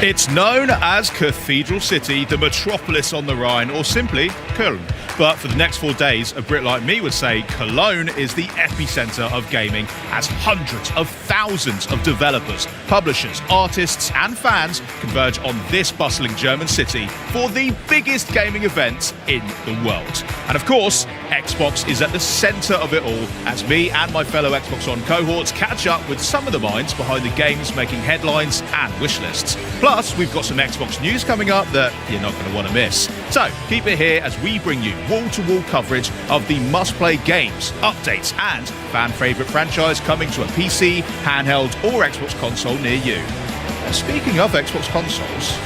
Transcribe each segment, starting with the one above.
It's known as Cathedral City, the metropolis on the Rhine, or simply Köln. But for the next 4 days, a Brit like me would say Cologne is the epicenter of gaming, as hundreds of thousands of developers, publishers, artists and fans converge on this bustling German city for the biggest gaming event in the world. And of course, Xbox is at the center of it all, as me and my fellow Xbox On cohorts catch up with some of the minds behind the games making headlines and wish lists. Plus, we've got some Xbox news coming up that you're not going to want to miss. So keep it here as we bring you wall-to-wall coverage of the must-play games, updates and fan-favorite franchise coming to a PC, handheld or Xbox console near you. Speaking of Xbox consoles,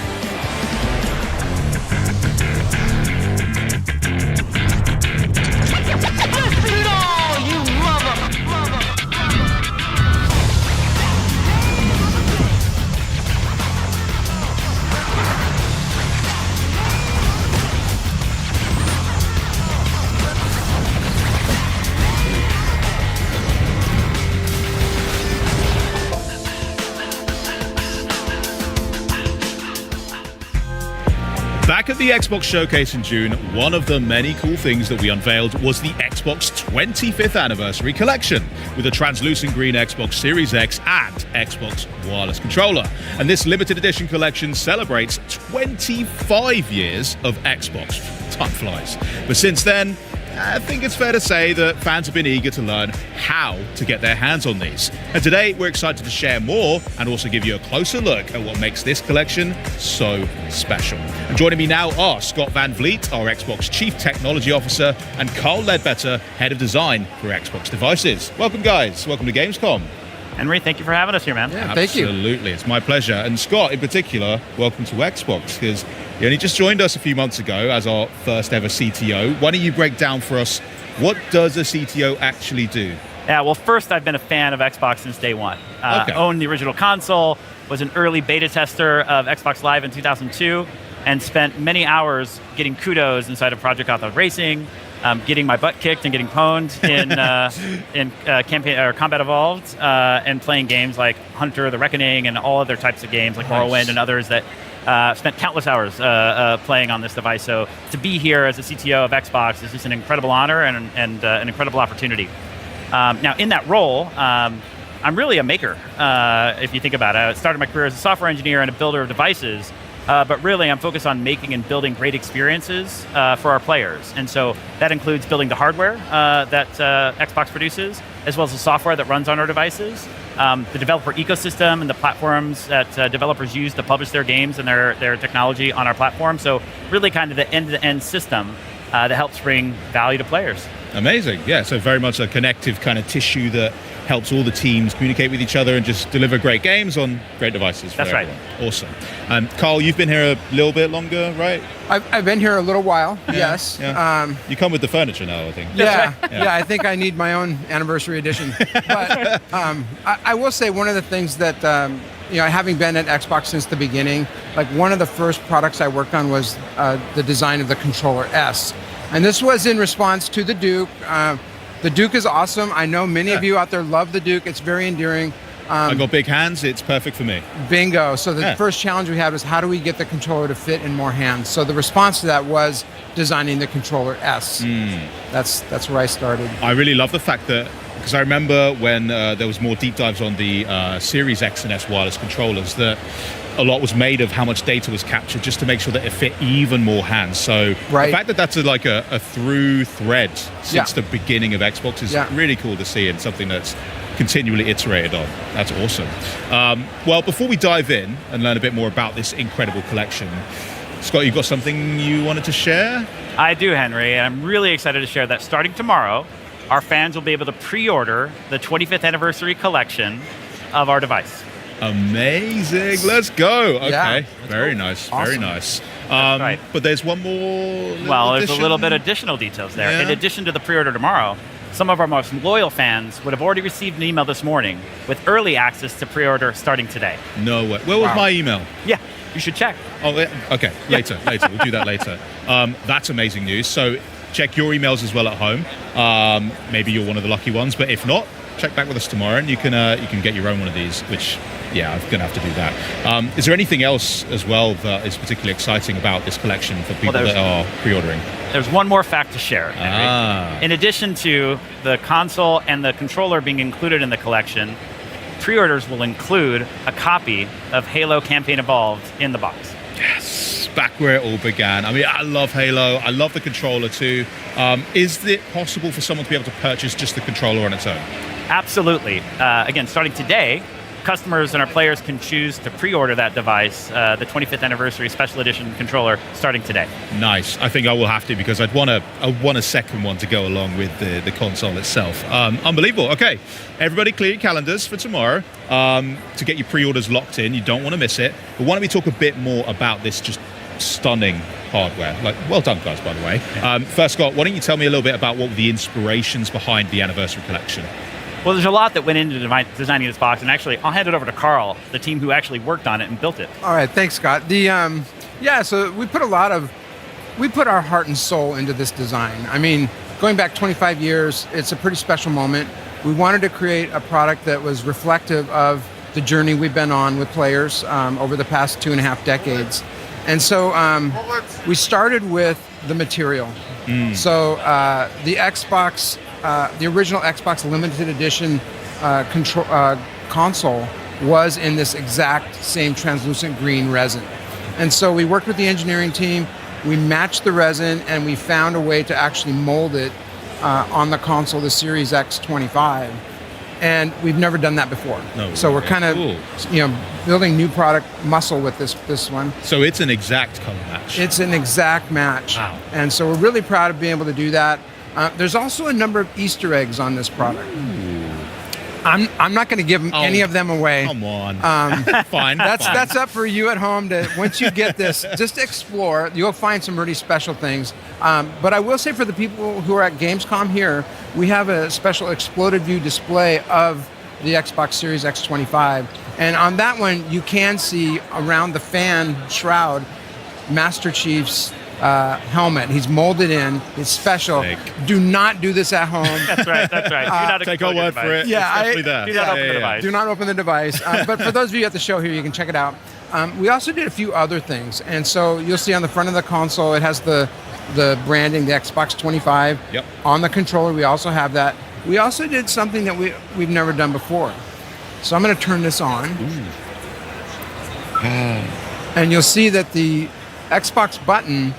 back at the Xbox Showcase in June, one of the many cool things that we unveiled was the Xbox 25th Anniversary Collection, with a translucent green Xbox Series X and Xbox wireless controller. And this limited edition collection celebrates 25 years of Xbox. Time flies. But since then, I think it's fair to say that fans have been eager to learn how to get their hands on these. And today, we're excited to share more and also give you a closer look at what makes this collection so special. And joining me now are Scott Van Vliet, our Xbox Chief Technology Officer, and Carl Ledbetter, Head of Design for Xbox Devices. Welcome, guys. Welcome to Gamescom. Henry, thank you for having us here, man. Yeah, thank you. Absolutely, it's my pleasure. And Scott, in particular, welcome to Xbox, because you only just joined us a few months ago as our first ever CTO. Why don't you break down for us, what does a CTO actually do? Yeah, well, first, I've been a fan of Xbox since day one. Owned the original console, was an early beta tester of Xbox Live in 2002, and spent many hours getting kudos inside of Project Auto Racing, getting my butt kicked and getting pwned in campaign or Combat Evolved, and playing games like Hunter: The Reckoning and all other types of games like Morrowind and others that spent countless hours playing on this device. So to be here as a CTO of Xbox is just an incredible honor and an incredible opportunity. Now, in that role, I'm really a maker, if you think about it. I started my career as a software engineer and a builder of devices. But really, I'm focused on making and building great experiences for our players. And so that includes building the hardware that Xbox produces, as well as the software that runs on our devices, the developer ecosystem and the platforms that developers use to publish their games and their technology on our platform. So really kind of the end-to-end system that helps bring value to players. Amazing. Yeah, so very much a connective kind of tissue that helps all the teams communicate with each other and just deliver great games on great devices for everyone. That's right. Awesome. Carl, you've been here a little bit longer, right? I've been here a little while, yes. Yeah. You come with the furniture now, I think. Yeah, I think I need my own anniversary edition. But I will say one of the things that, having been at Xbox since the beginning, like one of the first products I worked on was the design of the controller S. And this was in response to the Duke. The Duke is awesome. I know many of you out there love the Duke. It's very endearing. I got big hands. It's perfect for me. Bingo. So the first challenge we had was how do we get the controller to fit in more hands? So the response to that was designing the controller S. That's where I started. I really love the fact that, because I remember when there was more deep dives on the Series X and S wireless controllers, that a lot was made of how much data was captured just to make sure that it fit even more hands. So the fact that that's like a through thread since the beginning of Xbox is really cool to see, and something that's continually iterated on. That's awesome. Well, before we dive in and learn a bit more about this incredible collection, Scott, you've got something you wanted to share? I do, Henry, and I'm really excited to share that starting tomorrow, our fans will be able to pre-order the 25th Anniversary Collection of our device. Amazing. Let's go. Okay. Yeah, very nice. Awesome. Very nice. Right. But there's one more. There's a little bit additional details there. Yeah. In addition to the pre-order tomorrow, some of our most loyal fans would have already received an email this morning with early access to pre-order starting today. No way. Where was my email? Yeah, you should check. Oh, okay. Later. We'll do that later. That's amazing news. So check your emails as well at home. Maybe you're one of the lucky ones, but if not, check back with us tomorrow, and you can get your own one of these. Which, yeah, I'm gonna have to do that. Is there anything else as well that is particularly exciting about this collection for people that are pre-ordering? There's one more fact to share. In addition to the console and the controller being included in the collection, pre-orders will include a copy of Halo Campaign Evolved in the box. Yes, back where it all began. I mean, I love Halo. I love the controller too. Is it possible for someone to be able to purchase just the controller on its own? Absolutely. Again, starting today, customers and our players can choose to pre-order that device, the 25th anniversary special edition controller, starting today. Nice. I think I will have to, because I want a second one to go along with the console itself. Unbelievable. Okay, everybody clear your calendars for tomorrow to get your pre-orders locked in. You don't want to miss it. But why don't we talk a bit more about this just stunning hardware. Like, well done, guys, by the way. First, Scott, why don't you tell me a little bit about what were the inspirations behind the anniversary collection? Well, there's a lot that went into designing this box, and actually, I'll hand it over to Carl, the team who actually worked on it and built it. All right, thanks, Scott. So we put our heart and soul into this design. I mean, going back 25 years, it's a pretty special moment. We wanted to create a product that was reflective of the journey we've been on with players over the past 2.5 decades. And so we started with the material. So the Xbox, the original Xbox limited edition console was in this exact same translucent green resin. And so we worked with the engineering team, we matched the resin, and we found a way to actually mold it on the console, the Series X25. And we've never done that before. No, so we're kind of, building new product muscle with this one. So it's an exact color match. It's an exact match. Wow. And so we're really proud of being able to do that. There's also a number of Easter eggs on this product. I'm not going to give any of them away. Come on. Fine. That's up for you at home to, once you get this, just explore. You'll find some really special things. But I will say, for the people who are at Gamescom here, we have a special exploded view display of the Xbox Series X25. And on that one, you can see around the fan shroud, Master Chief's helmet. He's molded in. It's special. Sick. Do not do this at home. That's right. Do not take our word for it. Yeah, do not open the device. Do not open the device. But for those of you at the show here, you can check it out. We also did a few other things. And so you'll see on the front of the console, it has the branding, the Xbox 25. Yep. On the controller, we also have that. We also did something that we've never done before. So I'm going to turn this on. And you'll see that the Xbox button,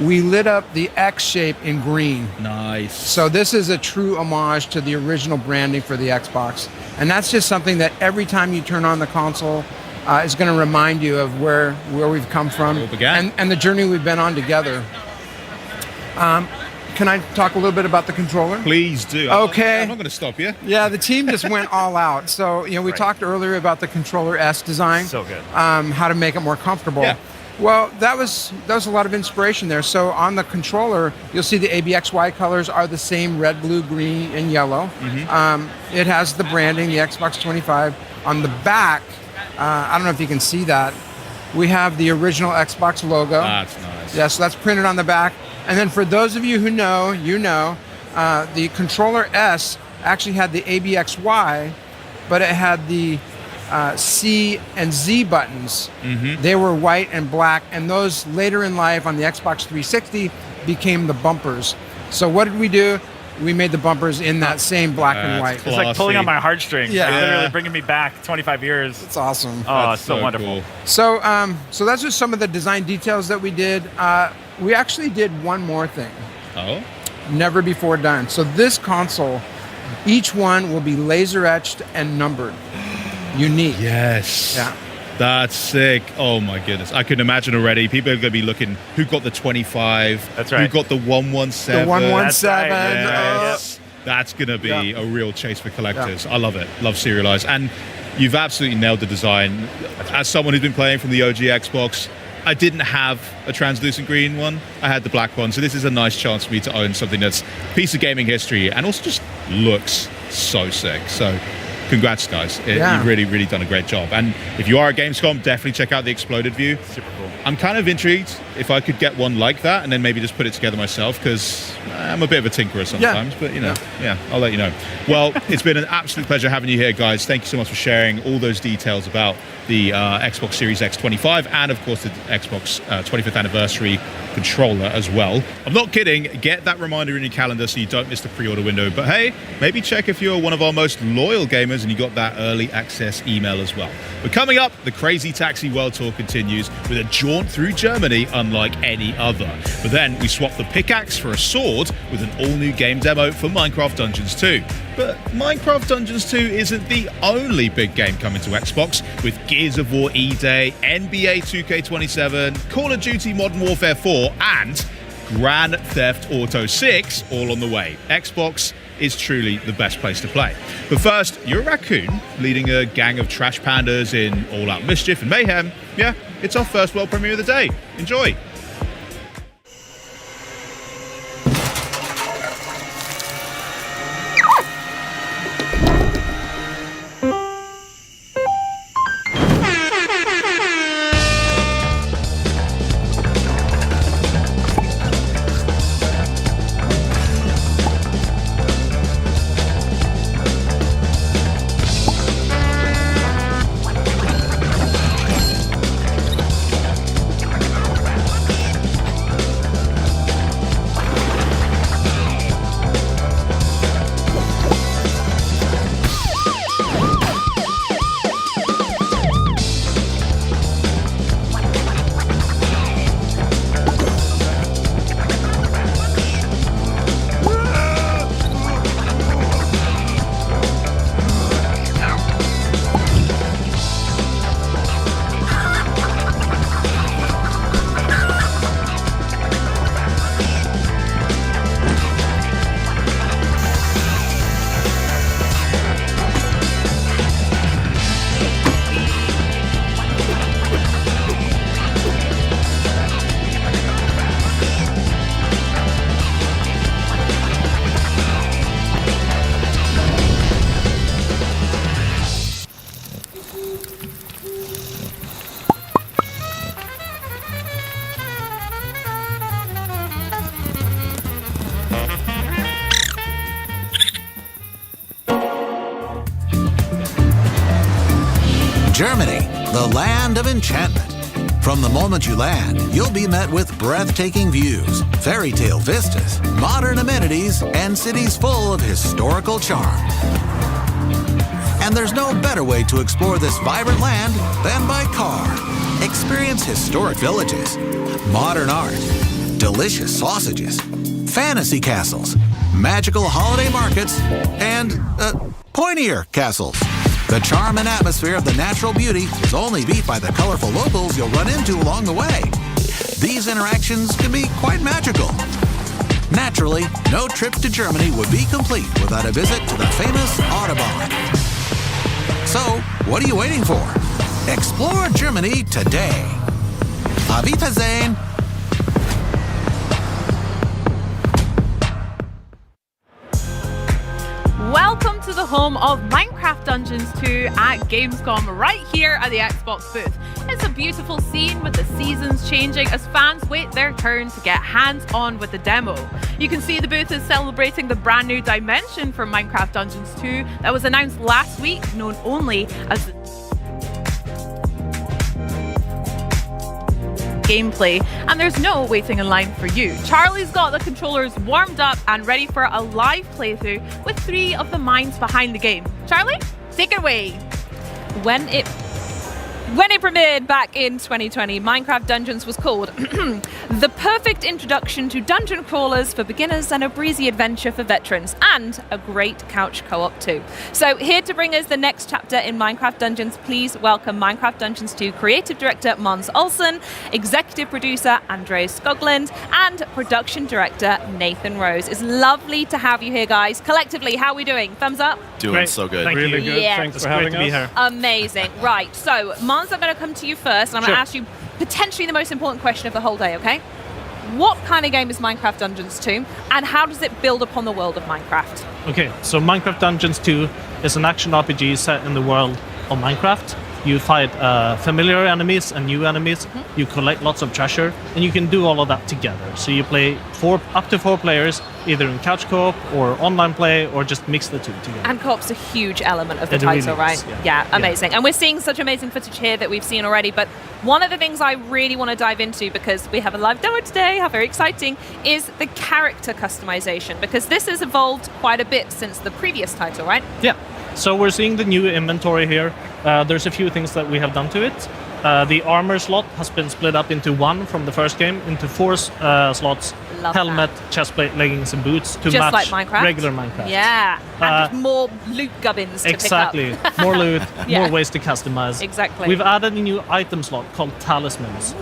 we lit up the X shape in green. Nice. So this is a true homage to the original branding for the Xbox. And that's just something that every time you turn on the console is going to remind you of where we've come from and the journey we've been on together. Can I talk a little bit about the controller? Please do. Okay. I'm not going to stop you. Yeah, the team just went all out. So, we talked earlier about the controller S design. So good. How to make it more comfortable. Yeah. Well, that was a lot of inspiration there. So on the controller, you'll see the ABXY colors are the same: red, blue, green, and yellow. It has the branding, the Xbox 25. On the back, I don't know if you can see that, we have the original Xbox logo. That's nice. Yeah, so that's printed on the back. And then for those of you who know, the controller S actually had the ABXY, but it had the C and Z buttons. They were white and black, and those later in life on the Xbox 360 became the bumpers. So what did we do? We made the bumpers in that same black and white. It's like pulling on my heartstrings. Yeah. It's literally bringing me back 25 years. It's awesome. Oh, it's so Cool. wonderful. So that's just some of the design details that we did. We actually did one more thing. Oh? Never before done. So this console, each one will be laser etched and numbered. Unique. Yes. Yeah. That's sick. Oh my goodness. I can imagine already. People are going to be looking, who got the 25? That's right. Who got the 117? The 117. Yes. That's going to be a real chase for collectors. I love it. Love serialized. And you've absolutely nailed the design. As someone who's been playing from the OG Xbox, I didn't have a translucent green one. I had the black one. So this is a nice chance for me to own something that's a piece of gaming history and also just looks so sick. So congrats, guys. You've really done a great job. And if you are at Gamescom, definitely check out the exploded view. Super cool. I'm kind of intrigued if I could get one like that and then maybe just put it together myself, because I'm a bit of a tinkerer sometimes, but I'll let you know. Well, it's been an absolute pleasure having you here, guys. Thank you so much for sharing all those details about the Xbox Series X 25 and, of course, the Xbox 25th anniversary controller as well. I'm not kidding. Get that reminder in your calendar so you don't miss the pre-order window. But hey, maybe check if you're one of our most loyal gamers and you got that early access email as well. But coming up, the Crazy Taxi World Tour continues with a jaunt through Germany unlike any other. But then we swap the pickaxe for a sword with an all-new game demo for Minecraft Dungeons 2. But Minecraft Dungeons 2 isn't the only big game coming to Xbox, with Gears of War E-Day, NBA 2K27, Call of Duty Modern Warfare 4, and Grand Theft Auto 6 all on the way. Xbox is truly the best place to play. But first, you're a raccoon leading a gang of trash pandas in all-out mischief and mayhem. Yeah, it's our first world premiere of the day. Enjoy. Germany, the land of enchantment. From the moment you land, you'll be met with breathtaking views, fairy tale vistas, modern amenities, and cities full of historical charm. And there's no better way to explore this vibrant land than by car. Experience historic villages, modern art, delicious sausages, fantasy castles, magical holiday markets, and pointier castles. The charm and atmosphere of the natural beauty is only beat by the colorful locals you'll run into along the way. These interactions can be quite magical. Naturally, no trip to Germany would be complete without a visit to the famous Autobahn. So, what are you waiting for? Explore Germany today. Auf Wiedersehen! Welcome to the home of Minecraft Dungeons 2 at Gamescom, right here at the Xbox booth. It's a beautiful scene with the seasons changing as fans wait their turn to get hands-on with the demo. You can see the booth is celebrating the brand new dimension for Minecraft Dungeons 2 that was announced last week, known only as the gameplay, and there's no waiting in line for you. Charlie's got the controllers warmed up and ready for a live playthrough with 3 of the minds behind the game. Charlie, take it away. When it premiered back in 2020, Minecraft Dungeons was called the perfect introduction to dungeon crawlers for beginners and a breezy adventure for veterans, and a great couch co-op too. So here to bring us the next chapter in Minecraft Dungeons, please welcome Minecraft Dungeons 2 Creative Director Mons Olsen, Executive Producer Andreas Skoglund, and Production Director Nathan Rose. It's lovely to have you here, guys. Collectively, how are we doing? Thumbs up? Doing Great. so good. Thank Really you. good. Yeah. Thanks It's for great having to be us. here. Amazing. Right, so Mons, I'm going to come to you first, and I'm going to ask you potentially the most important question of the whole day, okay? what kind of game is Minecraft Dungeons 2, and how does it build upon the world of Minecraft? Okay, so Minecraft Dungeons 2 is an action RPG set in the world of Minecraft. You fight familiar enemies and new enemies. You collect lots of treasure, and you can do all of that together. So you play up to 4 players, either in couch co-op or online play, or just mix the two together. And co-op's a huge element of the It title, really right? is, Yeah, amazing. And we're seeing such amazing footage here that we've seen already, but one of the things I really want to dive into, because we have a live demo today, how very exciting, is the character customization, because this has evolved quite a bit since the previous title, right? Yeah. So we're seeing the new inventory here. There's a few things that we have done to it. The armor slot has been split up into 1 from the first game, into 4 slots. Love helmet, that. chestplate, leggings, and boots to Just match like Minecraft? regular Minecraft. Yeah, and just more loot gubbins to Exactly. pick up. More loot, Yeah. more ways to customize. Exactly. We've added a new item slot called talismans.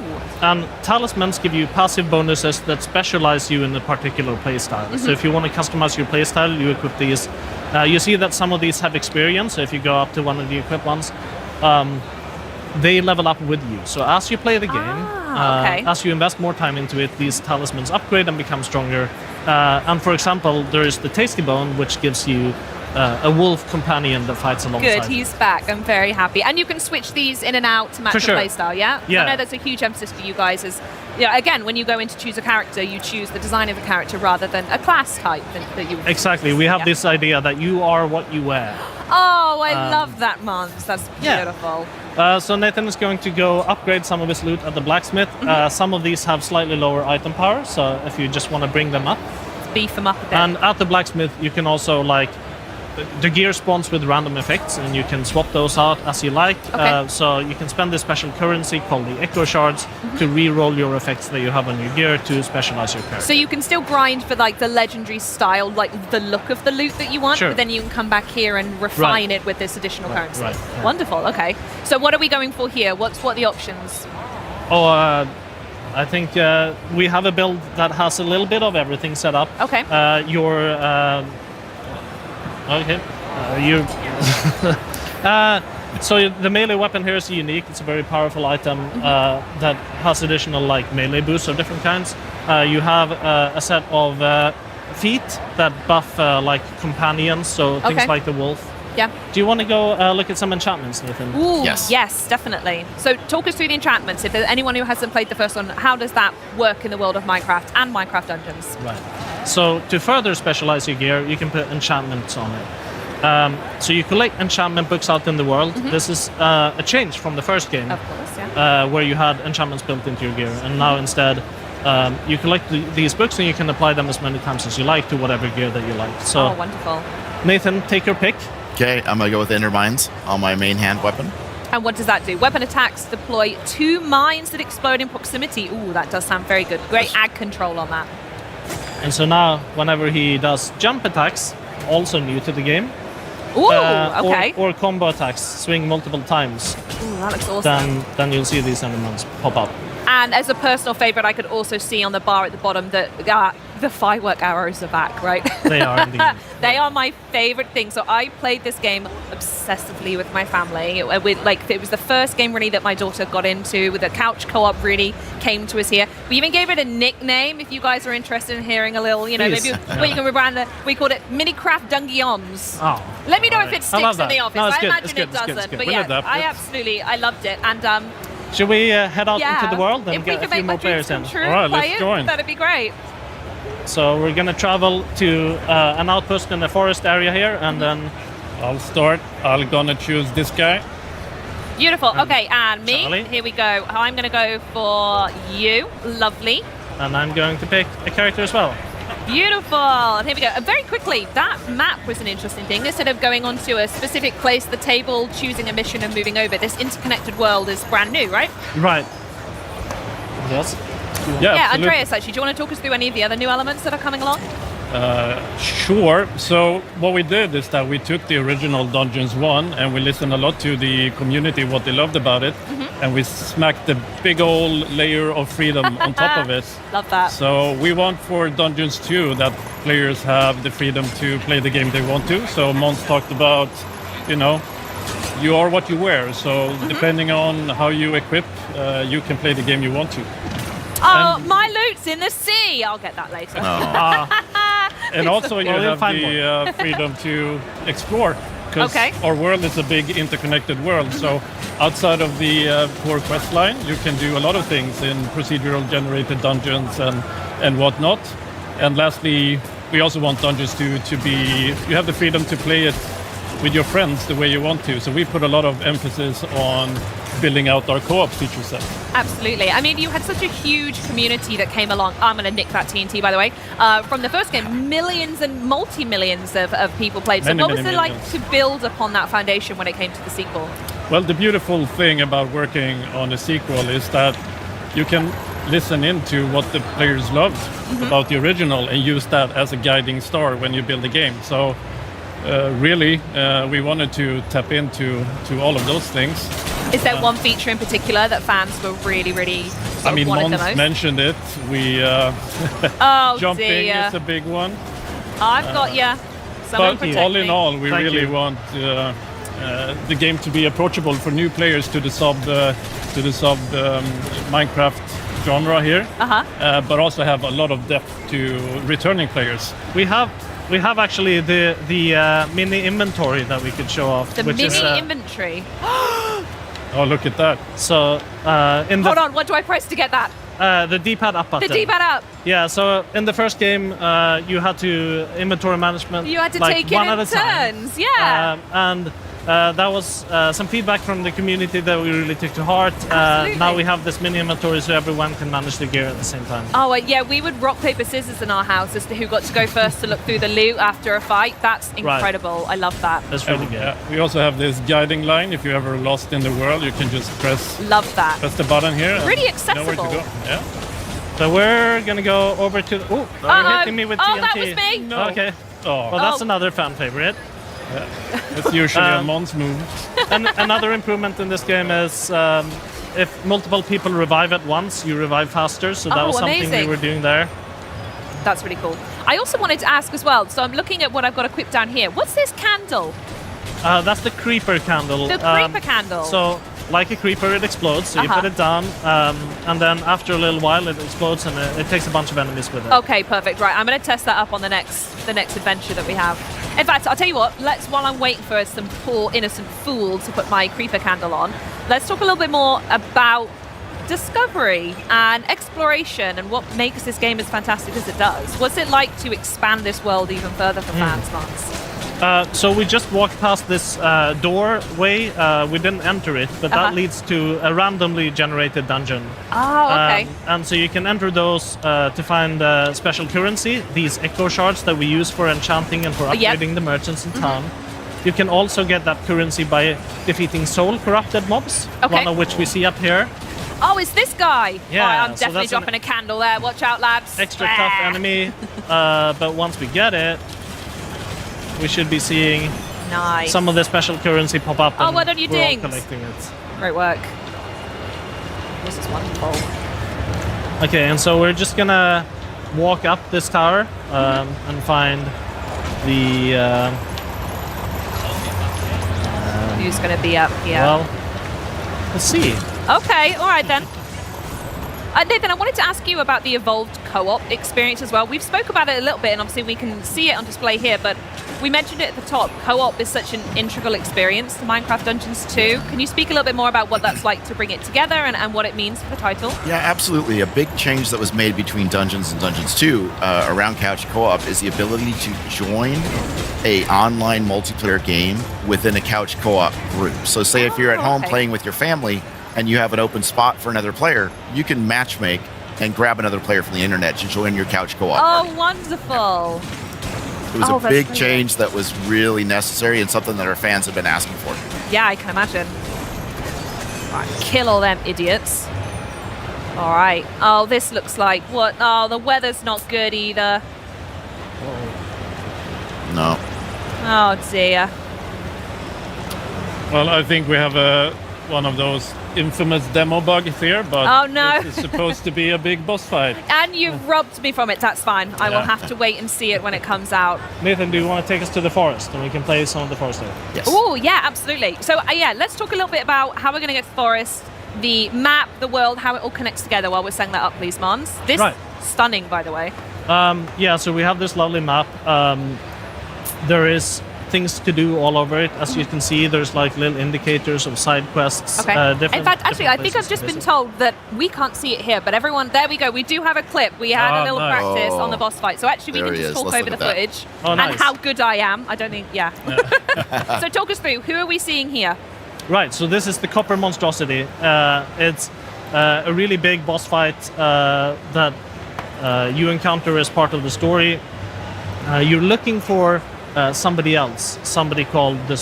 And talismans give you passive bonuses that specialize you in a particular playstyle. So if you want to customize your playstyle, you equip these. You see that some of these have experience, so if you go up to one of the equipped ones, they level up with you. So as you play the game, okay. as you invest more time into it, these talismans upgrade and become stronger. And for example, there is the Tasty Bone, which gives you a wolf companion that fights alongside. Good, he's back. I'm very happy. And you can switch these in and out to match For the sure. playstyle, yeah? Yeah. I know that's a huge emphasis for you guys. Is, again, when you go in to choose a character, you choose the design of the character rather than a class type that you would Exactly. We have Yeah. this idea that you are what you wear. Oh, I love that, Mons. That's yeah. beautiful. So Nathan is going to go upgrade some of his loot at the blacksmith. Some of these have slightly lower item power, so if you just want to bring them up. Beef them up a bit. And at the blacksmith, you can also the gear spawns with random effects, and you can swap those out as you like. Okay. So you can spend this special currency called the Echo Shards to re-roll your effects that you have on your gear to specialize your character. So you can still grind for the legendary style, the look of the loot that you want, Sure. but then you can come back here and refine it with this additional currency. right, yeah. Wonderful. Okay. So what are we going for here? What are the options? I think we have a build that has a little bit of everything set up. Okay. So the melee weapon here is unique. It's a very powerful item that has additional melee boosts of different kinds. You have a set of feet that buff companions, so things Okay. like the wolf. Yeah. Do you want to go look at some enchantments, Nathan? Ooh, Yes. yes, definitely. So talk us through the enchantments. If there's anyone who hasn't played the first one, how does that work in the world of Minecraft and Minecraft Dungeons? Right. So to further specialize your gear, you can put enchantments on it. So you collect enchantment books out in the world. This is a change from the first game, Of course, yeah. where you had enchantments built into your gear, and now instead you collect these books and you can apply them as many times as you like to whatever gear that you like. So Oh, wonderful. Nathan, take your pick. Okay, I'm gonna go with Ender Mines on my main hand weapon. And what does that do? Weapon attacks deploy 2 mines that explode in proximity. Ooh, that does sound very good. Great ag control on that. And so now, whenever he does jump attacks, also new to the game, Ooh, okay. or combo attacks, swing multiple times, Ooh, that looks awesome. then you'll see these endermans pop up. And as a personal favorite, I could also see on the bar at the bottom that the firework arrows are back, right? They are indeed. They are my favorite thing. So I played this game obsessively with my family. It was the first game really that my daughter got into. With the couch co-op really came to us here. We even gave it a nickname. If you guys are interested in hearing a little, Please. maybe you can rebrand it. We called it Minicraft Dungeons. Oh. Let me know if it I love sticks in that. the office. No, it's I good, imagine it's good, it it's good, it's doesn't. good. But We'll yeah, adapt it. I loved it. And Should we head out yeah, into the world and if we get a can few make more my dreams players in? come true, All right, play let's it, join. that'd be great. So we're gonna travel to an outpost in the forest area here, and then I'll start. I'm gonna choose this guy. Beautiful. Okay, and me. Charlie. Here we go. I'm going to go for you. Lovely. and I'm going to pick a character as well. Beautiful. And here we go. Very quickly, that map was an interesting thing. Instead of going onto a specific place, the table, choosing a mission and moving over, this interconnected world is brand new, right? Right. Yes. Yeah, absolutely. Andreas, actually, do you want to talk us through any of the other new elements that are coming along? Sure. So what we did is that we took the original Dungeons 1 and we listened a lot to the community, what they loved about it, and we smacked the big old layer of freedom on top of it. Love that. So we want for Dungeons 2 that players have the freedom to play the game they want to. So Mons talked about, you are what you wear. So depending on how you equip, you can play the game you want to. Oh, my boots in the sea. I'll get that later. And also you Well, have find the freedom to explore. Because Okay. our world is a big interconnected world. So outside of the core quest line, you can do a lot of things in procedural generated dungeons and whatnot. And lastly, we also want dungeons to be, you have the freedom to play it with your friends the way you want to. So we put a lot of emphasis on building out our co-op feature set. Absolutely. I mean, you had such a huge community that came along. I'm going to nick that TNT, by the way. From the first game, millions and multi-millions of people played. So Many, what was many it like millions. to build upon that foundation when it came to the sequel? Well, the beautiful thing about working on a sequel is that you can listen into what the players loved about the original and use that as a guiding star when you build a game. So really, we wanted to tap into all of those things. Is there one feature in particular that fans were really, really sort of wanted the Mons most? mentioned it. We Oh, jumping dear. is a big one. I've got you. Someone But protect all in me. all, we Thank really you. want the game to be approachable for new players to the sub Minecraft genre here, but also have a lot of depth to returning players. We have actually the mini inventory that we could show off. The which mini is, inventory. Oh, look at that! So in Hold the on, what do I press to get that? the D-pad up The button. D-pad up. Yeah. So in the first game, you had to inventory management. You had to like take it one in at a time. turns. Yeah. And that was some feedback from the community that we really took to heart. Absolutely. Now we have this mini inventory so everyone can manage the gear at the same time. Oh, yeah, we would rock, paper, scissors in our house as to who got to go first to look through the loot after a fight. That's incredible. I love that. That's really good. We also have this guiding line. If you're ever lost in the world, you can just press Love that. the button here. and Really you know where to accessible. go. Yeah. So we're gonna go over to. Oh, you're hitting me with TNT. Oh, that was me. No. Okay. Oh, Well, that's Oh. another fan favorite. it's usually a Mons move. And another improvement in this game is if multiple people revive at once, you revive faster. So that Oh, was something amazing. we were doing there. That's really cool. I also wanted to ask as well, so I'm looking at what I've got equipped down here. What's this candle? That's the creeper candle. The creeper candle. So, like a creeper, it explodes. So you put it down, and then after a little while, it explodes, and it takes a bunch of enemies with it. Okay, perfect. Right, I'm going to test that up on the next adventure that we have. In fact, I'll tell you what. While I'm waiting for some poor innocent fool to put my creeper candle on, let's talk a little bit more about discovery and exploration and what makes this game as fantastic as it does. What's it like to expand this world even further for fans, Mons? So we just walked past this doorway. We didn't enter it, but that leads to a randomly generated dungeon. Oh, okay. And so you can enter those to find special currency, these echo shards that we use for enchanting and for upgrading the merchants in town. You can also get that currency by defeating soul corrupted mobs, one of which we see up here. Oh, it's this guy. Yeah, All right, I'm so definitely that's an dropping a candle there. Watch out, lads. Extra tough enemy, but once we get it, we should be seeing Nice. some of the special currency pop up. Oh, and well done, you we're all dings. collecting it. Great work. This is wonderful. Okay, and so we're just gonna walk up this tower and find the. Who's going to be up here? Well, let's see. Okay, all right then. Nathan, I wanted to ask you about the evolved co-op experience as well. We've spoke about it a little bit, and obviously we can see it on display here, but we mentioned it at the top. Co-op is such an integral experience to Minecraft Dungeons 2. Can you speak a little bit more about what that's like to bring it together and what it means for the title? Yeah, absolutely. A big change that was made between Dungeons and Dungeons 2 around couch co-op is the ability to join a online multiplayer game within a couch co-op group. So say if you're at home playing with your family and you have an open spot for another player, you can matchmake and grab another player from the internet to join your couch co-op party. Oh, wonderful. It was a that's big brilliant. change that was really necessary and something that our fans have been asking for. Yeah, I can imagine. Right, kill all them idiots. All right. Oh, this looks like what? Oh, the weather's not good either. No. Oh, dear. Well, I think we have one of those infamous demo bugs here, but Oh, no. it's supposed to be a big boss fight. And you've robbed me from it. That's fine. I will Yeah. have to wait and see it when it comes out. Nathan, do you want to take us to the forest and we can play some of the forest there? Yes. Oh, yeah, absolutely. So, yeah, let's talk a little bit about how we're going to get to the forest, the map, the world, how it all connects together while we're setting that up, please, Mons. This Right. stunning, by the way. Yeah, so we have this lovely map. There is things to do all over it. As you can see, there's like little indicators of side quests. Okay. In fact, actually, I think I've just been told that we can't see it here, but everyone, there we go. We do have a clip. We had a little practice on the boss fight. So actually, we can just talk over the footage and how good I am. I don't think, So talk us through. Who are we seeing here? Right, so this is the copper monstrosity. It's a really big boss fight that you encounter as part of the story. You're looking for somebody else, somebody called the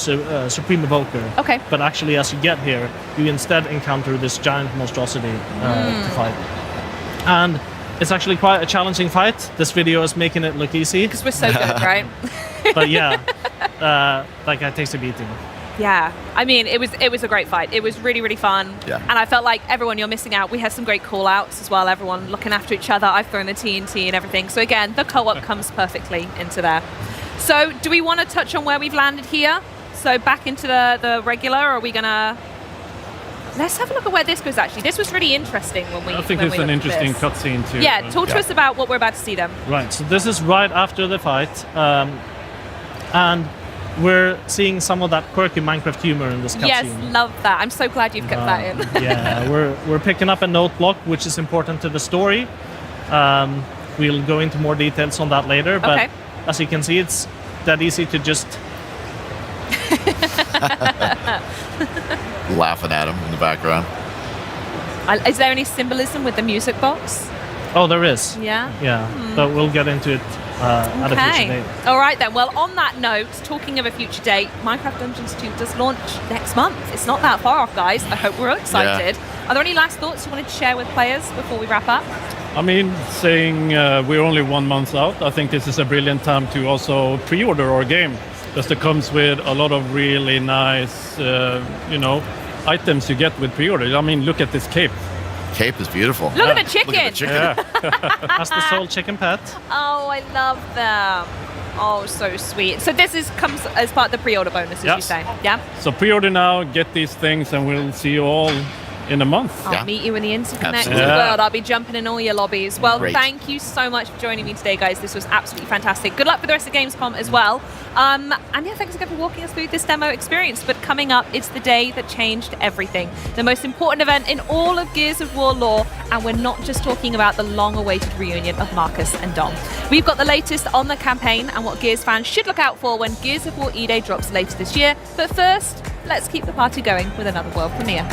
Supreme Evoker. Okay. But actually, as you get here, you instead encounter this giant monstrosity to fight. And it's actually quite a challenging fight. This video is making it look easy. Because we're so good, right? But yeah, like it takes a beating. Yeah, I mean, it was a great fight. It was really, really fun. Yeah. And I felt like everyone, you're missing out. We had some great call-outs as well, everyone looking after each other. I've thrown the TNT and everything. So again, the co-op comes perfectly into there. So do we want to touch on where we've landed here? So back into the regular, or are we going to... Let's have a look at where this goes, actually. This was really interesting when we I think it's an interesting cutscene too. Yeah, talk to us about what we're about to see then. Right, so this is right after the fight. And we're seeing some of that quirky Minecraft humor in this cutscene. Yes, love that. I'm so glad you've kept that in. Yeah, we're picking up a note block, which is important to the story. We'll go into more details on that later, but as you can see, it's that easy to just... Laughing at him in the background. Is there any symbolism with the music box? Oh, there is. Yeah? Yeah, but we'll get into it at a future date. All right then. Well, on that note, talking of a future date, Minecraft Dungeons 2 does launch next month. It's not that far off, guys. I hope we're all excited. Yeah. Are there any last thoughts you wanted to share with players before we wrap up? I mean, saying we're only 1 month out, I think this is a brilliant time to also pre-order our game. Because it comes with a lot of really nice, items you get with pre-order. I mean, look at this cape. Cape is beautiful. Look at the chicken. Look at the chicken. Yeah. That's the sole chicken pet. Oh, I love them. Oh, so sweet. So this comes as part of the pre-order bonus, as you say. Yeah. So pre-order now, get these things, and we'll see you all in a month. I'll meet you in the interconnected world. I'll be jumping in all your lobbies. Well, thank you so much for joining me today, guys. This was absolutely fantastic. Good luck for the rest of Gamescom as well. And yeah, thanks again for walking us through this demo experience. But coming up, it's the day that changed everything. The most important event in all of Gears of War lore. And we're not just talking about the long-awaited reunion of Marcus and Dom. We've got the latest on the campaign and what Gears fans should look out for when Gears of War E-Day drops later this year. But first, let's keep the party going with another world premiere.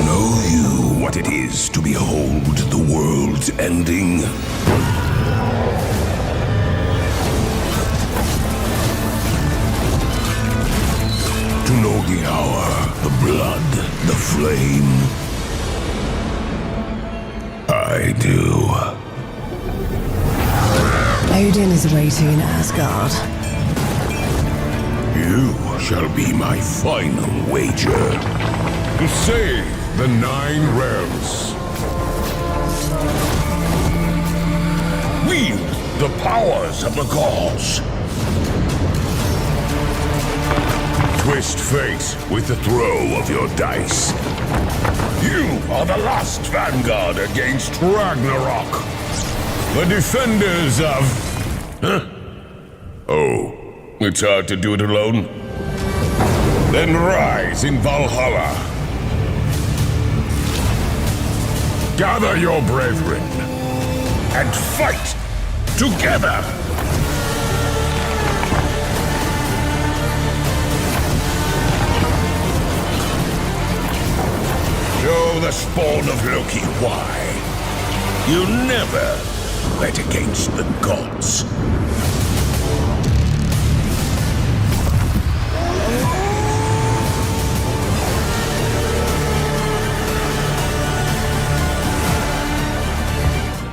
Know you what it is to behold the world's ending? To know the hour, the blood, the flame? I do. Odin is waiting in Asgard. You shall be my final wager. To save the 9 realms. Wield the powers of the gods. Twist fate with the throw of your dice. You are the last vanguard against Ragnarok. The defenders of... Huh? Oh, it's hard to do it alone? Then rise in Valhalla. Gather your brethren and fight together! Show the spawn of Loki why you never fight against the gods.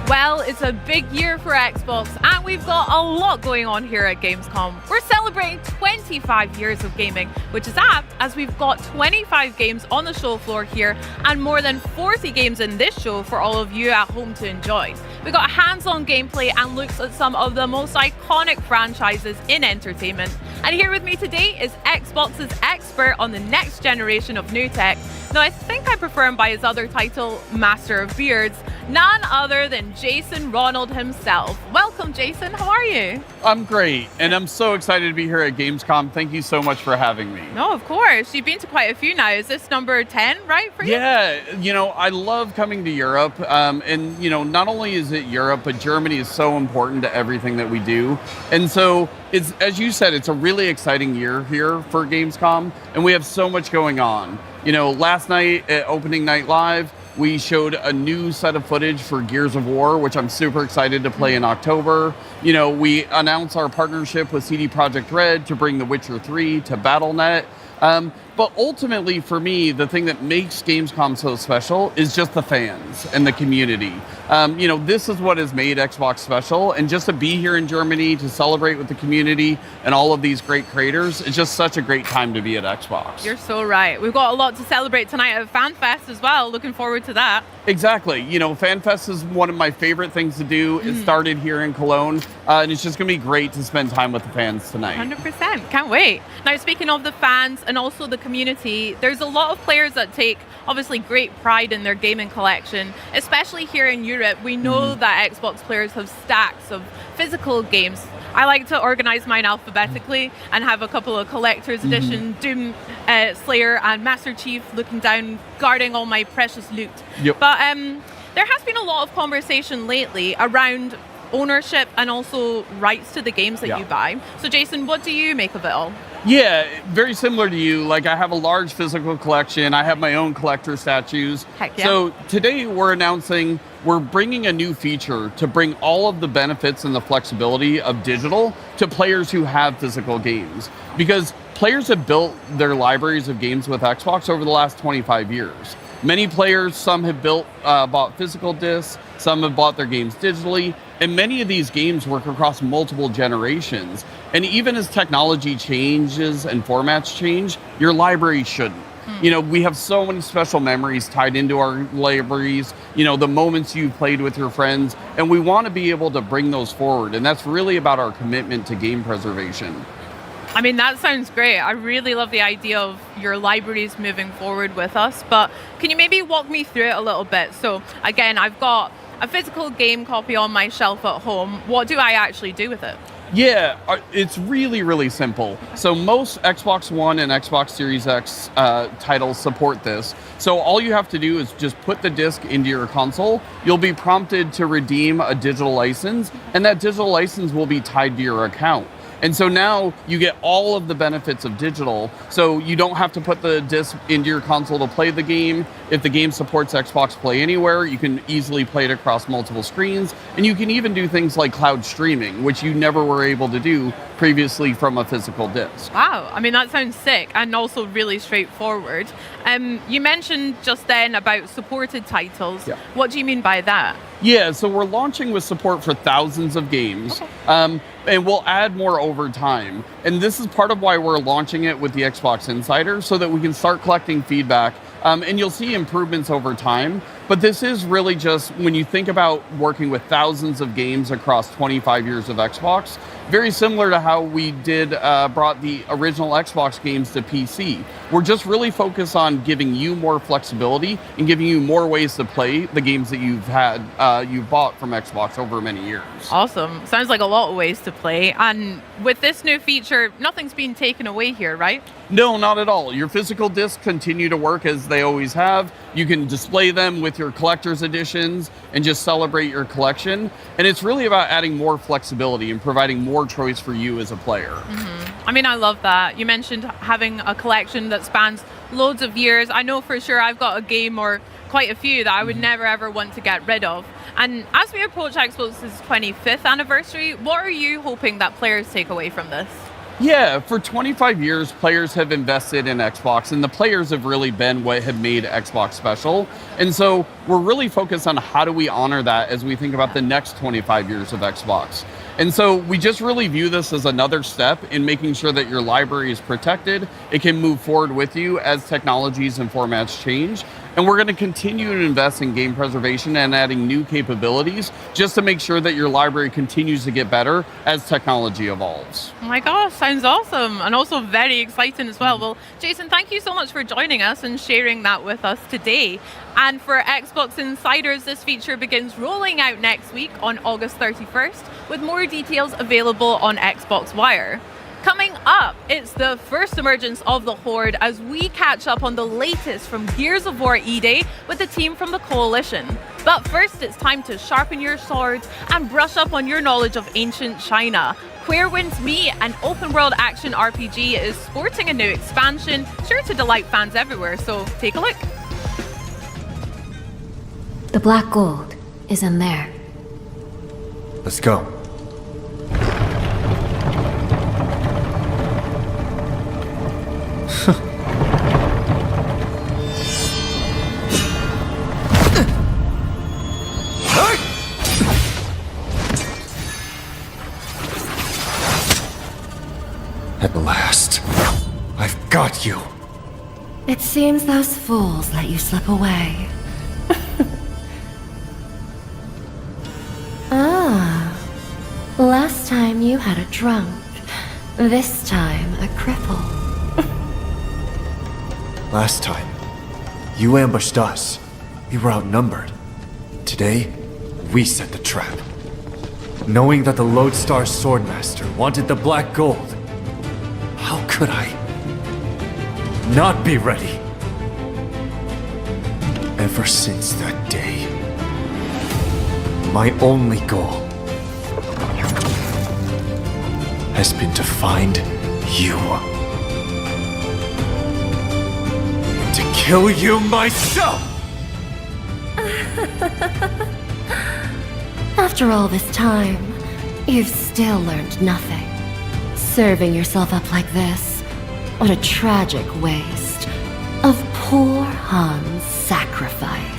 Well, it's a big year for Xbox, and we've got a lot going on here at Gamescom. We're celebrating 25 years of gaming, which is apt as we've got 25 games on the show floor here and more than 40 games in this show for all of you at home to enjoy. We've got hands-on gameplay and looks at some of the most iconic franchises in entertainment. And here with me today is Xbox's expert on the next generation of new tech, No, I think I prefer him by his other title, Master of Beards, none other than Jason Ronald himself. Welcome, Jason. How are you? I'm great, and I'm so excited to be here at Gamescom. Thank you so much for having me. No, of course. You've been to quite a few now. Is this number 10, right, for you? Yeah, I love coming to Europe, and, not only is it Europe, but Germany is so important to everything that we do. And so, it's, as you said, it's a really exciting year here for Gamescom, and we have so much going on. Last night at Opening Night Live, we showed a new set of footage for Gears of War, which I'm super excited to play in October. We announced our partnership with CD Projekt Red to bring The Witcher 3 to Battle.net. But ultimately, for me, the thing that makes Gamescom so special is just the fans and the community. This is what has made Xbox special. And just to be here in Germany, to celebrate with the community and all of these great creators, it's just such a great time to be at Xbox. You're so right. We've got a lot to celebrate tonight at FanFest as well. Looking forward to that. Exactly. FanFest is one of my favorite things to do. It started here in Cologne, and it's just going to be great to spend time with the fans tonight. 100%. Can't wait. Now, speaking of the fans and also the community, there's a lot of players that take obviously great pride in their gaming collection, especially here in Europe. We know that Xbox players have stacks of physical games. I like to organize mine alphabetically and have a couple of collector's edition, Doom Slayer and Master Chief looking down, guarding all my precious loot. Yep. But there has been a lot of conversation lately around ownership and also rights to the games that you buy. So Jason, what do you make of it all? Yeah, very similar to you. Like, I have a large physical collection. I have my own collector statues. Heck yeah. So today we're bringing a new feature to bring all of the benefits and the flexibility of digital to players who have physical games. Because players have built their libraries of games with Xbox over the last 25 years. Many players, some have bought physical discs, some have bought their games digitally, and many of these games work across multiple generations. And even as technology changes and formats change, your library shouldn't. We have so many special memories tied into our libraries, the moments you've played with your friends, and we want to be able to bring those forward. And that's really about our commitment to game preservation. I mean, that sounds great. I really love the idea of your libraries moving forward with us, but can you maybe walk me through it a little bit? So again, I've got a physical game copy on my shelf at home. What do I actually do with it? Yeah, it's really, really simple. So most Xbox One and Xbox Series X titles support this. So all you have to do is just put the disc into your console. You'll be prompted to redeem a digital license, and that digital license will be tied to your account. And so now you get all of the benefits of digital. So you don't have to put the disc into your console to play the game. If the game supports Xbox Play Anywhere, you can easily play it across multiple screens. And you can even do things like cloud streaming, which you never were able to do previously from a physical disc. Wow, I mean, that sounds sick and also really straightforward. You mentioned just then about supported titles. Yeah. What do you mean by that? Yeah, so we're launching with support for thousands of games, and we'll add more over time. And this is part of why we're launching it with the Xbox Insider, so that we can start collecting feedback, and you'll see improvements over time. But this is really just, when you think about working with thousands of games across 25 years of Xbox, very similar to how we brought the original Xbox games to PC. We're just really focused on giving you more flexibility and giving you more ways to play the games that you've bought from Xbox over many years. Awesome. Sounds like a lot of ways to play. And with this new feature, nothing's being taken away here, right? No, not at all. Your physical discs continue to work as they always have. You can display them with your collector's editions and just celebrate your collection. And it's really about adding more flexibility and providing more choice for you as a player. I mean, I love that. You mentioned having a collection that spans loads of years. I know for sure I've got a game or quite a few that I would never ever want to get rid of. And as we approach Xbox's 25th anniversary, what are you hoping that players take away from this? Yeah, for 25 years, players have invested in Xbox, and the players have really been what have made Xbox special. And so we're really focused on how do we honor that as we think about the next 25 years of Xbox. And so we just really view this as another step in making sure that your library is protected. It can move forward with you as technologies and formats change. And we're going to continue to invest in game preservation and adding new capabilities just to make sure that your library continues to get better as technology evolves. Oh my gosh, sounds awesome and also very exciting as well. Well, Jason, thank you so much for joining us and sharing that with us today. And for Xbox Insiders, this feature begins rolling out next week on August 31st, with more details available on Xbox Wire. Coming up, it's the first emergence of the Horde as we catch up on the latest from Gears of War E-Day with the team from the Coalition. But first, it's time to sharpen your swords and brush up on your knowledge of ancient China. Where Winds Meet, an open-world action RPG, is sporting a new expansion, sure to delight fans everywhere, so take a look. The black gold is in there. Let's go. At last, I've got you. It seems those fools let you slip away. Last time you had a drunk. This time a cripple. Last time, you ambushed us. We were outnumbered. Today, we set the trap. Knowing that the Lodestar Swordmaster wanted the black gold, how could I not be ready? Ever since that day, my only goal has been to find you. And to kill you myself! After all this time, you've still learned nothing. Serving yourself up like this, what a tragic waste of poor Han's sacrifice.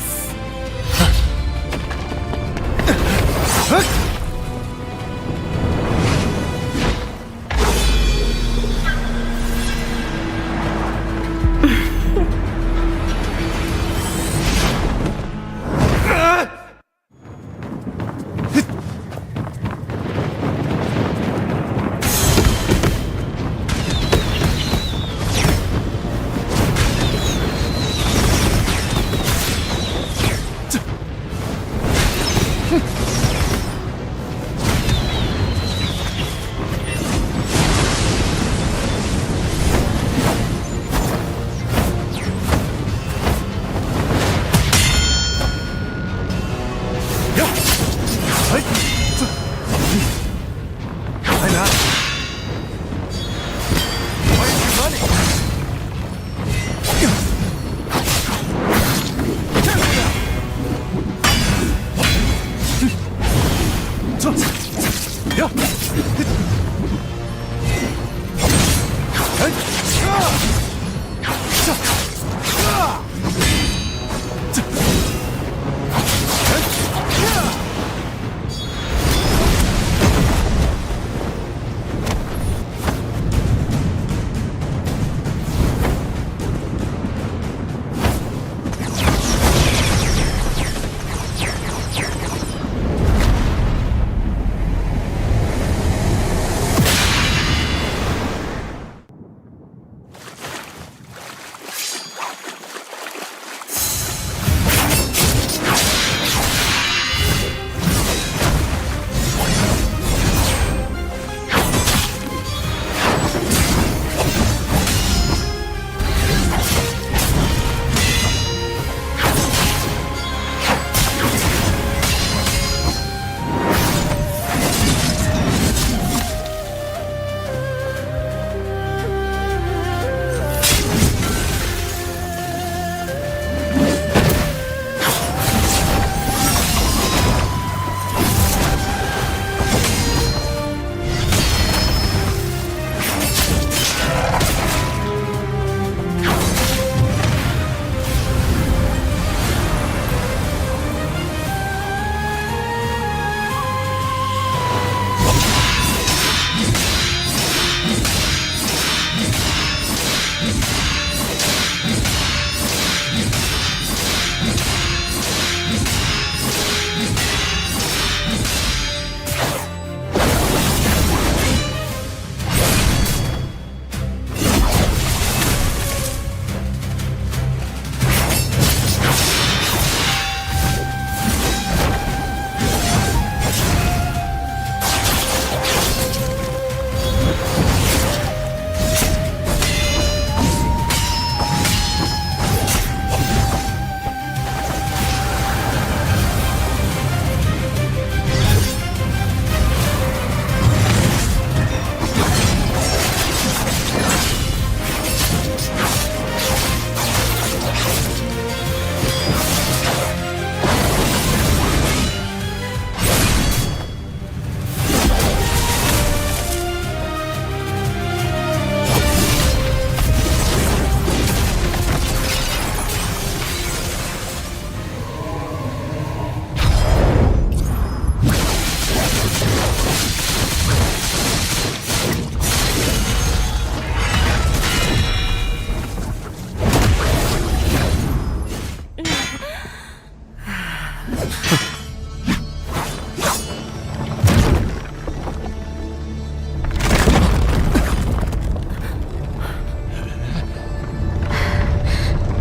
The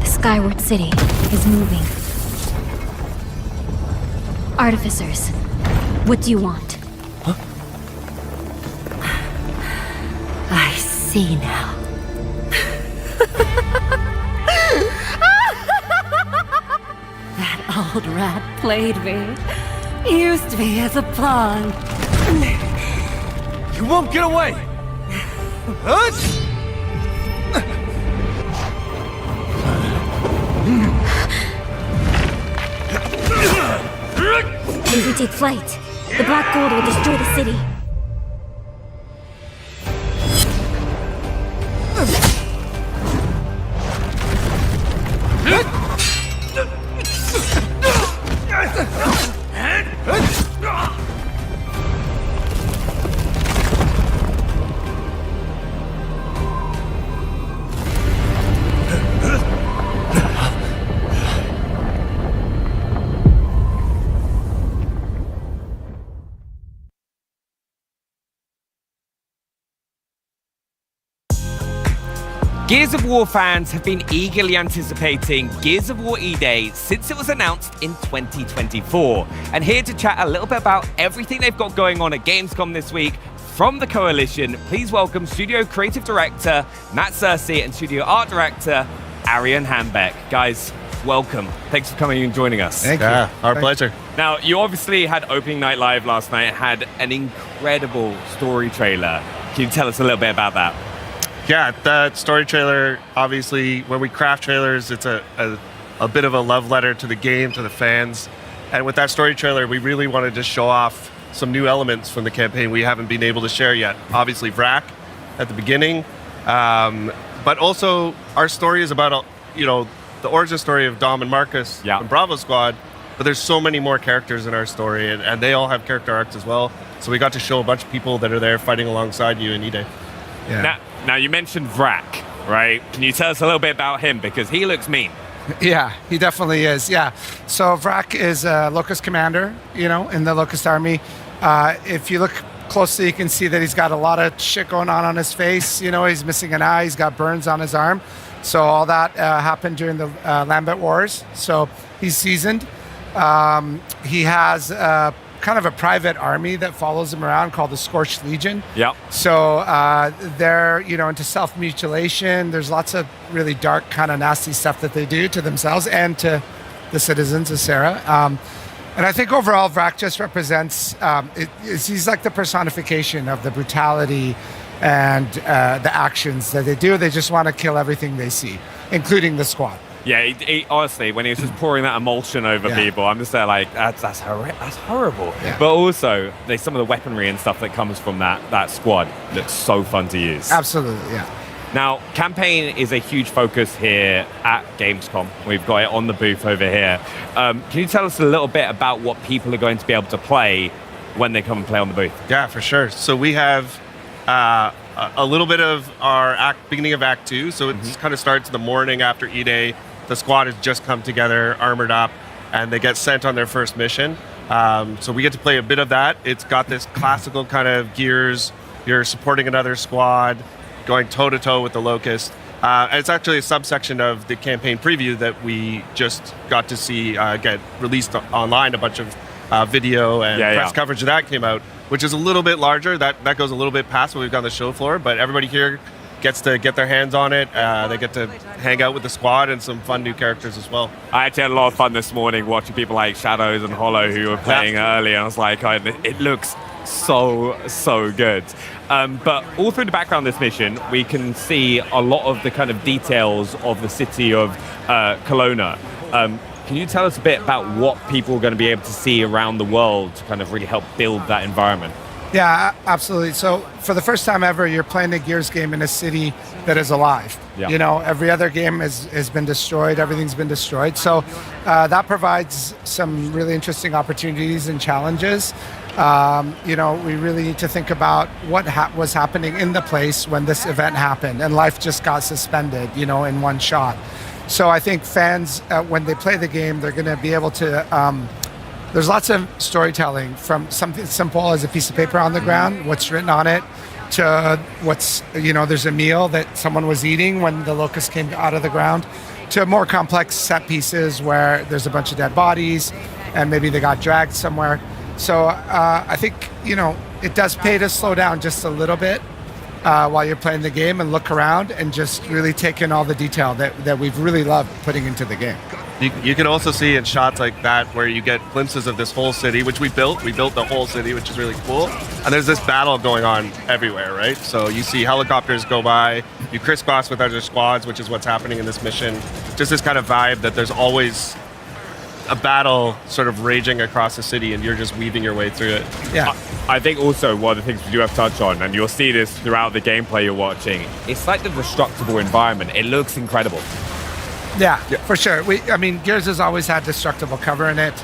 Skyward City is moving. Artificers, what do you want? Huh? I see now. That old rat played me. Used me as a pawn. You won't get away! If we take flight, the black gold will destroy the city. Gears of War fans have been eagerly anticipating Gears of War E-Day since it was announced in 2024. And here to chat a little bit about everything they've got going on at Gamescom this week, from the Coalition, please welcome Studio Creative Director Matt Searcy and Studio Art Director Arian Hambeck. Guys, welcome. Thanks for coming and joining us. Thank you. Our pleasure. Now, you obviously had Opening Night Live last night, had an incredible story trailer. Can you tell us a little bit about that? Yeah, that story trailer, obviously, when we craft trailers, it's a bit of a love letter to the game, to the fans. And with that story trailer, we really wanted to show off some new elements from the campaign we haven't been able to share yet. Obviously, Vrak at the beginning, but also our story is about, the origin story of Dom and Marcus from Bravo Squad, but there's so many more characters in our story, and they all have character arcs as well. So we got to show a bunch of people that are there fighting alongside you in E-Day. Yeah. Now, you mentioned Vrak, right? Can you tell us a little bit about him? Because he looks mean. Yeah, he definitely is. Yeah. So Vrak is a Locust commander, in the Locust army. If you look closely, you can see that he's got a lot of shit going on his face. He's missing an eye. He's got burns on his arm. So all that happened during the Lambent Wars. So he's seasoned. He has kind of a private army that follows him around called the Scorched Legion. Yep. So they're, into self-mutilation. There's lots of really dark, kind of nasty stuff that they do to themselves and to the citizens of Sarah. And I think overall, Vrak just represents, he's like the personification of the brutality and the actions that they do. They just want to kill everything they see, including the squad. Yeah, he, honestly, when he was just pouring that emulsion over people, I'm just there like, that's horrible. Yeah. But also, there's some of the weaponry and stuff that comes from that squad that's so fun to use. Absolutely, yeah. Now, campaign is a huge focus here at Gamescom. We've got it on the booth over here. Can you tell us a little bit about what people are going to be able to play when they come and play on the booth? Yeah, for sure. So we have a little bit of our beginning of Act 2. So it kind of starts the morning after E-Day. The squad has just come together, armored up, and they get sent on their first mission. So we get to play a bit of that. It's got this classical kind of Gears. You're supporting another squad, going toe-to-toe with the Locust. And it's actually a subsection of the campaign preview that we just got to see get released online. A bunch of video and press coverage of that came out, which is a little bit larger. That goes a little bit past what we've got on the show floor, but everybody here gets to get their hands on it. They get to hang out with the squad and some fun new characters as well. I actually had a lot of fun this morning watching people like Shadows and Hollow who were playing early, and I was like, it looks so good. But all through the background of this mission, we can see a lot of the kind of details of the city of Kelowna. Can you tell us a bit about what people are going to be able to see around the world to kind of really help build that environment? Yeah, absolutely. So for the first time ever, you're playing a Gears game in a city that is alive. Yeah. Every other game has been destroyed. Everything's been destroyed. So that provides some really interesting opportunities and challenges. We really need to think about what was happening in the place when this event happened and life just got suspended, in one shot. So I think fans, when they play the game, they're going to be able to there's lots of storytelling from something simple as a piece of paper on the ground, what's written on it, to what's, there's a meal that someone was eating when the locust came out of the ground, to more complex set pieces where there's a bunch of dead bodies and maybe they got dragged somewhere. So I think, it does pay to slow down just a little bit while you're playing the game and look around and just really take in all the detail that we've really loved putting into the game. You can also see in shots like that where you get glimpses of this whole city, which we built. We built the whole city, which is really cool. And there's this battle going on everywhere, right? So you see helicopters go by, you crisscross with other squads, which is what's happening in this mission. Just this kind of vibe that there's always a battle sort of raging across the city and you're just weaving your way through it. Yeah. I think also one of the things we do have to touch on, and you'll see this throughout the gameplay you're watching, it's like the destructible environment. It looks incredible. Yeah, for sure. Gears has always had destructible cover in it.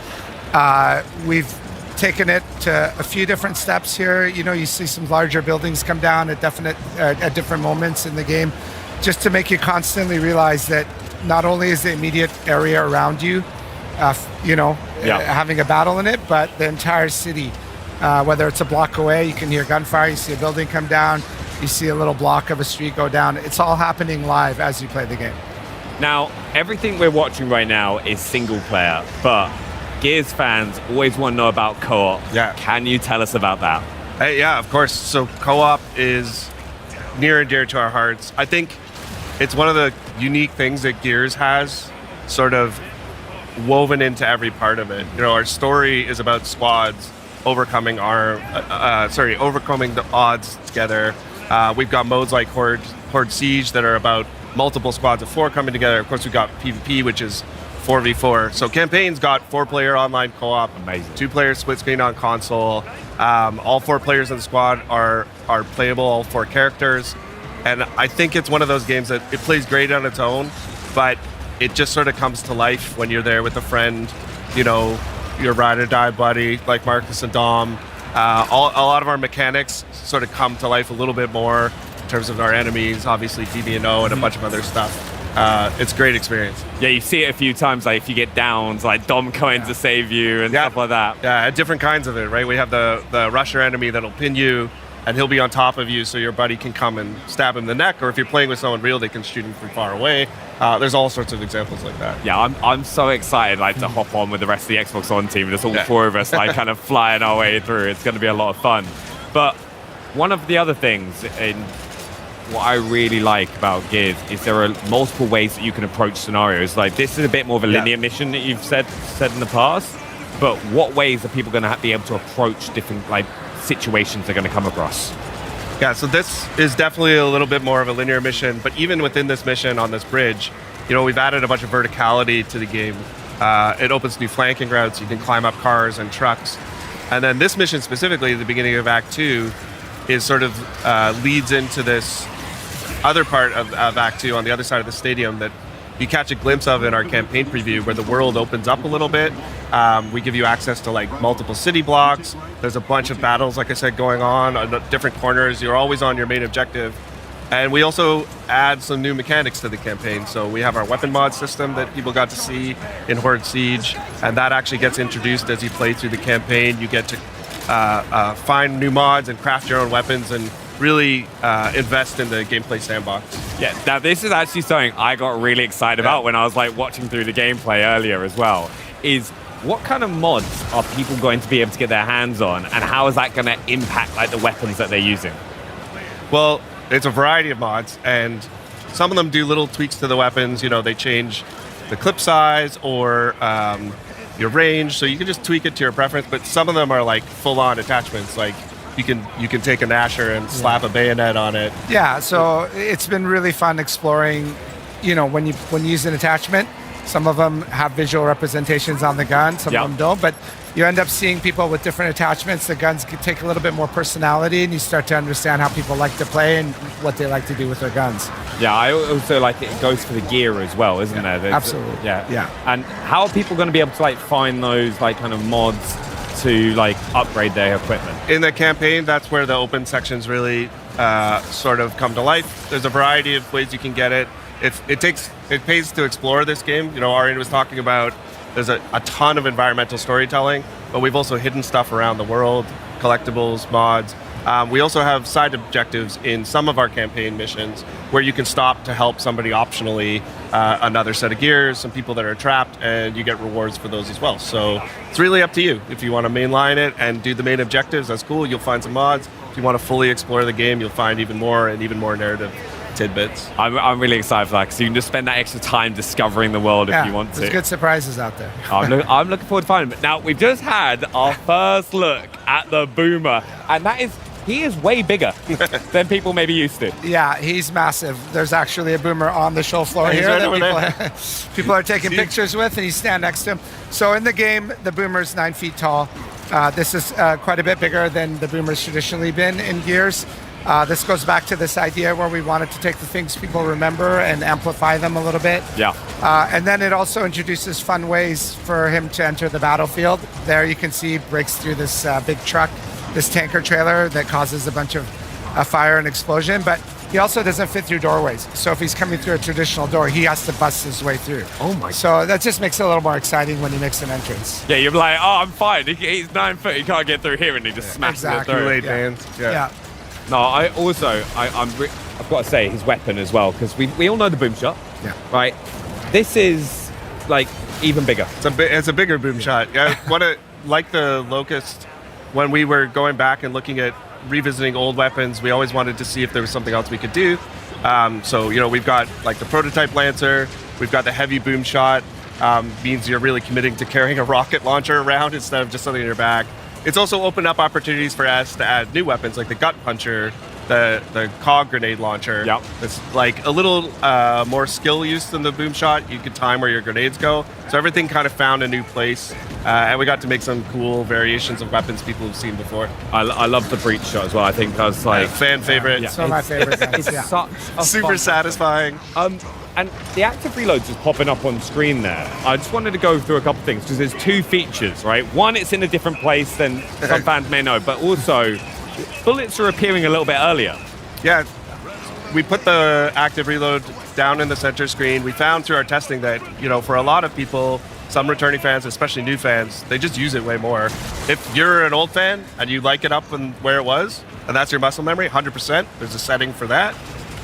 We've taken it to a few different steps here. You see some larger buildings come down at different moments in the game, just to make you constantly realize that not only is the immediate area around you, having a battle in it, but the entire city, whether it's a block away, you can hear gunfire, you see a building come down, you see a little block of a street go down. It's all happening live as you play the game. Now, everything we're watching right now is single player, but Gears fans always want to know about co-op. Yeah. Can you tell us about that? Yeah, of course. So co-op is near and dear to our hearts. I think it's one of the unique things that Gears has sort of woven into every part of it. Our story is about squads overcoming overcoming the odds together. We've got modes like Horde Siege that are about multiple squads of 4 coming together. Of course, we've got PvP, which is 4v4. So campaign's got 4-player online co-op. Amazing. 2-player split screen on console. All 4 players in the squad are playable, all 4 characters. And I think it's one of those games that it plays great on its own, but it just sort of comes to life when you're there with a friend, your ride or die buddy, like Marcus and Dom. A lot of our mechanics sort of come to life a little bit more in terms of our enemies, obviously DB&O and a bunch of other stuff. It's a great experience. Yeah, you see it a few times, like if you get downs, like Dom coming to save you and stuff like that. Yeah, different kinds of it, right? We have the rusher enemy that'll pin you, and he'll be on top of you so your buddy can come and stab him in the neck, or if you're playing with someone real, they can shoot him from far away. There's all sorts of examples like that. Yeah, I'm so excited to hop on with the rest of the Xbox On team. There's all 4 of us kind of flying our way through. It's going to be a lot of fun. But one of the other things in what I really like about Gears is there are multiple ways that you can approach scenarios. Like this is a bit more of a linear mission that you've said in the past, but what ways are people going to be able to approach different situations they're going to come across? Yeah, so this is definitely a little bit more of a linear mission, but even within this mission on this bridge, we've added a bunch of verticality to the game. It opens new flanking routes, you can climb up cars and trucks. And then this mission specifically, the beginning of Act 2, is sort of leads into this other part of Act 2 on the other side of the stadium that you catch a glimpse of in our campaign preview, where the world opens up a little bit. We give you access to multiple city blocks. There's a bunch of battles, like I said, going on different corners. You're always on your main objective. And we also add some new mechanics to the campaign. So we have our weapon mod system that people got to see in Horde Siege, and that actually gets introduced as you play through the campaign. You get to find new mods and craft your own weapons and really invest in the gameplay sandbox. Yeah, now this is actually something I got really excited about when I was watching through the gameplay earlier as well, is what kind of mods are people going to be able to get their hands on, and how is that going to impact the weapons that they're using? Well, it's a variety of mods, and some of them do little tweaks to the weapons. They change the clip size or your range, so you can just tweak it to your preference, but some of them are full-on attachments, you can take a Nasher and slap a bayonet on it. Yeah, so it's been really fun exploring, when you use an attachment, some of them have visual representations on the gun, some of them don't, but you end up seeing people with different attachments. The guns can take a little bit more personality, and you start to understand how people like to play and what they like to do with their guns. Yeah, I also like it goes for the gear as well, isn't there? Absolutely. Yeah. And how are people going to be able to find those kind of mods to upgrade their equipment? In the campaign, that's where the open sections really sort of come to life. There's a variety of ways you can get it. It pays to explore this game. Arian was talking about There's a ton of environmental storytelling, but we've also hidden stuff around the world, collectibles, mods. We also have side objectives in some of our campaign missions where you can stop to help somebody optionally, another set of gears, some people that are trapped, and you get rewards for those as well. So it's really up to you. If you want to mainline it and do the main objectives, that's cool. You'll find some mods. If you want to fully explore the game, you'll find even more narrative tidbits. I'm really excited for that because you can just spend that extra time discovering the world if you want to. There's good surprises out there. I'm looking forward to finding them. Now, we've just had our first look at the Boomer, and he is way bigger than people maybe used to. Yeah, he's massive. There's actually a Boomer on the show floor here that people are taking pictures with, and you stand next to him. So in the game, the Boomer's 9 feet tall. This is quite a bit bigger than the Boomer's traditionally been in Gears. This goes back to this idea where we wanted to take the things people remember and amplify them a little bit. Yeah. And then it also introduces fun ways for him to enter the battlefield. There you can see he breaks through this big truck, this tanker trailer that causes a bunch of fire and explosion, but he also doesn't fit through doorways. So if he's coming through a traditional door, he has to bust his way through. Oh my! So that just makes it a little more exciting when he makes an entrance. Yeah, you're like, oh, I'm fine. He's 9 foot. He can't get through here, and he just smashes it through. Yeah. No, I've got to say his weapon as well, because we all know the boom shot. Yeah. Right. This is like even bigger. It's a bigger boom shot. Yeah. Like the Locust, when we were going back and looking at revisiting old weapons, we always wanted to see if there was something else we could do. So we've got like the prototype Lancer, we've got the heavy boom shot, means you're really committing to carrying a rocket launcher around instead of just something in your back. It's also opened up opportunities for us to add new weapons like the gut puncher, the cog grenade launcher. Yep. It's like a little more skill use than the boom shot. You could time where your grenades go. So everything kind of found a new place. And we got to make some cool variations of weapons people have seen before. I love the breach shot as well. I think that's like fan favorite. It's one of my favorite guns. It's such a super fun satisfying. And the active reloads is popping up on screen there. I just wanted to go through a couple things because there's two features, right? One, it's in a different place than some fans may know, but also bullets are appearing a little bit earlier. Yeah, we put the active reload down in the center screen. We found through our testing that, for a lot of people, some returning fans, especially new fans, they just use it way more. If you're an old fan and you like it up and where it was, and that's your muscle memory, 100%, there's a setting for that.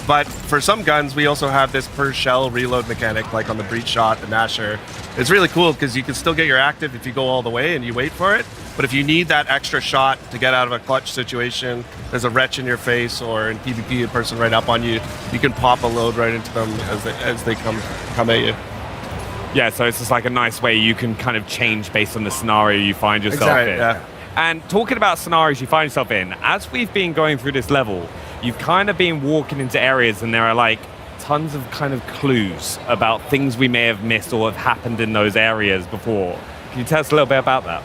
But for some guns, we also have this per shell reload mechanic, like on the breach shot, the Nasher. It's really cool because you can still get your active if you go all the way and you wait for it. But if you need that extra shot to get out of a clutch situation, there's a wretch in your face or in PvP, a person right up on you, you can pop a load right into them as they come at you. Yeah, so it's just like a nice way you can kind of change based on the scenario you find yourself in. Yeah. And talking about scenarios you find yourself in, as we've been going through this level, you've kind of been walking into areas and there are like tons of kind of clues about things we may have missed or have happened in those areas before. Can you tell us a little bit about that?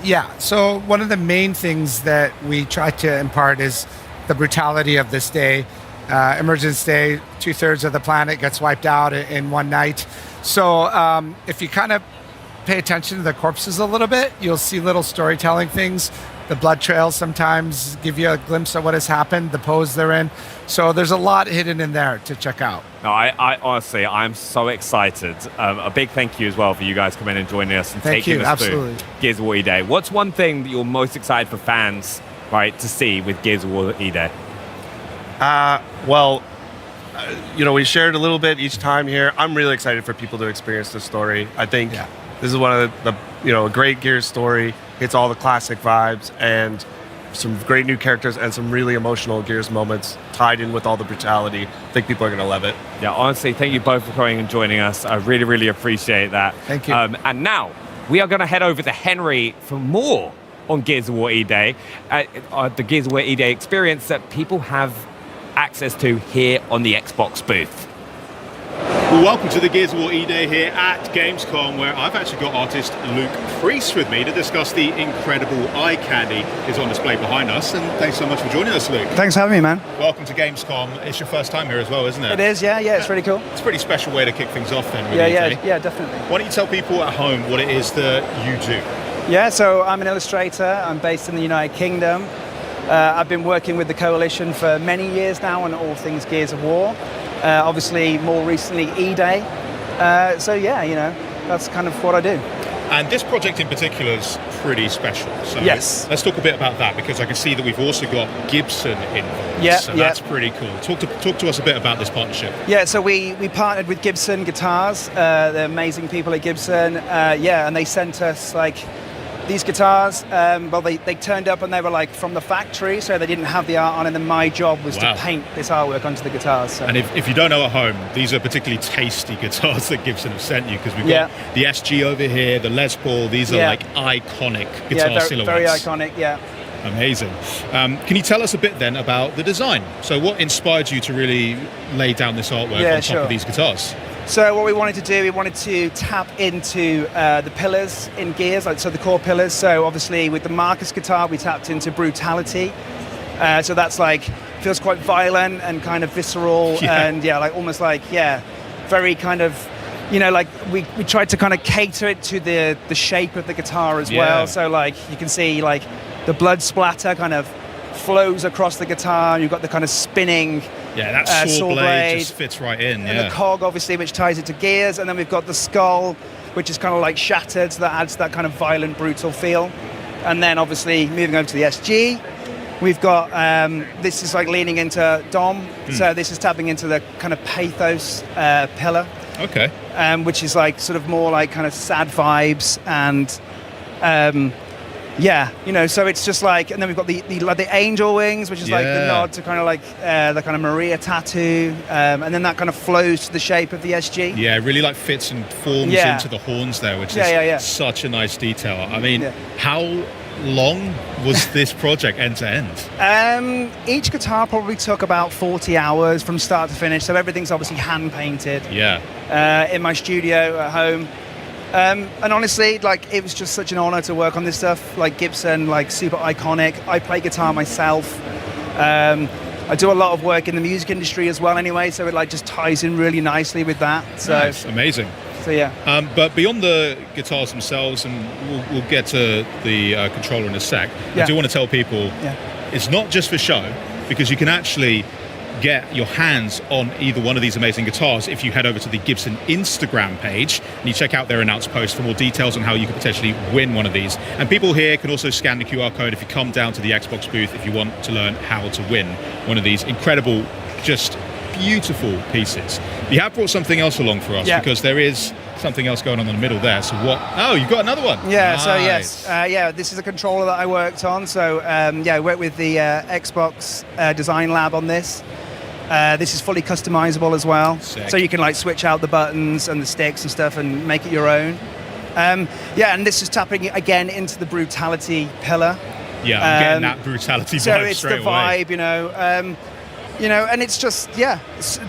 Yeah, so one of the main things that we try to impart is the brutality of this day. Emergence Day, 2/3 of the planet gets wiped out in one night. So if you kind of pay attention to the corpses a little bit, you'll see little storytelling things. The blood trails sometimes give you a glimpse of what has happened, the pose they're in. So there's a lot hidden in there to check out. No, I honestly, I'm so excited. A big thank you as well for you guys coming and joining us and taking us through Gears of War E-Day. What's one thing that you're most excited for fans, right, to see with Gears of War E-Day? We shared a little bit each time here. I'm really excited for people to experience the story. I think this is one of a great Gears story. It's all the classic vibes and some great new characters and some really emotional Gears moments tied in with all the brutality. I think people are going to love it. Yeah, honestly, thank you both for coming and joining us. I really, really appreciate that. Thank you. And now we are going to head over to Henry for more on Gears of War E-Day, the Gears of War E-Day experience that people have access to here on the Xbox booth. Well, welcome to the Gears of War E-Day here at Gamescom, where I've actually got artist Luke Priest with me to discuss the incredible eye candy is on display behind us. And thanks so much for joining us, Luke. Thanks for having me, man. Welcome to Gamescom. It's your first time here as well, isn't it? It is, yeah, it's really cool. It's a pretty special way to kick things off then, with Yeah, definitely. Why don't you tell people at home what it is that you do? Yeah, so I'm an illustrator. I'm based in the United Kingdom. I've been working with the Coalition for many years now on all things Gears of War. Obviously, more recently, E-Day. that's kind of what I do. And this project in particular is pretty special. So Yes. let's talk a bit about that, because I can see that we've also got Gibson involved. Yeah, so yeah. that's pretty cool. Talk to us a bit about this partnership. Yeah, so we partnered with Gibson Guitars. They're amazing people at Gibson. And they sent us like these guitars. Well, they turned up and they were like from the factory, so they didn't have the art on, and then my job was Wow. to paint this artwork onto the guitars. So. And if you don't know at home, these are particularly tasty guitars that Gibson have sent you, because we've Yeah. got the SG over here, the Les Paul. These are Yeah. like iconic guitar very, silhouettes. very iconic, yeah. Amazing. Can you tell us a bit then about the design? So what inspired you to really lay down this artwork on top sure. of these guitars? So what we wanted to do, we wanted to tap into the pillars in Gears, like so the core pillars. So obviously with the Marcus guitar, we tapped into brutality. So that's like feels quite violent and kind of visceral, and like almost like very kind of, like we tried to kind of cater it to the shape of the guitar as well. So like you can see like the blood splatter kind of flows across the guitar. You've got the kind of spinning. Yeah, that saw blade just fits right in. And the cog, obviously, which ties it to Gears. And then we've got the skull, which is kind of like shattered, so that adds that kind of violent, brutal feel. And then, obviously, moving over to the SG, we've got, this is like leaning into Dom. So this is tapping into the kind of pathos pillar. Okay. Which is like sort of more like kind of sad vibes and... so it's just like, and then we've got the angel wings, which is like the nod to kind of like the kind of Maria tattoo, and then that kind of flows to the shape of the SG. Yeah, it really like fits and forms into the horns there, which is such a nice detail. I mean, how long was this project end to end? Each guitar probably took about 40 hours from start to finish, so everything's obviously hand painted. In my studio at home. And honestly, like, it was just such an honor to work on this stuff. Like Gibson, like super iconic. I play guitar myself. I do a lot of work in the music industry as well anyway, so it like just ties in really nicely with that. So nice. Amazing. So yeah. But beyond the guitars themselves, and we'll get to the controller in a sec, I do want to tell people it's not just for show, because you can actually get your hands on either one of these amazing guitars if you head over to the Gibson Instagram page and you check out their announced post for more details on how you could potentially win one of these. And people here can also scan the QR code if you come down to the Xbox booth if you want to learn how to win one of these incredible, just beautiful pieces. You have brought something else along for us, because there is something else going on in the middle there. So what? Oh, you've got another one. Yeah, nice. So yes, this is a controller that I worked on. So I worked with the Xbox Design Lab on this. This is fully customizable as well. Sick. So you can like switch out the buttons and the sticks and stuff and make it your own. And this is tapping again into the brutality pillar. Yeah, I'm getting that brutality vibe so it's straight the vibe, away. And it's just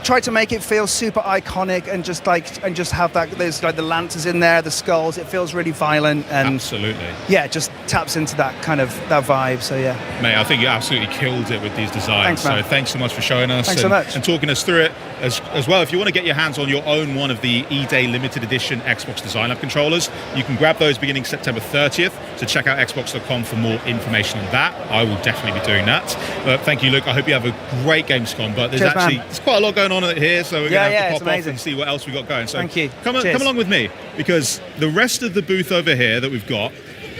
try to make it feel super iconic and just have that. There's like the lanterns in there, the skulls. It feels really violent and absolutely. Yeah, just taps into that kind of that vibe. So yeah, mate, I think you absolutely killed it with these designs. Thanks, man. So thanks so much for showing us. Thanks so much. And talking us through it as well. If you want to get your hands on your own one of the E-Day limited edition Xbox Design Lab controllers, you can grab those beginning September 30th. So check out xbox.com for more information on that. I will definitely be doing that. But thank you, Luke. I hope you have a great Gamescom. But there's there's quite a lot going on here, so we're going to have to pop off and see what else we've got going. So thank you. Come along with me, because the rest of the booth over here that we've got,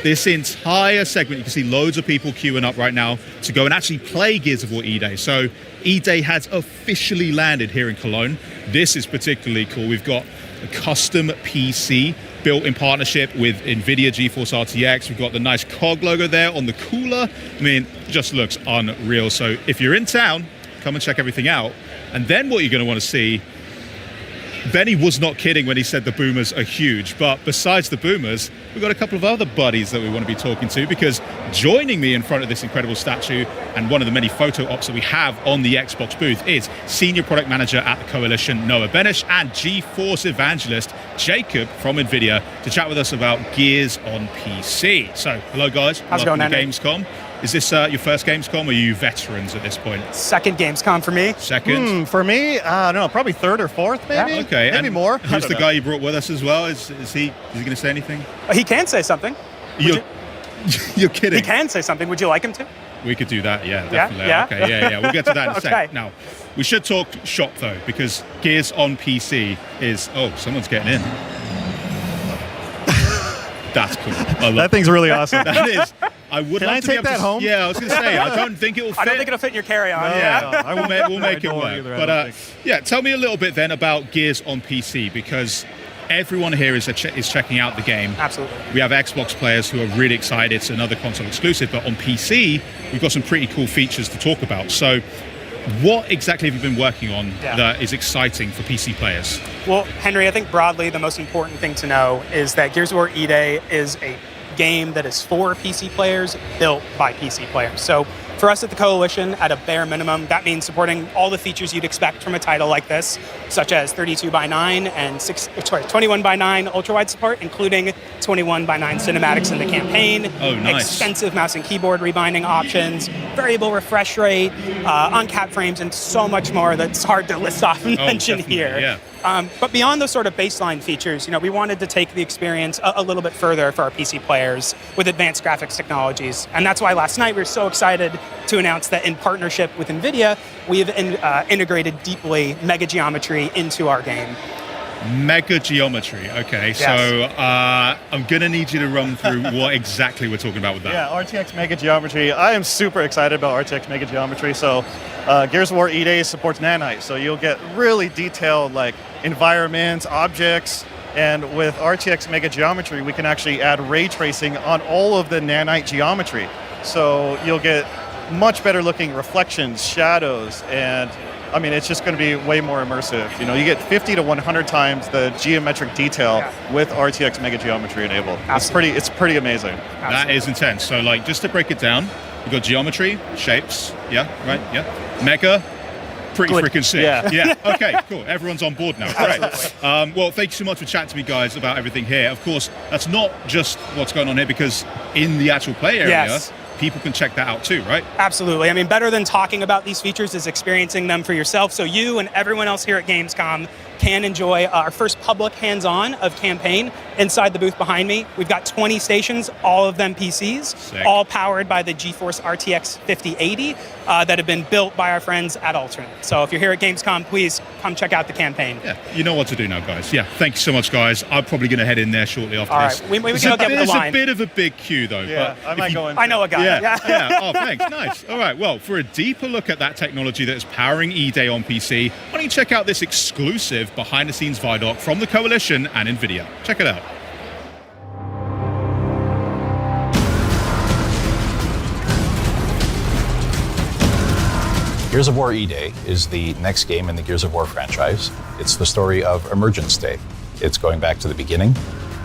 this entire segment, you can see loads of people queuing up right now to go and actually play Gears of War E-Day. So E-Day has officially landed here in Cologne. This is particularly cool. We've got a custom PC built in partnership with NVIDIA GeForce RTX. We've got the nice COG logo there on the cooler. I mean, just looks unreal. So if you're in town, come and check everything out. And then what you're going to want to see, Benny was not kidding when he said the boomers are huge, but besides the boomers, we've got a couple of other buddies that we want to be talking to, because joining me in front of this incredible statue and one of the many photo ops that we have on the Xbox booth is Senior Product Manager at the Coalition, Noah Benish, and GeForce Evangelist, Jacob from NVIDIA, to chat with us about Gears on PC. So, hello guys. How's it going, welcome to Andy? Gamescom. Is this your first Gamescom, or are you veterans at this point? Second Gamescom for me. Second? For me, I don't know, probably third or fourth, maybe. Yeah. Okay. Maybe and more. Who's the guy you brought with us as well? Is he going to say anything? He can say something. You're kidding. He can say something. Would you like him to? We could do that, yeah, definitely. Yeah? Okay, yeah. We'll get to that in a Okay. sec. Now, we should talk shop, though, because Gears on PC is... Oh, someone's getting in. That's cool. That thing's really awesome. That is. I would Can love I to be take able that to, home? Yeah, I was going to say, I don't think it'll fit. I don't think it'll fit in your carry-on. We'll make it work. But yeah, tell me a little bit then about Gears on PC, because everyone here is checking out the game. Absolutely. We have Xbox players who are really excited. It's another console exclusive, but on PC, we've got some pretty cool features to talk about. So what exactly have you been working on that is exciting for PC players? Well, Henry, I think broadly the most important thing to know is that Gears of War E-Day is a game that is for PC players, built by PC players. So for us at the Coalition, at a bare minimum, that means supporting all the features you'd expect from a title like this, such as 32x9 and 21x9 ultra-wide support, including 21x9 cinematics in the campaign. Oh, nice. Extensive mouse and keyboard rebinding options, variable refresh rate, uncapped frames, and so much more that's hard to list off and mention here. Yeah. But beyond those sort of baseline features, we wanted to take the experience a little bit further for our PC players with advanced graphics technologies. And that's why last night we were so excited to announce that in partnership with NVIDIA, we have integrated deeply mega geometry into our game. Mega geometry. Okay, Yes. so I'm going to need you to run through what exactly we're talking about with that. Yeah, RTX Mega Geometry. I am super excited about RTX Mega Geometry. So Gears of War E-Day supports nanite, so you'll get really detailed environments, objects, and with RTX Mega Geometry, we can actually add ray tracing on all of the nanite geometry. So you'll get much better looking reflections, shadows, and I mean, it's just going to be way more immersive. You get 50 to 100 times the geometric detail with RTX Mega Geometry enabled. It's pretty amazing. That is intense. So, just to break it down, we've got geometry, shapes, Mega, pretty freaking sick. Yeah. Okay, cool. Everyone's on board now. Great. Well, thank you so much for chatting to me, guys, about everything here. Of course, that's not just what's going on here, because in the actual play area, people can check that out too, right? Absolutely. I mean, better than talking about these features is experiencing them for yourself. So you and everyone else here at Gamescom can enjoy our first public hands-on of Campaign inside the booth behind me. We've got 20 stations, all of them PCs, all powered by the GeForce RTX 5080 that have been built by our friends at Alternate. So if you're here at Gamescom, please come check out the Campaign. Yeah, you know what to do now, guys. Yeah, thank you so much, guys. I'm probably going to head in there shortly after this. We can hook up with the line. There's a bit of a big queue, though. Yeah, but I might go in. I know a guy. Yeah. Oh, thanks. Nice. All right. Well, for a deeper look at that technology that is powering E-Day on PC, why don't you check out this exclusive behind-the-scenes ViDoc from the Coalition and NVIDIA. Check it out. Gears of War E-Day is the next game in the Gears of War franchise. It's the story of Emergence Day. It's going back to the beginning,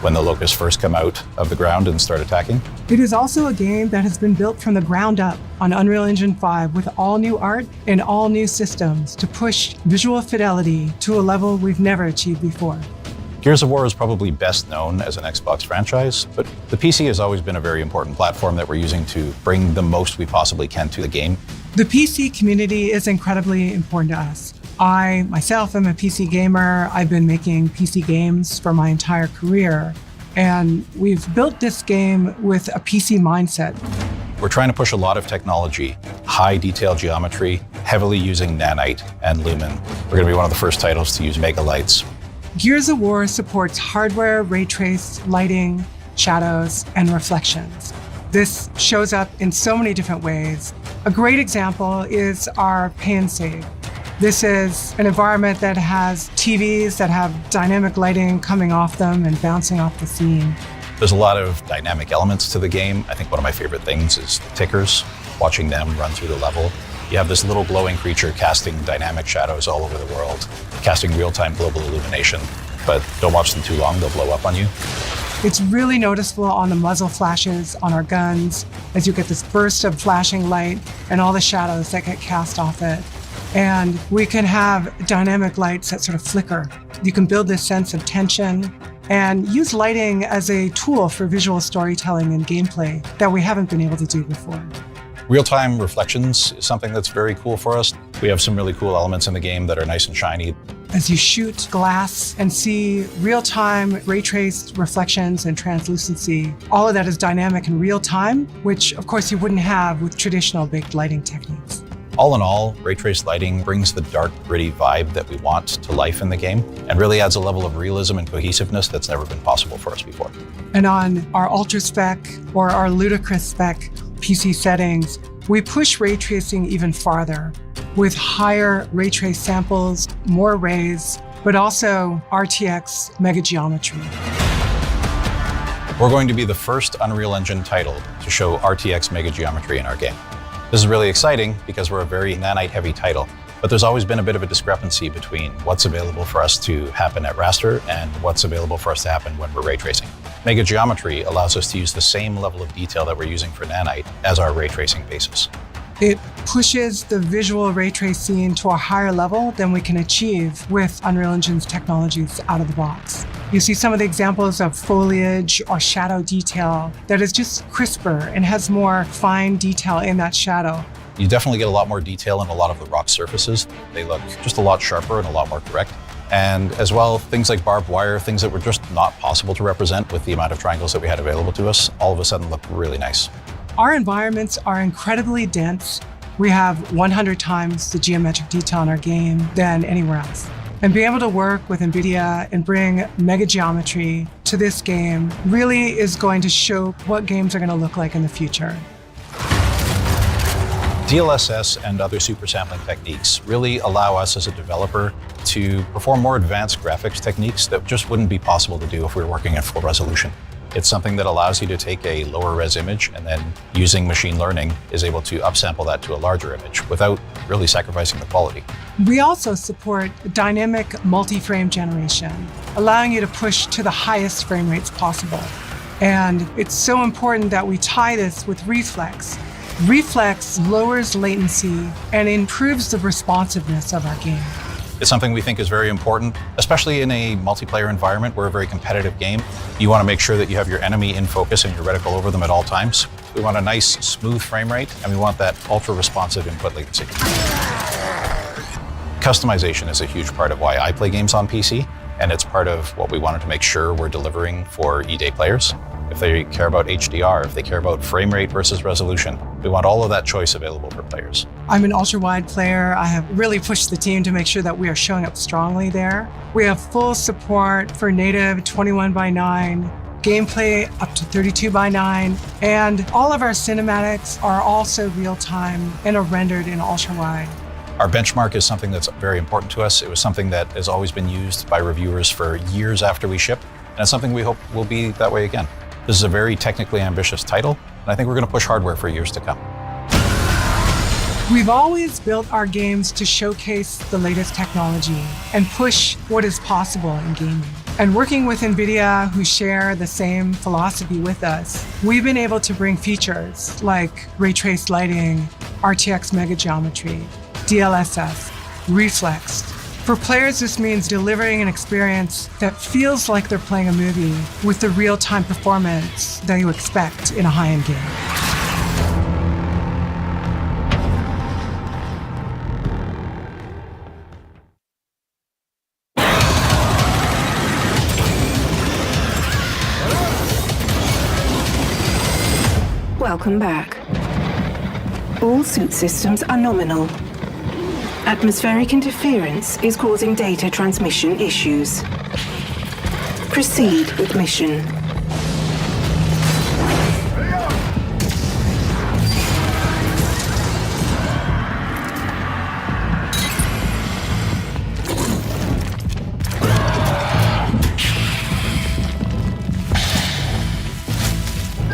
when the locusts first come out of the ground and start attacking. It is also a game that has been built from the ground up on Unreal Engine 5 with all new art and all new systems to push visual fidelity to a level we've never achieved before. Gears of War is probably best known as an Xbox franchise, but the PC has always been a very important platform that we're using to bring the most we possibly can to the game. The PC community is incredibly important to us. I, myself, am a PC gamer. I've been making PC games for my entire career, and we've built this game with a PC mindset. We're trying to push a lot of technology, high detail geometry, heavily using nanite and lumen. We're going to be one of the first titles to use mega lights. Gears of War supports hardware, ray trace, lighting, shadows, and reflections. This shows up in so many different ways. A great example is our pay and save. This is an environment that has TVs that have dynamic lighting coming off them and bouncing off the scene. There's a lot of dynamic elements to the game. I think one of my favorite things is tickers, watching them run through the level. You have this little glowing creature casting dynamic shadows all over the world, casting real-time global illumination, but don't watch them too long, they'll blow up on you. It's really noticeable on the muzzle flashes on our guns as you get this burst of flashing light and all the shadows that get cast off it. And we can have dynamic lights that sort of flicker. You can build this sense of tension and use lighting as a tool for visual storytelling and gameplay that we haven't been able to do before. Real-time reflections is something that's very cool for us. We have some really cool elements in the game that are nice and shiny. As you shoot glass and see real-time ray-traced reflections and translucency, all of that is dynamic in real time, which of course you wouldn't have with traditional baked lighting techniques. All in all, ray trace lighting brings the dark, gritty vibe that we want to life in the game and really adds a level of realism and cohesiveness that's never been possible for us before. And on our ultra spec or our ludicrous spec PC settings, we push ray tracing even farther with higher ray trace samples, more rays, but also RTX mega geometry. We're going to be the first Unreal Engine title to show RTX mega geometry in our game. This is really exciting because we're a very nanite-heavy title, but there's always been a bit of a discrepancy between what's available for us to happen at raster and what's available for us to happen when we're ray tracing. Mega geometry allows us to use the same level of detail that we're using for nanite as our ray tracing basis. It pushes the visual ray trace scene to a higher level than we can achieve with Unreal Engine's technologies out of the box. You see some of the examples of foliage or shadow detail that is just crisper and has more fine detail in that shadow. You definitely get a lot more detail in a lot of the rock surfaces. They look just a lot sharper and a lot more correct. And as well, things like barbed wire, things that were just not possible to represent with the amount of triangles that we had available to us, all of a sudden look really nice. Our environments are incredibly dense. We have 100 times the geometric detail in our game than anywhere else. And being able to work with NVIDIA and bring mega geometry to this game really is going to show what games are going to look like in the future. DLSS and other super sampling techniques really allow us as a developer to perform more advanced graphics techniques that just wouldn't be possible to do if we were working at full resolution. It's something that allows you to take a lower res image and then using machine learning is able to upsample that to a larger image without really sacrificing the quality. We also support dynamic multi-frame generation, allowing you to push to the highest frame rates possible. And it's so important that we tie this with Reflex. Reflex lowers latency and improves the responsiveness of our game. It's something we think is very important, especially in a multiplayer environment. We're a very competitive game. You want to make sure that you have your enemy in focus and your reticle over them at all times. We want a nice, smooth frame rate, and we want that ultra-responsive input latency. Customization is a huge part of why I play games on PC, and it's part of what we wanted to make sure we're delivering for E-Day players. If they care about HDR, if they care about frame rate versus resolution, we want all of that choice available for players. I'm an ultra-wide player. I have really pushed the team to make sure that we are showing up strongly there. We have full support for native 21:9, gameplay up to 32:9, and all of our cinematics are also real-time and are rendered in ultra-wide. Our benchmark is something that's very important to us. It was something that has always been used by reviewers for years after we ship, and it's something we hope will be that way again. This is a very technically ambitious title, and I think we're going to push hardware for years to come. We've always built our games to showcase the latest technology and push what is possible in gaming. And working with NVIDIA, who share the same philosophy with us, we've been able to bring features like ray trace lighting, RTX mega geometry, DLSS, Reflex. For players, this means delivering an experience that feels like they're playing a movie with the real-time performance that you expect in a high-end game. Welcome back. All suit systems are nominal. Atmospheric interference is causing data transmission issues. Proceed with mission.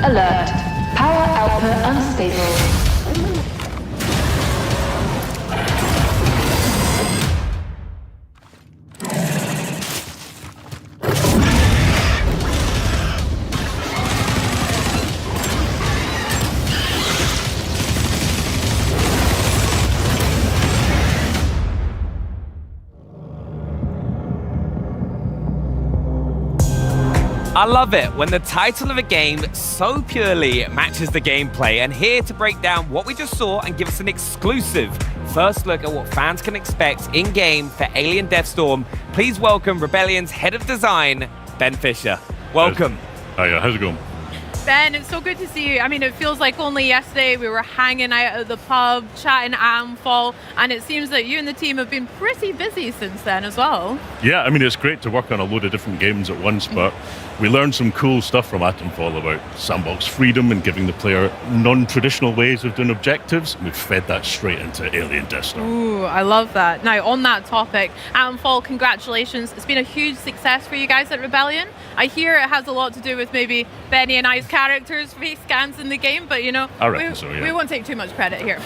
Alert. Power output unstable. I love it when the title of a game so purely matches the gameplay, and here to break down what we just saw and give us an exclusive first look at what fans can expect in-game for Alien Deathstorm, please welcome Rebellion's Head of Design, Ben Fisher. Welcome. Hiya, how's it going? Ben, it's so good to see you. I mean, it feels like only yesterday we were hanging out at the pub, chatting Atomfall, and it seems that you and the team have been pretty busy since then as well. Yeah, I mean, it's great to work on a load of different games at once, but we learned some cool stuff from Atomfall about sandbox freedom and giving the player non-traditional ways of doing objectives. We've fed that straight into Alien Death Star. Ooh, I love that. Now, on that topic, Atomfall, congratulations. It's been a huge success for you guys at Rebellion. I hear it has a lot to do with maybe Benny and I's characters' face scans in the game, but you know, I reckon so, yeah. We won't take too much credit here.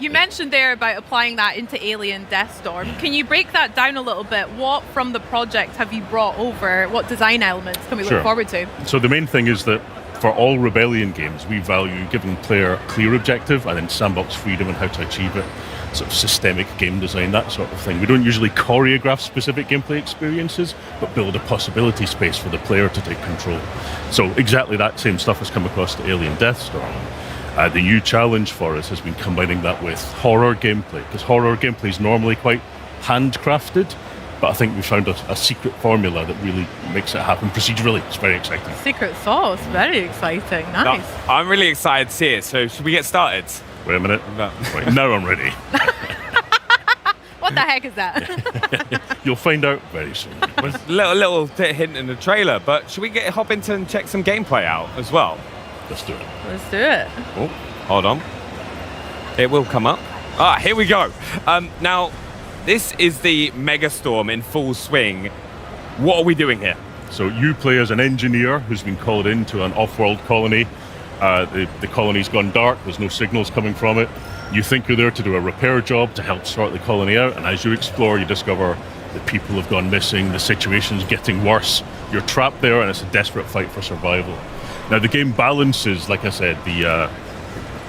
You mentioned there about applying that into Alien Deathstorm. Can you break that down a little bit? What from the project have you brought over? What design elements can we look forward to? So the main thing is that for all Rebellion games, we value giving the player a clear objective and then sandbox freedom and how to achieve it. Sort of systemic game design, that sort of thing. We don't usually choreograph specific gameplay experiences, but build a possibility space for the player to take control. So exactly that same stuff has come across to Alien Deathstorm. The new challenge for us has been combining that with horror gameplay, because horror gameplay is normally quite handcrafted, but I think we found a secret formula that really makes it happen procedurally. It's very exciting. Secret sauce, very exciting. Nice. No, I'm really excited to see it, so should we get started? Wait a minute. No. Right, now I'm ready. What the heck is that? You'll find out very soon. little hint in the trailer, but should we hop into and check some gameplay out as well? Let's do it. Let's do it. Oh, hold on. It will come up. Ah, here we go. Now, this is the Megastorm in full swing. What are we doing here? So you play as an engineer who's been called into an off-world colony. The colony's gone dark, there's no signals coming from it. You think you're there to do a repair job to help sort the colony out, and as you explore, you discover that people have gone missing, the situation's getting worse, you're trapped there, and it's a desperate fight for survival. Now, the game balances, like I said, the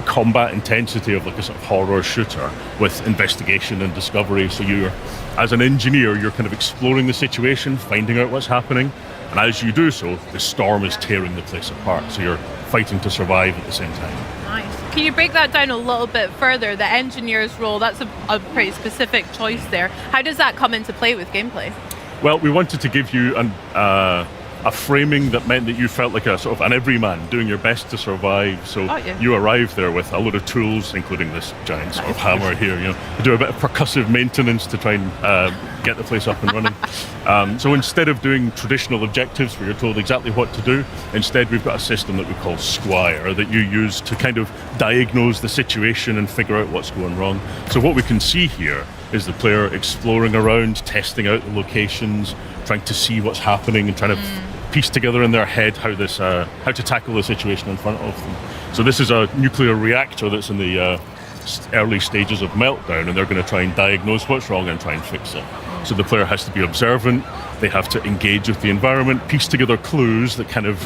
combat intensity of like a sort of horror shooter with investigation and discovery. So you're, as an engineer, you're kind of exploring the situation, finding out what's happening, and as you do so, the storm is tearing the place apart. So you're fighting to survive at the same time. Nice. Can you break that down a little bit further? The engineer's role, that's a pretty specific choice there. How does that come into play with gameplay? Well, we wanted to give you a framing that meant that you felt like a sort of an everyman doing your best to survive. So you arrive there with a load of tools, including this giant sort of hammer here, you know, to do a bit of percussive maintenance to try and get the place up and running. So instead of doing traditional objectives where you're told exactly what to do, instead we've got a system that we call Squire that you use to kind of diagnose the situation and figure out what's going wrong. So what we can see here is the player exploring around, testing out the locations, trying to see what's happening and trying to piece together in their head how to tackle the situation in front of them. So this is a nuclear reactor that's in the early stages of meltdown, and they're going to try and diagnose what's wrong and try and fix it. So the player has to be observant, they have to engage with the environment, piece together clues that kind of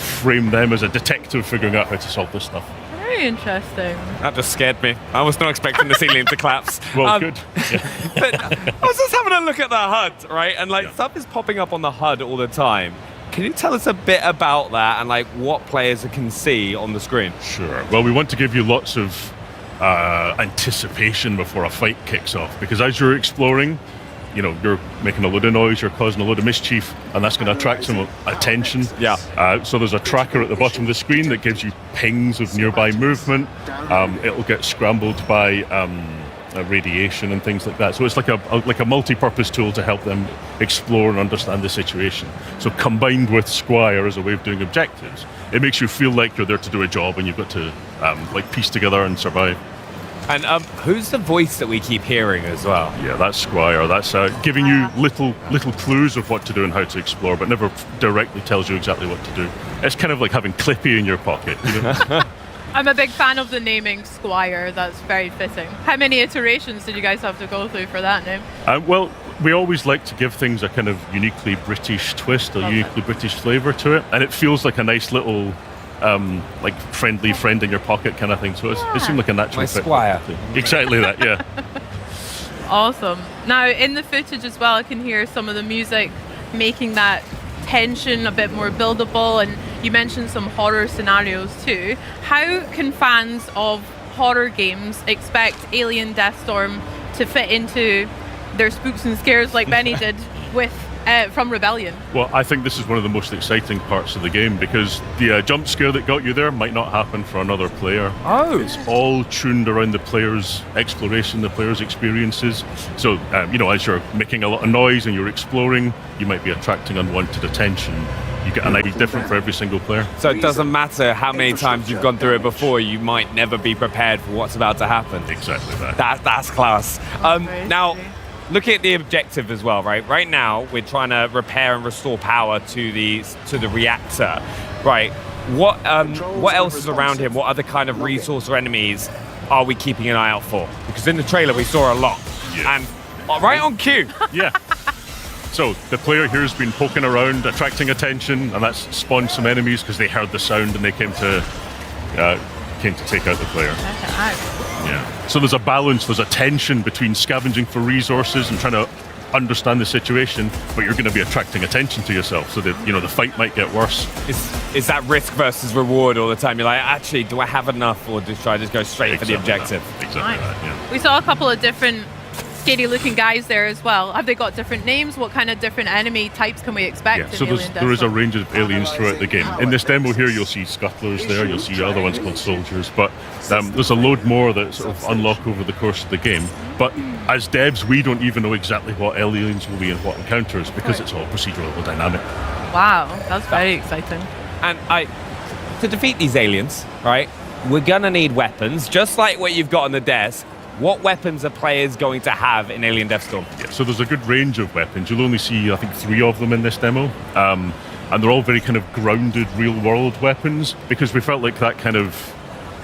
frame them as a detective figuring out how to solve this stuff. Very interesting. That just scared me. I was not expecting the ceiling to collapse. Well, good. But I was just having a look at the HUD, right? And like stuff is popping up on the HUD all the time. Can you tell us a bit about that and like what players can see on the screen? Sure. Well, we want to give you lots of anticipation before a fight kicks off, because as you're exploring, you know, you're making a load of noise, you're causing a load of mischief, and that's going to attract some attention. Yeah. So there's a tracker at the bottom of the screen that gives you pings of nearby movement. It'll get scrambled by radiation and things like that. So it's like a multi-purpose tool to help them explore and understand the situation. So combined with Squire as a way of doing objectives, it makes you feel like you're there to do a job and you've got to like piece together and survive. And who's the voice that we keep hearing as well? Yeah, that's Squire. That's giving you little clues of what to do and how to explore, but never directly tells you exactly what to do. It's kind of like having Clippy in your pocket. You know? I'm a big fan of the naming Squire. That's very fitting. How many iterations did you guys have to go through for that name? Well, we always like to give things a kind of uniquely British twist, a uniquely British flavour to it, and it feels like a nice little like friendly friend in your pocket kind of thing. So it seemed like a natural fit. Squire. Exactly that, yeah. Awesome. Now, in the footage as well, I can hear some of the music making that tension a bit more buildable, and you mentioned some horror scenarios too. How can fans of horror games expect Alien Deathstorm to fit into their spooks and scares like Benny did with from Rebellion? Well, I think this is one of the most exciting parts of the game because the jump scare that got you there might not happen for another player. Oh. It's all tuned around the player's exploration, the player's experiences. So, as you're making a lot of noise and you're exploring, you might be attracting unwanted attention. You get an ID different for every single player. So it doesn't matter how many times you've gone through it before, you might never be prepared for what's about to happen. Exactly that. That's class. Now, looking at the objective as well, right? Right now, we're trying to repair and restore power to the reactor, right? What else is around him? What other kind of resource or enemies are we keeping an eye out for? Because in the trailer we saw a lot, and right on cue. Yeah. So the player here has been poking around, attracting attention, and that's spawned some enemies because they heard the sound and they came to take out the player. Yeah. So there's a balance, there's a tension between scavenging for resources and trying to understand the situation, but you're going to be attracting attention to yourself, so that the fight might get worse. Is that risk versus reward all the time? You're like, actually, do I have enough, or should I just go straight for the objective? Exactly that. Yeah. We saw a couple of different scary-looking guys there as well. Have they got different names? What kind of different enemy types can we expect? Yeah, so there is a range of aliens throughout the game. In this demo here, you'll see scuttlers there, you'll see other ones called soldiers, but there's a load more that sort of unlock over the course of the game. But as devs, we don't even know exactly what aliens will be and what encounters, because it's all procedural and dynamic. Wow, that's very exciting. And to defeat these aliens, right, we're gonna need weapons, just like what you've got on the desk. What weapons are players going to have in Alien Deathstorm? Yeah, so there's a good range of weapons. You'll only see, I think, 3 of them in this demo. And they're all very kind of grounded, real-world weapons, because we felt like that kind of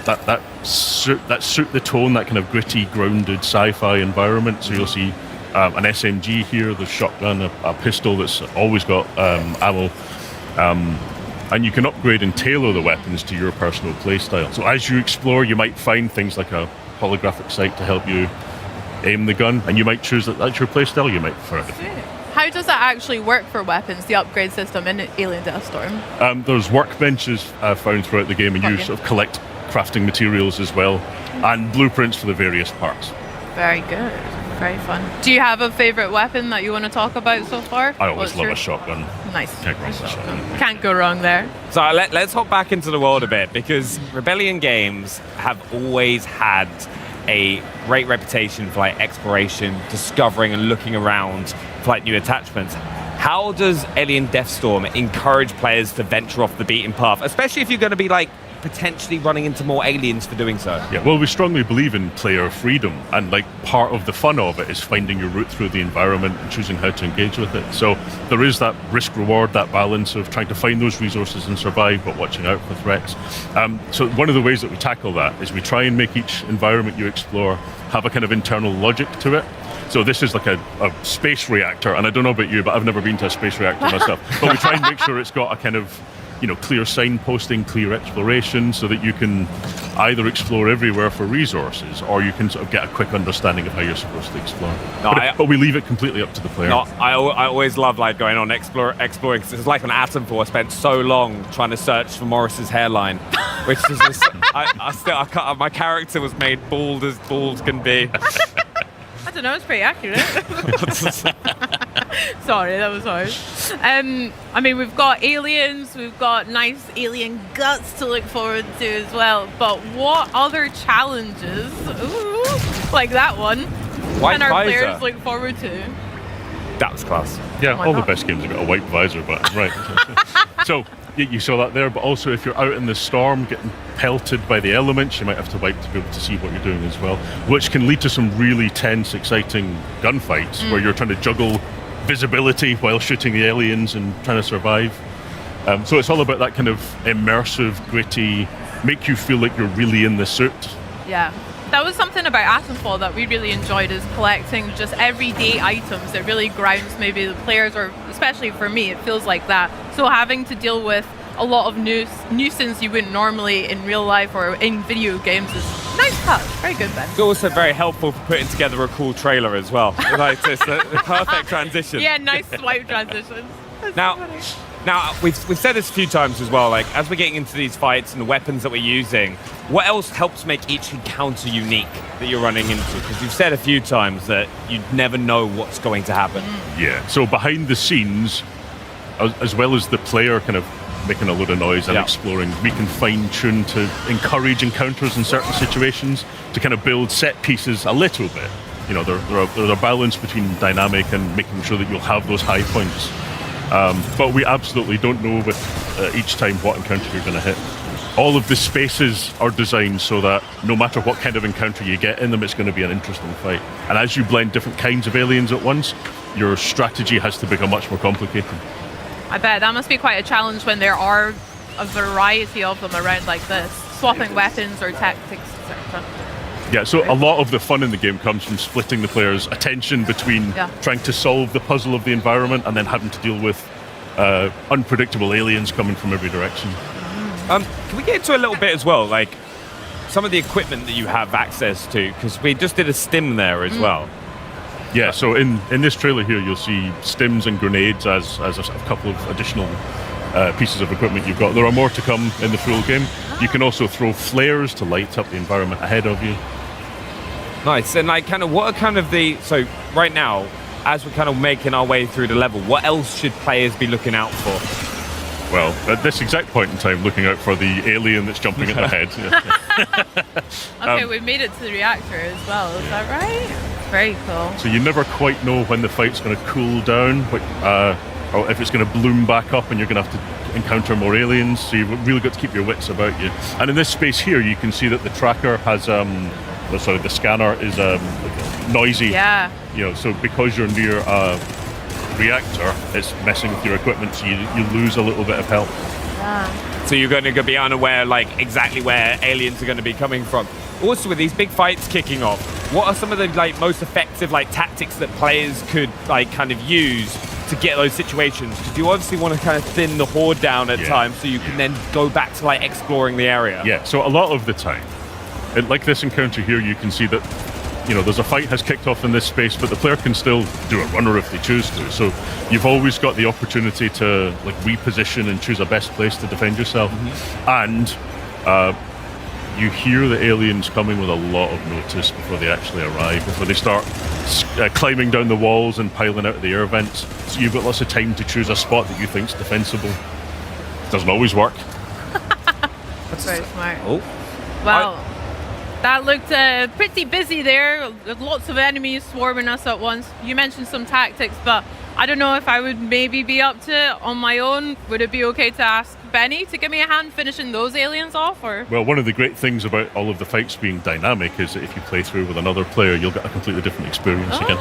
that suit the tone, that kind of gritty, grounded sci-fi environment. So you'll see an SMG here, the shotgun, a pistol that's always got ammo. And you can upgrade and tailor the weapons to your personal playstyle. So as you explore, you might find things like a holographic sight to help you aim the gun, and you might choose that's your playstyle, you might prefer it. How does that actually work for weapons, the upgrade system in Alien Deathstorm? There's workbenches found throughout the game, and you sort of collect crafting materials as well, and blueprints for the various parts. Very good. Very fun. Do you have a favorite weapon that you want to talk about so far? I always love a shotgun. Nice. Can't go wrong with a shotgun. Can't go wrong there. So let's hop back into the world a bit, because Rebellion games have always had a great reputation for exploration, discovering and looking around for new attachments. How does Alien Deathstorm encourage players to venture off the beaten path, especially if you're going to be potentially running into more aliens for doing so? Yeah, well, we strongly believe in player freedom, and part of the fun of it is finding your route through the environment and choosing how to engage with it. So there is that risk reward, that balance of trying to find those resources and survive, but watching out for threats. So one of the ways that we tackle that is we try and make each environment you explore have a kind of internal logic to it. So this is like a space reactor, and I don't know about you, but I've never been to a space reactor myself. But we try and make sure it's got a kind of clear signposting, clear exploration, so that you can either explore everywhere for resources, or you can sort of get a quick understanding of how you're supposed to explore. But we leave it completely up to the player. No, I always love going on exploring, because it's like an Atom Force. I spent so long trying to search for Morris's hairline, which is just, I can't, my character was made bald as bald can be. I don't know, it's pretty accurate. Sorry, that was hard. I mean, we've got aliens, we've got nice alien guts to look forward to as well, but what other challenges, like that one, can our players look forward to? That was class. Yeah, all the best games have got a white visor button, right. So, you saw that there, but also if you're out in the storm getting pelted by the elements, you might have to wipe to be able to see what you're doing as well, which can lead to some really tense, exciting gunfights where you're trying to juggle visibility while shooting the aliens and trying to survive. So it's all about that kind of immersive, gritty, make you feel like you're really in the suit. Yeah. That was something about Atomfall that we really enjoyed, is collecting just everyday items that really grounds maybe the players, or especially for me, it feels like that. So having to deal with a lot of nuisance you wouldn't normally in real life or in video games is nice touch. Very good, Ben. It's also very helpful for putting together a cool trailer as well. It's the perfect transition. Yeah, nice swipe transitions. Now, Now, we've said this a few times as well, like, as we're getting into these fights and the weapons that we're using, what else helps make each encounter unique that you're running into? Because you've said a few times that you never know what's going to happen. Yeah, so behind the scenes, as well as the player kind of making a load of noise and exploring, we can fine-tune to encourage encounters in certain situations, to kind of build set pieces a little bit. You know, there's a balance between dynamic and making sure that you'll have those high points. But we absolutely don't know with each time what encounter you're going to hit. All of the spaces are designed so that no matter what kind of encounter you get in them, it's going to be an interesting fight. And as you blend different kinds of aliens at once, your strategy has to become much more complicated. I bet that must be quite a challenge when there are a variety of them around like this, swapping weapons or tactics, etc. Yeah, so a lot of the fun in the game comes from splitting the player's attention between trying to solve the puzzle of the environment and then having to deal with unpredictable aliens coming from every direction. Can we get into a little bit as well, like some of the equipment that you have access to? Because we just did a stim there as well. Yeah, so in this trailer here, you'll see stims and grenades as a couple of additional pieces of equipment you've got. There are more to come in the full game. You can also throw flares to light up the environment ahead of you. Nice. And like, kind of, what are kind of the, so right now, as we're kind of making our way through the level, what else should players be looking out for? Well, at this exact point in time, looking out for the alien that's jumping at the head. Okay, we've made it to the reactor as well, is that right? Very cool. So you never quite know when the fight's going to cool down, or if it's going to bloom back up and you're going to have to encounter more aliens, so you've really got to keep your wits about you. And in this space here, you can see that the tracker has, the scanner is noisy. Yeah. You know, so because you're near a reactor, it's messing with your equipment, so you lose a little bit of health. Yeah. So you're going to be unaware, like, exactly where aliens are going to be coming from. Also, with these big fights kicking off, what are some of the like most effective like tactics that players could like kind of use to get those situations? Because you obviously want to kind of thin the horde down at times, so you can then go back to like exploring the area. Yeah. So a lot of the time, like this encounter here, you can see that there's a fight has kicked off in this space, but the player can still do a runner if they choose to. So you've always got the opportunity to like reposition and choose a best place to defend yourself. And you hear the aliens coming with a lot of notice before they actually arrive, before they start climbing down the walls and piling out of the air vents. So you've got lots of time to choose a spot that you think's defensible. Doesn't always work. That's very smart. Oh. Well, that looked pretty busy there. With lots of enemies swarming us at once. You mentioned some tactics, but I don't know if I would maybe be up to it on my own. Would it be okay to ask Benny to give me a hand finishing those aliens off? Or well, one of the great things about all of the fights being dynamic is that if you play through with another player, you'll get a completely different experience again.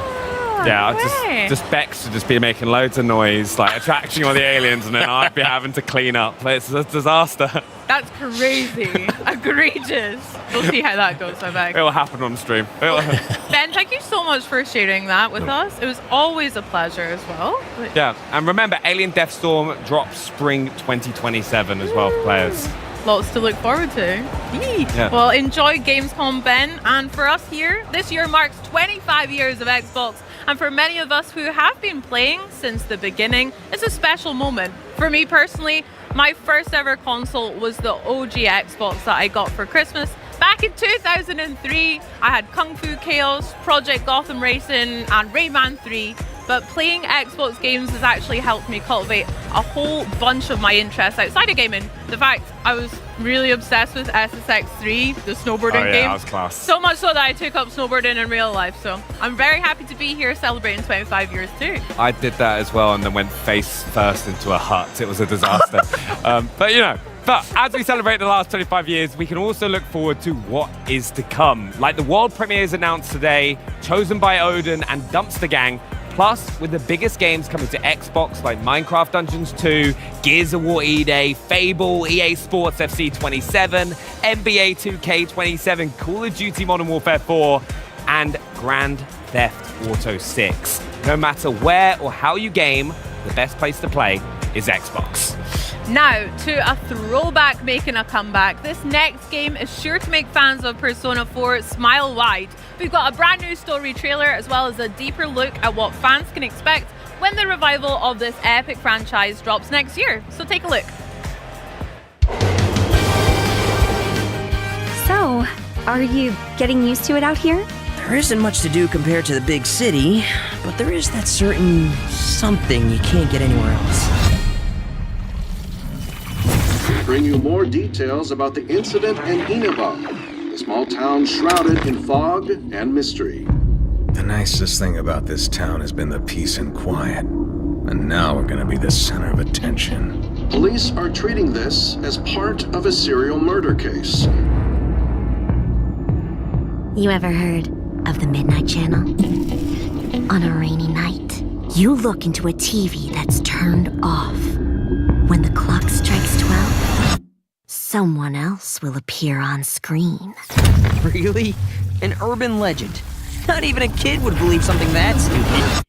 Yeah, just Bex to just be making loads of noise, like attracting all the aliens, and then I'd be having to clean up. It's a disaster. That's crazy. Egregious. We'll see how that goes, I bet. It'll happen on stream. Ben, thank you so much for sharing that with us. It was always a pleasure as well. Yeah, and remember, Alien Deathstorm drops spring 2027 as well for players. Lots to look forward to. Yeah. Well, enjoy Gamescom, Ben. And for us here, this year marks 25 years of Xbox. And for many of us who have been playing since the beginning, it's a special moment. For me personally, my first ever console was the OG Xbox that I got for Christmas. Back in 2003, I had Kung Fu Chaos, Project Gotham Racing, and Rayman 3. But playing Xbox games has actually helped me cultivate a whole bunch of my interests outside of gaming. The fact I was really obsessed with SSX3, the snowboarding game. That was class. So much so that I took up snowboarding in real life. So I'm very happy to be here celebrating 25 years too. I did that as well and then went face first into a hut. It was a disaster. But as we celebrate the last 25 years, we can also look forward to what is to come. Like the world premieres announced today, Chosen by Odin and Dumpster Gang. Plus, with the biggest games coming to Xbox like Minecraft Dungeons 2, Gears of War E-Day, Fable, EA Sports FC 27, NBA 2K 27, Call of Duty Modern Warfare 4, and Grand Theft Auto 6. No matter where or how you game, the best place to play is Xbox. Now, to a throwback making a comeback. This next game is sure to make fans of Persona 4 smile wide. We've got a brand new story trailer as well as a deeper look at what fans can expect when the revival of this epic franchise drops next year. So take a look. So, are you getting used to it out here? There isn't much to do compared to the big city, but there is that certain something you can't get anywhere else. Bring you more details about the incident in Inaba, the small town shrouded in fog and mystery. The nicest thing about this town has been the peace and quiet, and now we're gonna be the center of attention. Police are treating this as part of a serial murder case. You ever heard of the Midnight Channel? On a rainy night, you look into a TV that's turned off. When the clock strikes 12, someone else will appear on screen. Really? An urban legend. Not even a kid would believe something that stupid.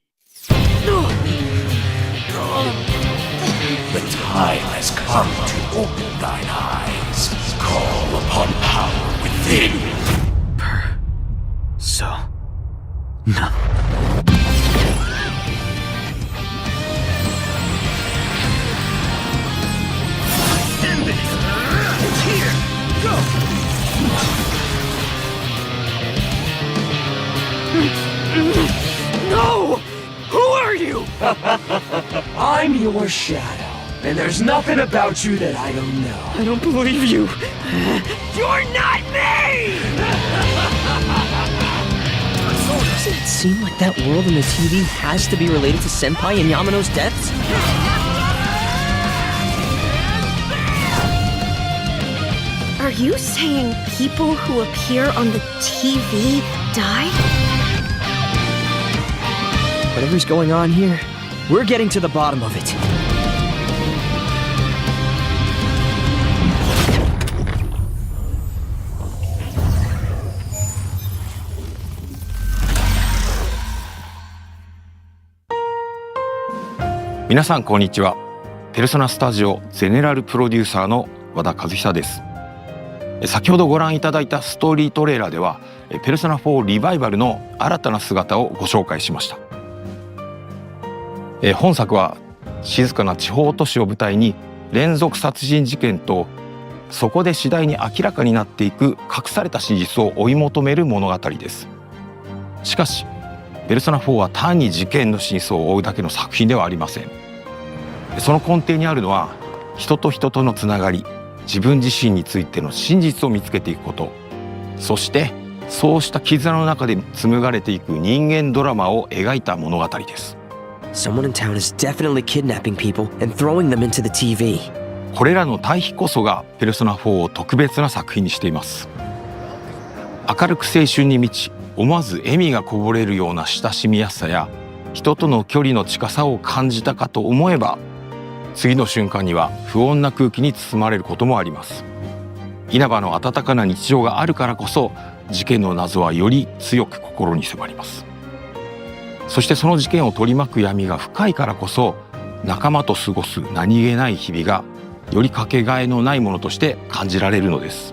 The time has come to open thine eyes. Call upon power within. So, no. End it! It's here! Go! No! Who are you? I'm your shadow, and there's nothing about you that I don't know. I don't believe you. You're not me! Doesn't it seem like that world in the TV has to be related to Senpai and Yamano's deaths? Are you saying people who appear on the TV die? Whatever's going on here, we're getting to the bottom of it.皆さんこんにちは。ペルソナスタジオゼネラルプロデューサーの和田和久です。先ほどご覧いただいたストーリートレーラーではペルソナ4リバイバルの新たな姿をご紹介しました。本作は静かな地方都市を舞台に連続殺人事件とそこで次第に明らかになっていく隠された真実を追い求める物語です。しかしペルソナ4は単に事件の真相を追うだけの作品ではありません。その根底にあるのは人と人とのつながり、自分自身についての真実を見つけていくこと、そしてそうした絆の中で紡がれていく人間ドラマを描いた物語です。Someone in town is definitely kidnapping people and throwing them into the TV. これらの対比こそがペルソナ4を特別な作品にしています。明るく青春に満ち、思わず笑みがこぼれるような親しみやすさや人との距離の近さを感じたかと思えば、次の瞬間には不穏な空気に包まれることもあります。稲葉の温かな日常があるからこそ事件の謎はより強く心に迫ります。そしてその事件を取り巻く闇が深いからこそ仲間と過ごす何気ない日々がよりかけがえのないものとして感じられるのです。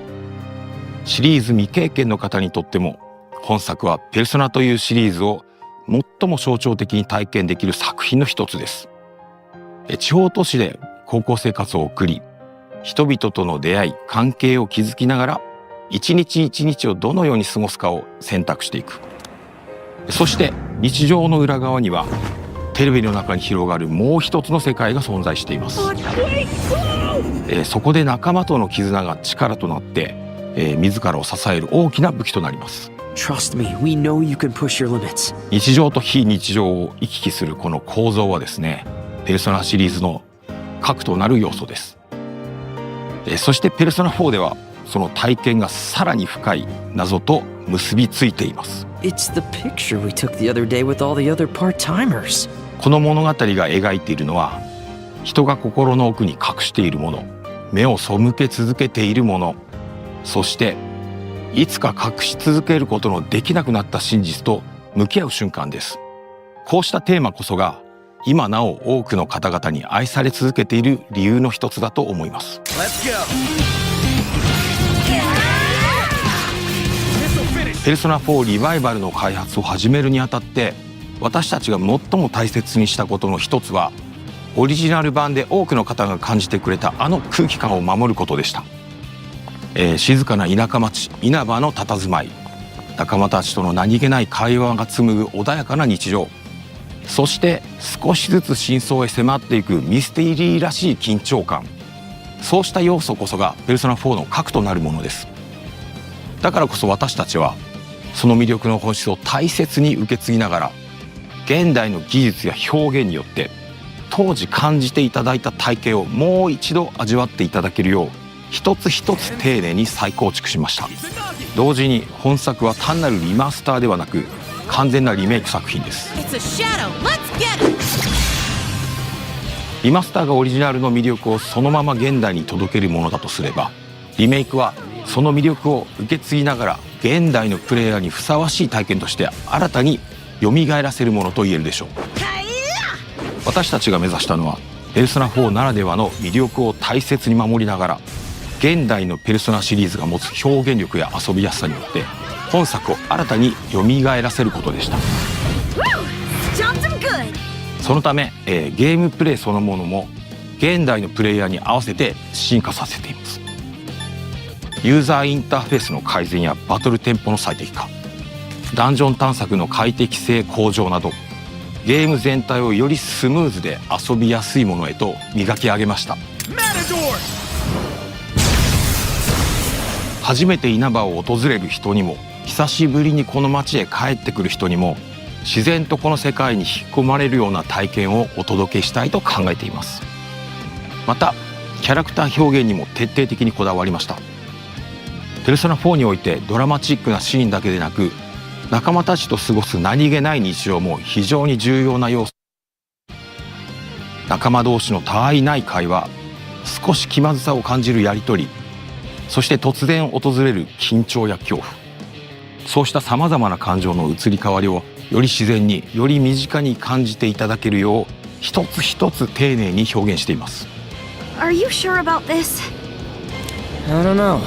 シリーズ未経験の方にとっても本作はペルソナというシリーズを最も象徴的に体験できる作品の一つです。地方都市で高校生活を送り、人々との出会い、関係を築きながら一日一日をどのように過ごすかを選択していく。そして日常の裏側にはテレビの中に広がるもう一つの世界が存在しています。そこで仲間との絆が力となって、自らを支える大きな武器となります。Trust me, we know you can push your limits. 日常と非日常を行き来するこの構造はですね、ペルソナシリーズの核となる要素です。そしてペルソナ4ではその体験がさらに深い謎と結びついています。It's the picture we took the other day with all the other part-timers. この物語が描いているのは人が心の奥に隠しているもの、目を背け続けているもの、そしていつか隠し続けることのできなくなった真実と向き合う瞬間です。こうしたテーマこそが今なお多くの方々に愛され続けている理由の一つだと思います。ペルソナ4リバイバルの開発を始めるにあたって私たちが最も大切にしたことの一つは、オリジナル版で多くの方が感じてくれたあの空気感を守ることでした。静かな田舎町稲葉の佇まい、仲間たちとの何気ない会話が紡ぐ穏やかな日常、そして少しずつ真相へ迫っていくミステリーらしい緊張感、そうした要素こそがペルソナ4の核となるものです。だからこそ私たちはその魅力の本質を大切に受け継ぎながら、現代の技術や表現によって当時感じていただいた体験をもう一度味わっていただけるよう、一つ一つ丁寧に再構築しました。同時に本作は単なるリマスターではなく完全なリメイク作品です。リマスターがオリジナルの魅力をそのまま現代に届けるものだとすれば、リメイクはその魅力を受け継ぎながら現代のプレイヤーにふさわしい体験として新たに蘇らせるものと言えるでしょう。私たちが目指したのはペルソナ4ならではの魅力を大切に守りながら、現代のペルソナシリーズが持つ表現力や遊びやすさによって本作を新たに蘇らせることでした。そのため、ゲームプレイそのものも現代のプレイヤーに合わせて進化させています。ユーザーインターフェースの改善やバトルテンポの最適化、ダンジョン探索の快適性向上など、ゲーム全体をよりスムーズで遊びやすいものへと磨き上げました。初めて稲葉を訪れる人にも、久しぶりにこの街へ帰ってくる人にも、自然とこの世界に引き込まれるような体験をお届けしたいと考えています。またキャラクター表現にも徹底的にこだわりました。ペルソナ4においてドラマチックなシーンだけでなく、仲間たちと過ごす何気ない日常も非常に重要な要素。仲間同士のたわいない会話、少し気まずさを感じるやり取り、そして突然訪れる緊張や恐怖、そうしたさまざまな感情の移り変わりをより自然に、より身近に感じていただけるよう一つ一つ丁寧に表現しています。 Are you sure about this? I don't know.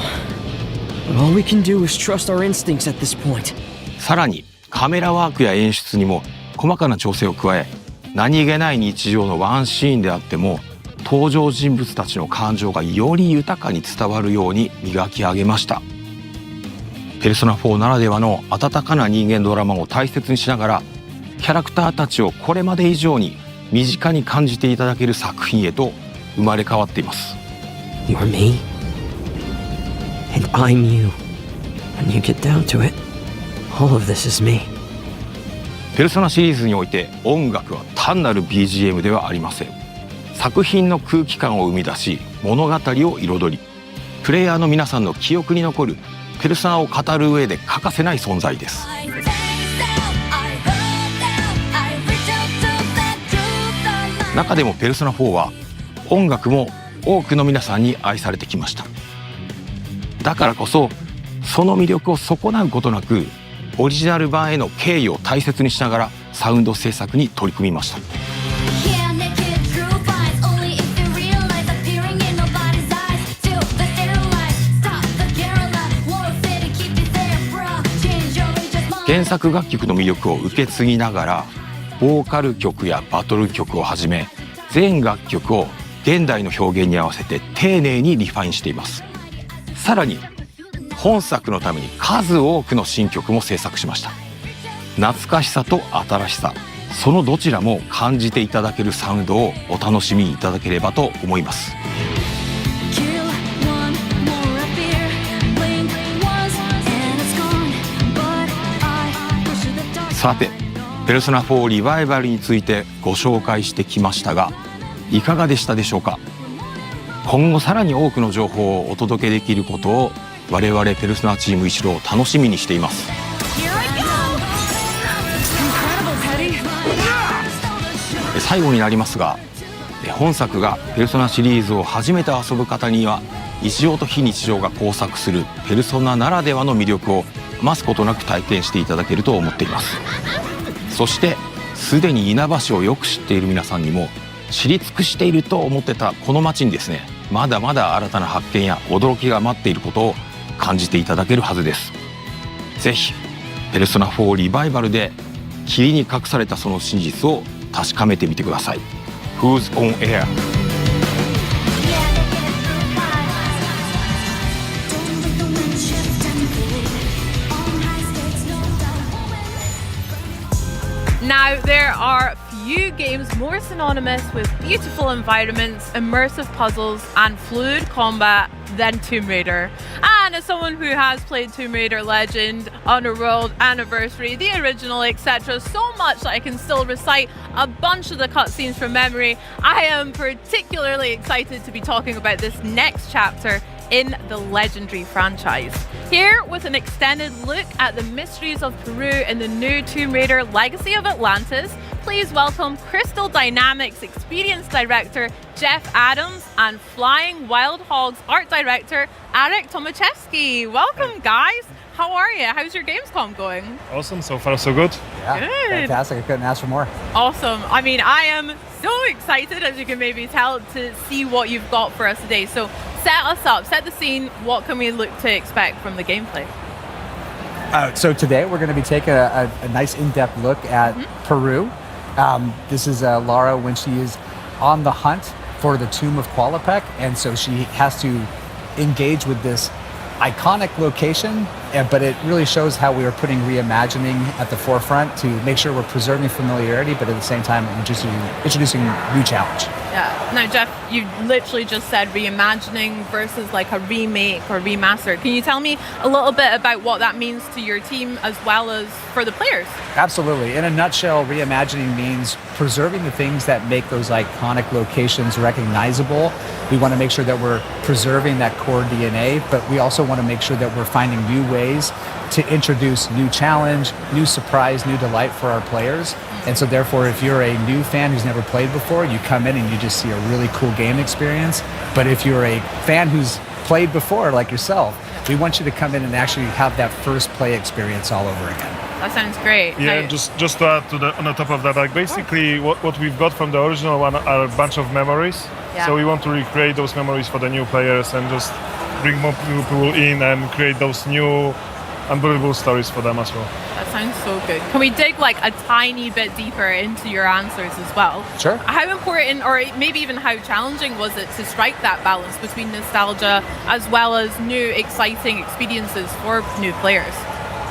All we can do is trust our instincts at this point. さらにカメラワークや演出にも細かな調整を加え、何気ない日常のワンシーンであっても登場人物たちの感情がより豊かに伝わるように磨き上げました。ペルソナ4ならではの温かな人間ドラマを大切にしながら、キャラクターたちをこれまで以上に身近に感じていただける作品へと生まれ変わっています。 You're me, and I'm you. When you get down to it, all of this is me. ペルソナシリーズにおいて音楽は単なる BGM ではありません。作品の空気感を生み出し、物語を彩り、プレイヤーの皆さんの記憶に残るペルソナを語る上で欠かせない存在です。中でもペルソナ4は音楽も多くの皆さんに愛されてきました。だからこそその魅力を損なうことなく、オリジナル版への敬意を大切にしながらサウンド制作に取り組みました。原作楽曲の魅力を受け継ぎながら、ボーカル曲やバトル曲をはじめ全楽曲を現代の表現に合わせて丁寧にリファインしています。さらに本作のために数多くの新曲も制作しました。懐かしさと新しさ、そのどちらも感じていただけるサウンドをお楽しみいただければと思います。さて、ペルソナ4リバイバルについてご紹介してきましたが、いかがでしたでしょうか。今後さらに多くの情報をお届けできることを我々ペルソナチーム一同楽しみにしています。最後になりますが、本作がペルソナシリーズを初めて遊ぶ方には日常と非日常が交錯するペルソナならではの魅力を余すことなく体験していただけると思っています。そしてすでに稲葉市をよく知っている皆さんにも、知り尽くしていると思ってたこの街にですね、まだまだ新たな発見や驚きが待っていることを感じていただけるはずです。ぜひペルソナ4リバイバルで霧に隠されたその真実を確かめてみてください。Who's on air? Now, there are few games more synonymous with beautiful environments, immersive puzzles, and fluid combat than Tomb Raider. And as someone who has played Tomb Raider Legend, Underworld, Anniversary, the original, etc., so much that I can still recite a bunch of the cutscenes from memory, I am particularly excited to be talking about this next chapter in the legendary franchise. Here, with an extended look at the mysteries of Peru in the new Tomb Raider Legacy of Atlantis, please welcome Crystal Dynamics Experience Director Jeff Adams and Flying Wild Hogs Art Director Arek Tomaszewski. Welcome, guys. How are you? How's your Gamescom going? Awesome. So far, so good. Yeah, good. Fantastic. I couldn't ask for more. Awesome. I mean, I am so excited, as you can maybe tell, to see what you've got for us today. So set us up, set the scene. What can we look to expect from the gameplay? So today we're going to be taking a nice in-depth look at Peru. This is Lara when she is on the hunt for the tomb of Qualopec, and so she has to engage with this iconic location, but it really shows how we are putting reimagining at the forefront to make sure we're preserving familiarity, but at the same time introducing new challenge. Yeah. Now, Jeff, you literally just said reimagining versus like a remake or remaster. Can you tell me a little bit about what that means to your team as well as for the players? Absolutely. In a nutshell, reimagining means preserving the things that make those iconic locations recognizable. We want to make sure that we're preserving that core DNA, but we also want to make sure that we're finding new ways to introduce new challenge, new surprise, new delight for our players. And so therefore, if you're a new fan who's never played before, you come in and you just see a really cool game experience. But if you're a fan who's played before, like yourself, we want you to come in and actually have that first play experience all over again. That sounds great. Yeah, now, just to add to on the top of that, like basically what we've got from the original one are a bunch of memories. Yeah. So we want to recreate those memories for the new players and just bring more people in and create those new unbelievable stories for them as well. That sounds so good. Can we dig like a tiny bit deeper into your answers as well? Sure. How important, or maybe even how challenging was it to strike that balance between nostalgia as well as new exciting experiences for new players?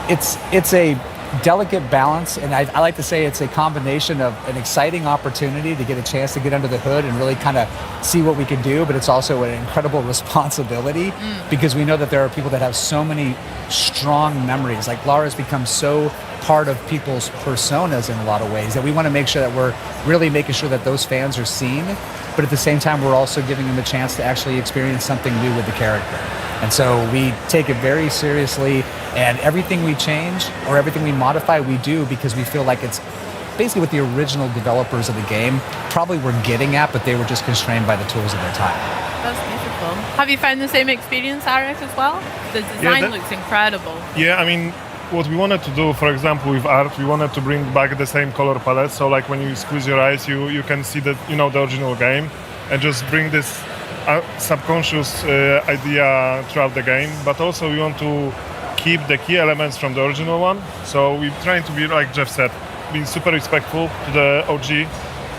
It's a delicate balance, and I like to say it's a combination of an exciting opportunity to get a chance to get under the hood and really kind of see what we can do, but it's also an incredible responsibility because we know that there are people that have so many strong memories. Like Lara's become so part of people's personas in a lot of ways that we want to make sure that we're really making sure that those fans are seen, but at the same time we're also giving them a chance to actually experience something new with the character. And so we take it very seriously, and everything we change or everything we modify, we do because we feel like it's basically what the original developers of the game probably were getting at, but they were just constrained by the tools of their time. That's beautiful. Have you found the same experience, Arek, as well? The design looks incredible. Yeah, I mean, what we wanted to do, for example, with art, we wanted to bring back the same color palette. So like when you squeeze your eyes, you can see the original game and just bring this subconscious idea throughout the game. But also we want to keep the key elements from the original one. So we're trying to be, like Jeff said, being super respectful to the OG,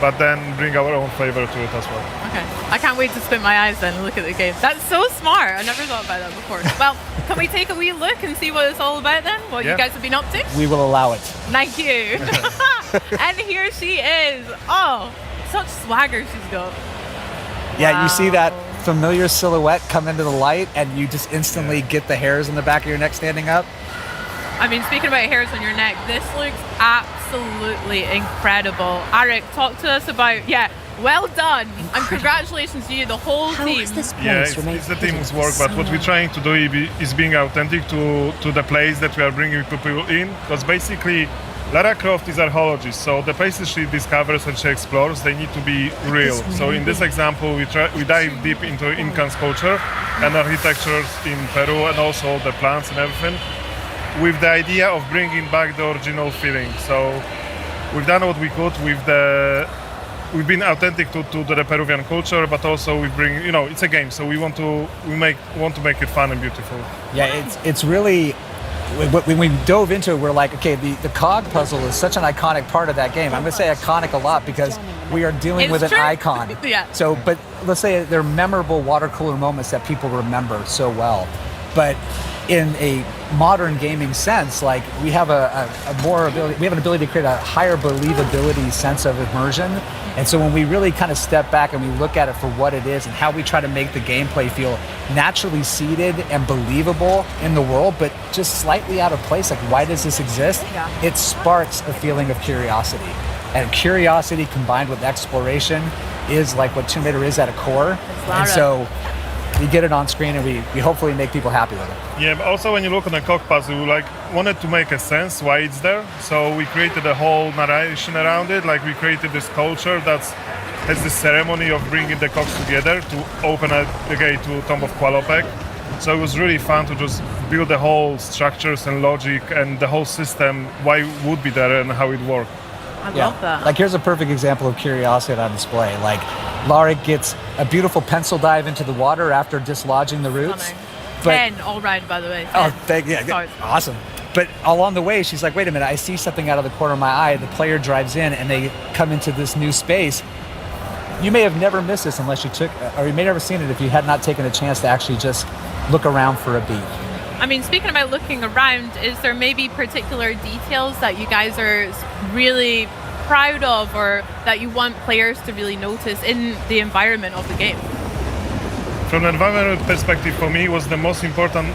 but then bring our own flavor to it as well. Okay. I can't wait to spin my eyes then and look at the game. That's so smart. I never thought about that before. Well, can we take a wee look and see what it's all about then? What you guys have been up to? We will allow it. Thank you. And here she is. Oh, such swagger she's got. Yeah, you see that familiar silhouette come into the light and you just instantly get the hairs on the back of your neck standing up. I mean, speaking about hairs on your neck, this looks absolutely incredible. Arek, talk to us about, well done. And congratulations to you, the whole team. It's the team's work, but what we're trying to do is being authentic to the place that we are bringing people in. Because basically, Lara Croft is archaeologist, so the places she discovers and she explores, they need to be real. So in this example, we dive deep into Incan culture and architectures in Peru and also the plants and everything, with the idea of bringing back the original feeling. So we've done what we could we've been authentic to the Peruvian culture, but also we bring, it's a game, so we want to make it fun and beautiful. Yeah, it's really when we dove into it, we're like, okay, the cog puzzle is such an iconic part of that game. I'm going to say iconic a lot because we are dealing with an icon. Yeah. So, but let's say they're memorable water cooler moments that people remember so well. But in a modern gaming sense, like we have a more ability, we have an ability to create a higher believability sense of immersion. And so when we really kind of step back and we look at it for what it is and how we try to make the gameplay feel naturally seated and believable in the world, but just slightly out of place, like why does this exist? Yeah. It sparks a feeling of curiosity. And curiosity combined with exploration is like what Tomb Raider is at a core. And so we get it on screen and we hopefully make people happy with it. Yeah, but also when you look on the cog puzzle, we like wanted to make a sense why it's there. So we created a whole narration around it. Like we created this culture that has this ceremony of bringing the cogs together to open the gate to Tomb of Qualopec. So it was really fun to just build the whole structures and logic and the whole system, why it would be there and how it worked. I love that. Like here's a perfect example of curiosity on display. Like Lara gets a beautiful pencil dive into the water after dislodging the roots. But 10 all round, by the way. 10. Oh, awesome. But along the way, she's like, wait a minute, I see something out of the corner of my eye. The player drives in and they come into this new space. You may have never missed this unless you took, or you may never seen it if you had not taken a chance to actually just look around for a beat. I mean, speaking about looking around, is there maybe particular details that you guys are really proud of or that you want players to really notice in the environment of the game? From an environmental perspective, for me, was the most important.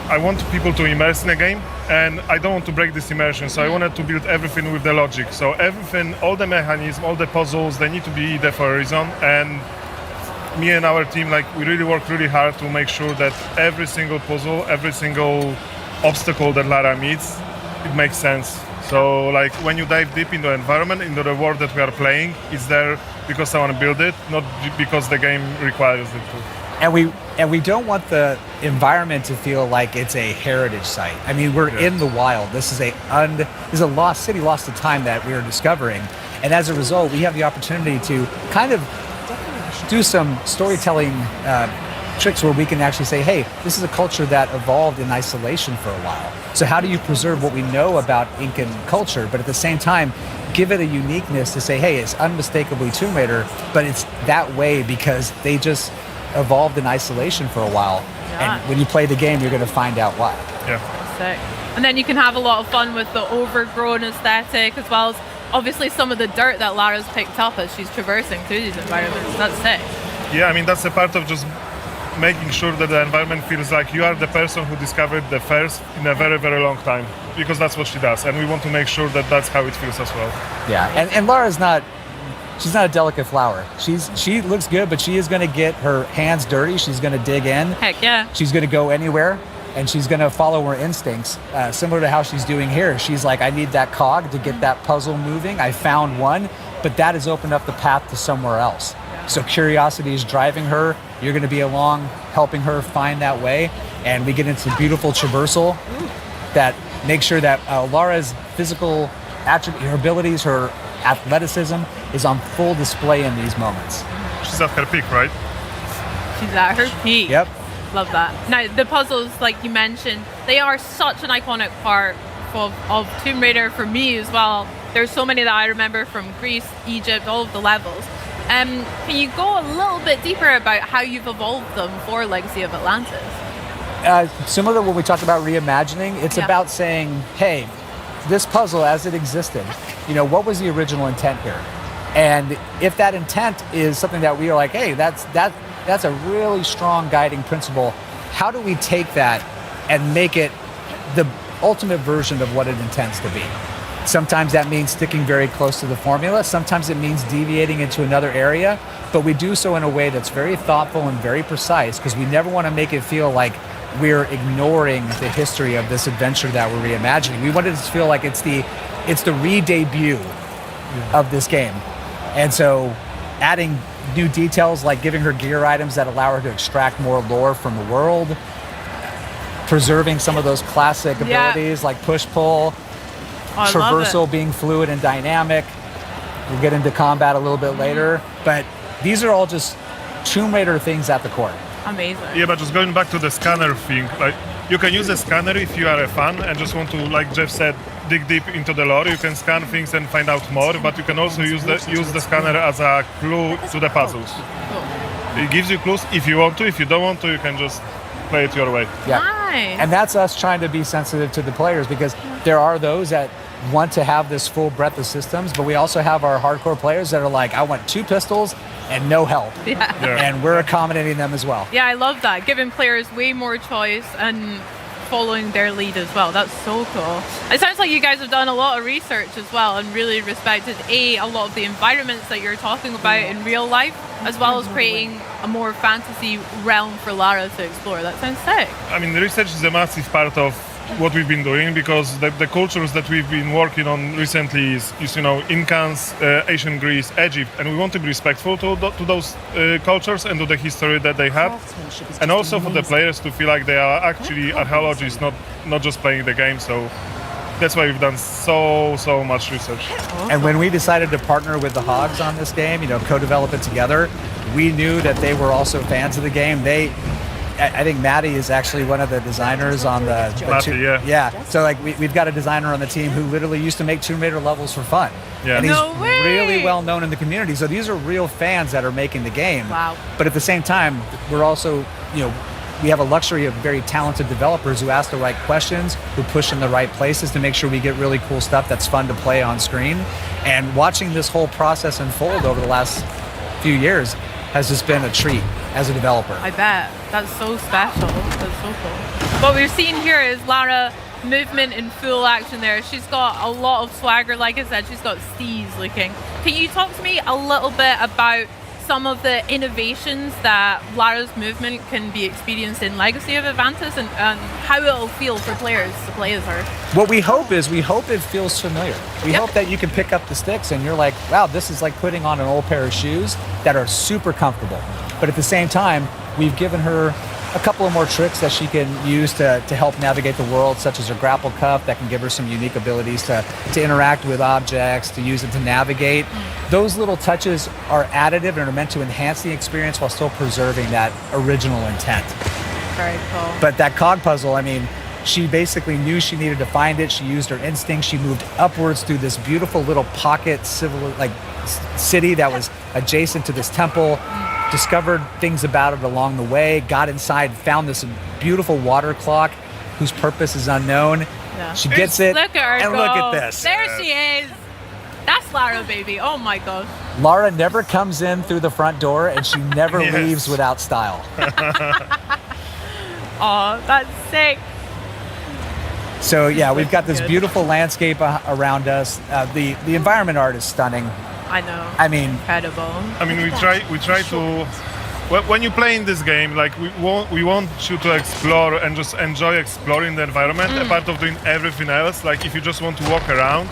I want people to immerse in a game, and I don't want to break this immersion, so I wanted to build everything with the logic. So everything, all the mechanisms, all the puzzles, they need to be there for a reason. And me and our team, like, we really work really hard to make sure that every single puzzle, every single obstacle that Lara meets, it makes sense. So, like, when you dive deep into the environment, into the world that we are playing, it's there because I want to build it, not because the game requires it to. And we don't want the environment to feel like it's a heritage site. I mean, we're in the wild. This is a lost city, lost to time that we are discovering. And as a result, we have the opportunity to kind of do some storytelling tricks where we can actually say, hey, this is a culture that evolved in isolation for a while. So how do you preserve what we know about Incan culture, but at the same time, give it a uniqueness to say, hey, it's unmistakably Tomb Raider, but it's that way because they just evolved in isolation for a while. Yeah. And when you play the game, you're going to find out why. Yeah. Sick. And then you can have a lot of fun with the overgrown aesthetic as well as obviously some of the dirt that Lara's picked up as she's traversing through these environments. That's sick. Yeah, I mean, that's a part of just making sure that the environment feels like you are the person who discovered the first in a very, very long time, because that's what she does. And we want to make sure that that's how it feels as well. Yeah, and Lara's she's not a delicate flower. She looks good, but she is going to get her hands dirty. She's going to dig in. Heck yeah. She's going to go anywhere, and she's going to follow her instincts, similar to how she's doing here. She's like, I need that cog to get that puzzle moving. I found one, but that has opened up the path to somewhere else. So curiosity is driving her. You're going to be along, helping her find that way. And we get into beautiful traversal that makes sure that Lara's physical attribute, her abilities, her athleticism is on full display in these moments. She's at her peak, right? She's at her peak. Yep. Love that. Now, the puzzles, like you mentioned, they are such an iconic part of Tomb Raider for me as well. There's so many that I remember from Greece, Egypt, all of the levels. Can you go a little bit deeper about how you've evolved them for Legacy of Atlantis? Similar to what we talked about reimagining, it's about saying, hey, this puzzle as it existed, what was the original intent here? And if that intent is something that we are like, hey, that's a really strong guiding principle, how do we take that and make it the ultimate version of what it intends to be? Sometimes that means sticking very close to the formula. Sometimes it means deviating into another area, but we do so in a way that's very thoughtful and very precise because we never want to make it feel like we're ignoring the history of this adventure that we're reimagining. We want it to feel like it's the re-debut of this game. And so adding new details like giving her gear items that allow her to extract more lore from the world, preserving some of those classic abilities like push-pull, traversal being fluid and dynamic. We'll get into combat a little bit later, but these are all just Tomb Raider things at the core. Amazing. Yeah, but just going back to the scanner thing, like You can use a scanner if you are a fan and just want to, like Jeff said, dig deep into the lore. You can scan things and find out more, but you can also use the scanner as a clue to the puzzles. It gives you clues if you want to. If you don't want to, you can just play it your way. Yeah. Nice. And that's us trying to be sensitive to the players, because there are those that want to have this full breadth of systems, but we also have our hardcore players that are like, I want 2 pistols and no help. Yeah. And we're accommodating them as well. Yeah, I love that. Giving players way more choice and following their lead as well. That's so cool. It sounds like you guys have done a lot of research as well and really respected a lot of the environments that you're talking about in real life, as well as creating a more fantasy realm for Lara to explore. That sounds sick. I mean, the research is a massive part of what we've been doing, because the cultures that we've been working on recently is Incans, ancient Greece, Egypt, and we want to be respectful to those cultures and to the history that they had, and also for the players to feel like they are actually archaeologists, not just playing the game. So that's why we've done so much research. And when we decided to partner with the Hogs on this game, co-develop it together, we knew that they were also fans of the game. I think Maddie is actually one of the designers on the yeah. So we've got a designer on the team who literally used to make Tomb Raider levels for fun. Yeah. And he's No way! really well known in the community. So these are real fans that are making the game. Wow. But at the same time, we're also, we have a luxury of very talented developers who ask the right questions, who push in the right places to make sure we get really cool stuff that's fun to play on screen. And watching this whole process unfold over the last few years has just been a treat as a developer. I bet. That's so special. That's so cool. What we're seeing here is Lara movement in full action there. She's got a lot of swagger. Like I said, she's got steez looking. Can you talk to me a little bit about some of the innovations that Lara's movement can be experienced in Legacy of Advantis, and how it'll feel for players to play as her? What we hope it feels familiar. We hope that you can pick up the sticks and you're like, wow, this is like putting on an old pair of shoes that are super comfortable. But at the same time, we've given her a couple of more tricks that she can use to help navigate the world, such as her grapple cuff that can give her some unique abilities to interact with objects, to use it to navigate. Those little touches are additive and are meant to enhance the experience while still preserving that original intent. Very cool. But that cog puzzle, she basically knew she needed to find it. She used her instinct. She moved upwards through this beautiful little pocket city that was adjacent to this temple, discovered things about it along the way, got inside, found this beautiful water clock whose purpose is unknown. Yeah. She gets it, Look at her and go. look at this. There she is. That's Lara, baby. Oh my gosh. Lara never comes in through the front door, and she never Yes. leaves without style. Oh, that's sick. So yeah, we've got this beautiful landscape around us. The environment art is stunning. I know. Incredible. We try to. When you play in this game, we want you to explore and just enjoy exploring the environment, apart of doing everything else. Like if you just want to walk around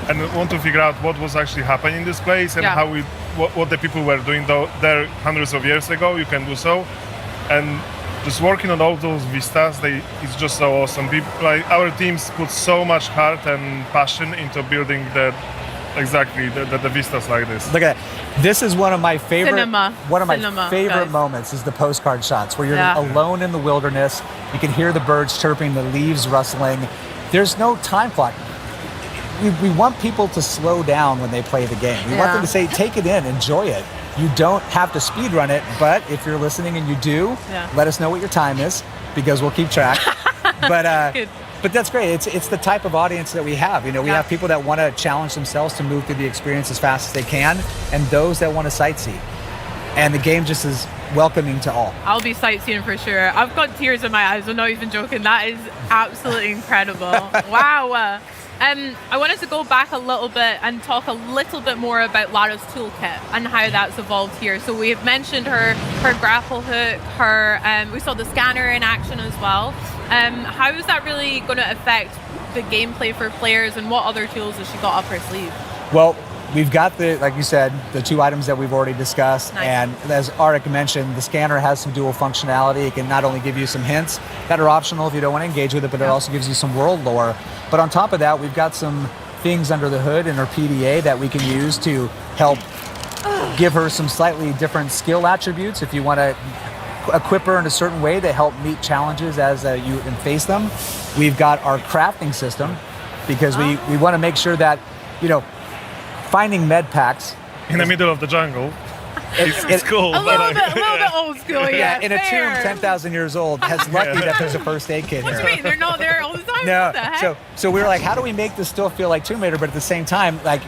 and want to figure out what was actually happening in this place and what the people were doing there hundreds of years ago, you can do so. And just working on all those vistas, it's just so awesome. Our teams put so much heart and passion into building the vistas like this. Look at that. This is one of my favorite Cinema, moments is the postcard shots where you're alone in the wilderness. You can hear the birds chirping, the leaves rustling. There's no time clock. We want people to slow down when they play the game. We want them to say, take it in, enjoy it. You don't have to speed run it, but if you're listening and you do, let us know what your time is, because we'll keep track. But that's great. It's the type of audience that we have. We have people that want to challenge themselves to move through the experience as fast as they can, and those that want to sightsee. And the game just is welcoming to all. I'll be sightseeing for sure. I've got tears in my eyes. I'm not even joking. That is absolutely incredible. Wow. I wanted to go back a little bit and talk a little bit more about Lara's toolkit and how that's evolved here. So we have mentioned her grapple hook, we saw the scanner in action as well. How is that really going to affect the gameplay for players, and what other tools has she got up her sleeve? Well, we've got like you said, the 2 items that we've already discussed. Nice. And as Arik mentioned, the scanner has some dual functionality. It can not only give you some hints that are optional if you don't want to engage with it, but it also gives you some world lore. But on top of that, we've got some things under the hood in her PDA that we can use to help give her some slightly different skill attributes. If you want to equip her in a certain way to help meet challenges as you face them. We've got our crafting system because we want to make sure that, finding med packs in the middle of the jungle. It's cool. A little bit old school, yeah. In a tomb 10,000 years old, has lucky that there's a first aid kit here. What do you mean? They're not there all the time? No. What the heck? So we were like, how do we make this still feel like Tomb Raider, but at the same time, like,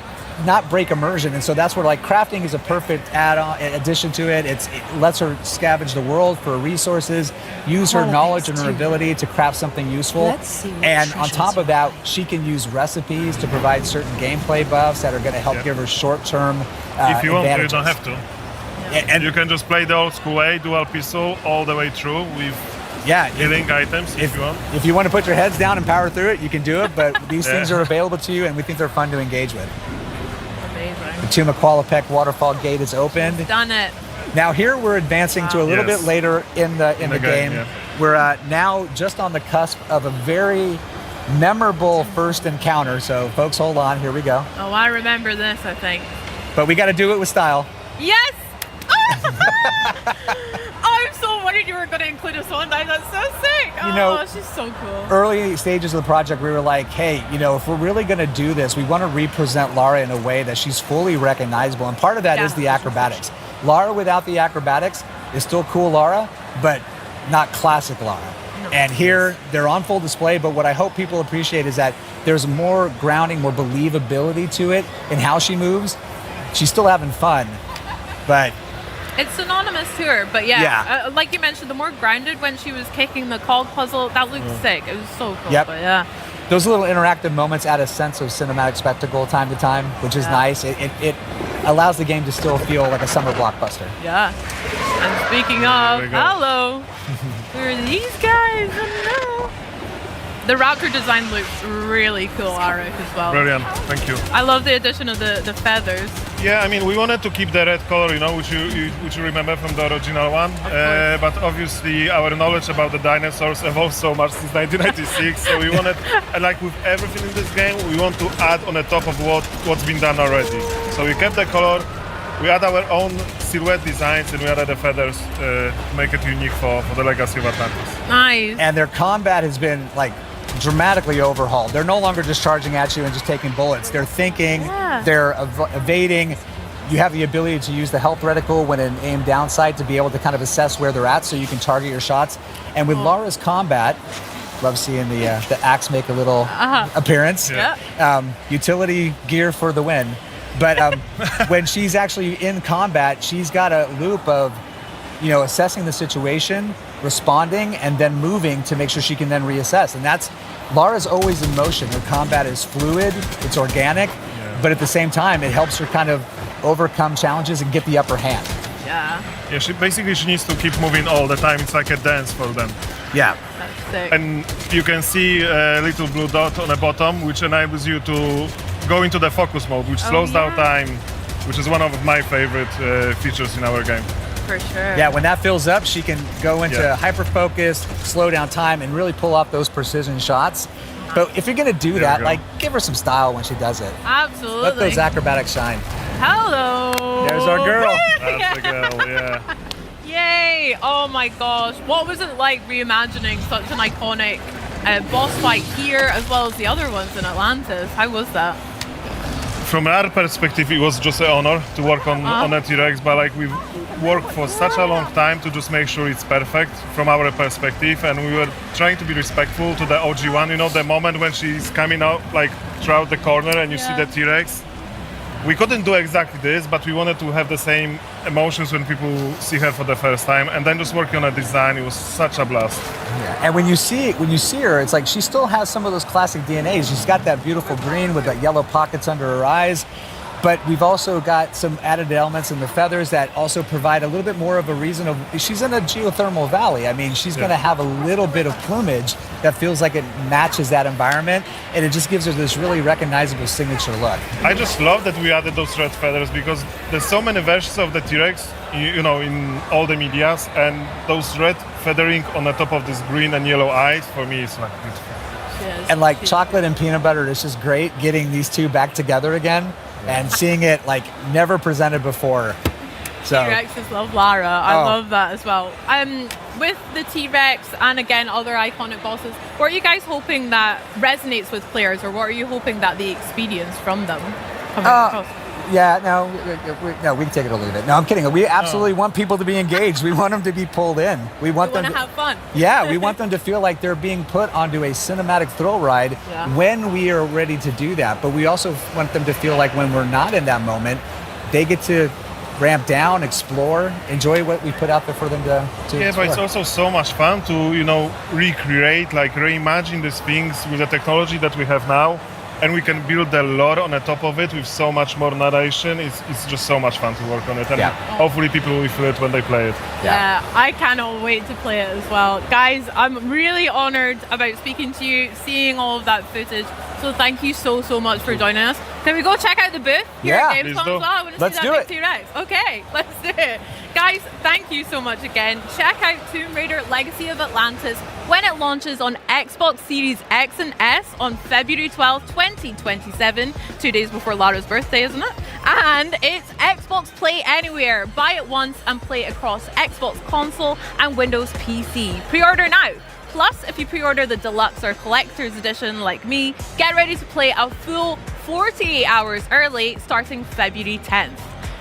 not break immersion? And so that's where, like, crafting is a perfect add-on addition to it. It lets her scavenge the world for resources, use her knowledge and her ability to craft something useful. And on top of that, she can use recipes to provide certain gameplay buffs that are going to help give her short-term if you want to, you advantages. don't have to. And you can just play the old school way, dual pistol all the way through with healing items if you want. If you want to put your heads down and power through it, you can do it, but these things are available to you, and we think they're fun to engage with. Amazing. The Tomb of Qualopec waterfall gate is opened. Done it. Now here we're advancing to a little bit later in the game. Yeah. We're now just on the cusp of a very memorable first encounter, so folks, hold on, here we go. Oh, I remember this, I think. But we got to do it with style. Yes! I'm so worried you were going to include a song. That's so sick. Oh, she's so cool. Early stages of the project, we were like, hey, if we're really going to do this, we want to represent Lara in a way that she's fully recognizable. And part of that is the acrobatics. Lara without the acrobatics is still cool Lara, but not classic Lara. No. And here, they're on full display, but what I hope people appreciate is that there's more grounding, more believability to it in how she moves. She's still having fun, but... It's synonymous to her, but like you mentioned, the more grounded when she was kicking the cog puzzle, that looked sick. It was so cool. Yep. But yeah. Those little interactive moments add a sense of cinematic spectacle time to time, which is nice. It allows the game to still feel like a summer blockbuster. Yeah. And speaking of, hello, who are these guys? Hello. The Raptor design looks really cool, Arik, as well. Brilliant, thank you. I love the addition of the feathers. Yeah, I mean, we wanted to keep the red color, which you remember from the original one. But obviously, our knowledge about the dinosaurs evolved so much since 1996. So we wanted, and like with everything in this game, we want to add on the top of what's been done already. So we kept the color. We add our own silhouette designs, and we added the feathers to make it unique for the Legacy of Atlantis. Nice. And their combat has been like dramatically overhauled. They're no longer just charging at you and just taking bullets. They're thinking, they're evading. You have the ability to use the health reticle when in aim down sight to be able to kind of assess where they're at so you can target your shots. And with Lara's combat, love seeing the axe make a little appearance. Utility gear for the win. But when she's actually in combat, she's got a loop of assessing the situation, responding, and then moving to make sure she can then reassess. And Lara's always in motion. Her combat is fluid, it's organic, but at the same time, it helps her kind of overcome challenges and get the upper hand. Yeah, she needs to keep moving all the time. It's like a dance for them. Yeah. That's sick. And you can see a little blue dot on the bottom, which enables you to go into the focus mode, which slows down time, which is one of my favorite features in our game. For sure. Yeah, when that fills up, she can go into hyper focus, slow down time, and really pull off those precision shots. But if you're gonna do that, like, give her some style when she does it. Absolutely. Let those acrobatics shine. Hello. There's our girl. That's the girl, yeah. Yay! Oh my gosh, what was it like reimagining such an iconic boss fight here as well as the other ones in Atlantis? How was that? From our perspective, it was just an honor to work on a T-Rex, but like we've worked for such a long time to just make sure it's perfect from our perspective, and we were trying to be respectful to the OG one. The moment when she's coming out like throughout the corner and you see the T-Rex. We couldn't do exactly this, but we wanted to have the same emotions when people see her for the first time, and then just working on a design, it was such a blast. Yeah. And when you see her, it's like she still has some of those classic DNAs. She's got that beautiful green with the yellow pockets under her eyes, but we've also got some added elements in the feathers that also provide a little bit more of a reason of, she's in a geothermal valley. I mean, she's going to have a little bit of plumage that feels like it matches that environment, and it just gives her this really recognizable signature look. I just love that we added those red feathers because there's so many versions of the T-Rex, in all the medias, and those red feathering on the top of this green and yellow eyes, for me, it's like beautiful. And like chocolate and peanut butter, it's just great getting these two back together again and seeing it like never presented before. So T-Rexes love Lara. I love that as well. With the T-Rex and again other iconic bosses, what are you guys hoping that resonates with players, or what are you hoping that the experience from them comes across? Yeah, no, we can take it or leave it. No, I'm kidding. We absolutely want people to be engaged. We want them to be pulled in. We want them to have fun. Yeah, we want them to feel like they're being put onto a cinematic thrill ride when we are ready to do that. But we also want them to feel like when we're not in that moment, they get to ramp down, explore, enjoy what we put out there for them to Yeah, explore. but it's also so much fun to, recreate, reimagine these things with the technology that we have now. And we can build a lot on the top of it with so much more narration. It's just so much fun to work on it. And hopefully people will feel it when they play it. Yeah, I cannot wait to play it as well. Guys, I'm really honored about speaking to you, seeing all of that footage. So thank you so much for joining us. Can we go check out the booth here at Gamescom as well? I want to see that big T-Rex. Okay, let's do it. Guys, thank you so much again. Check out Tomb Raider Legacy of Atlantis when it launches on Xbox Series X and S on February 12, 2027, 2 days before Lara's birthday, isn't it? And it's Xbox Play Anywhere. Buy it once and play across Xbox console and Windows PC. Pre-order now. Plus, if you pre-order the deluxe or collector's edition like me, get ready to play a full 48 hours early starting February 10th.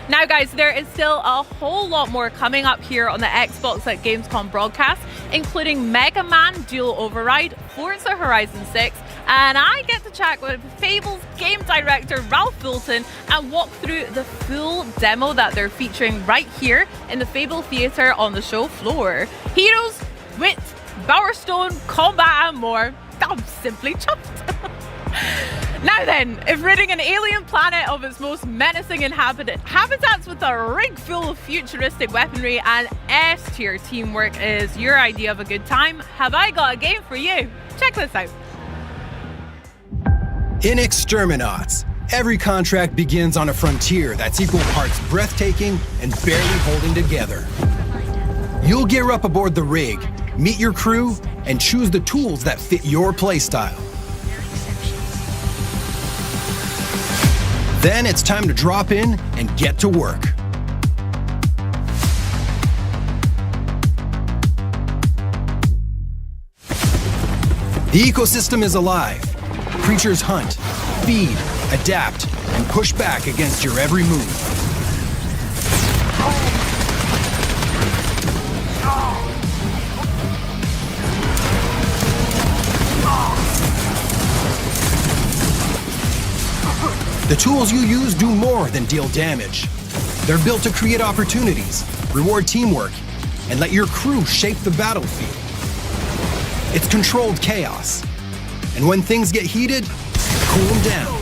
Now guys, there is still a whole lot more coming up here on the Xbox at Gamescom broadcast, including Mega Man Dual Override, Forza Horizon 6, and I get to chat with Fable's game director Ralph Fulton and walk through the full demo that they're featuring right here in the Fable Theatre on the show floor. Heroes, wit, Power Stone, combat and more. I'm simply chuffed. Now then, if ridding an alien planet of its most menacing habitats with a rig full of futuristic weaponry and S-tier teamwork is your idea of a good time, have I got a game for you? Check this out. In Exterminats, every contract begins on a frontier that's equal parts breathtaking and barely holding together. You'll gear up aboard the rig, meet your crew, and choose the tools that fit your playstyle. Then it's time to drop in and get to work. The ecosystem is alive. Creatures hunt, feed, adapt, and push back against your every move. The tools you use do more than deal damage. They're built to create opportunities, reward teamwork, and let your crew shape the battlefield. It's controlled chaos. And when things get heated, cool them down.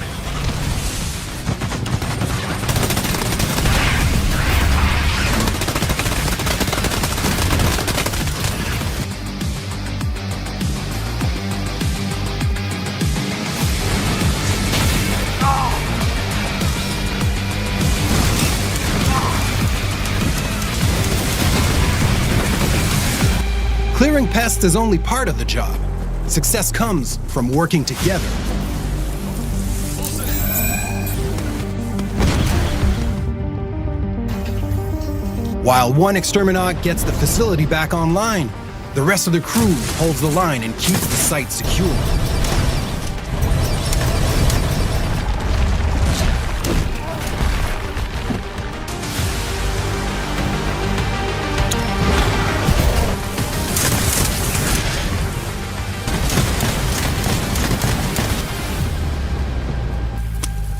Clearing pests is only part of the job. Success comes from working together. While one exterminaut gets the facility back online, the rest of the crew holds the line and keeps the site secure.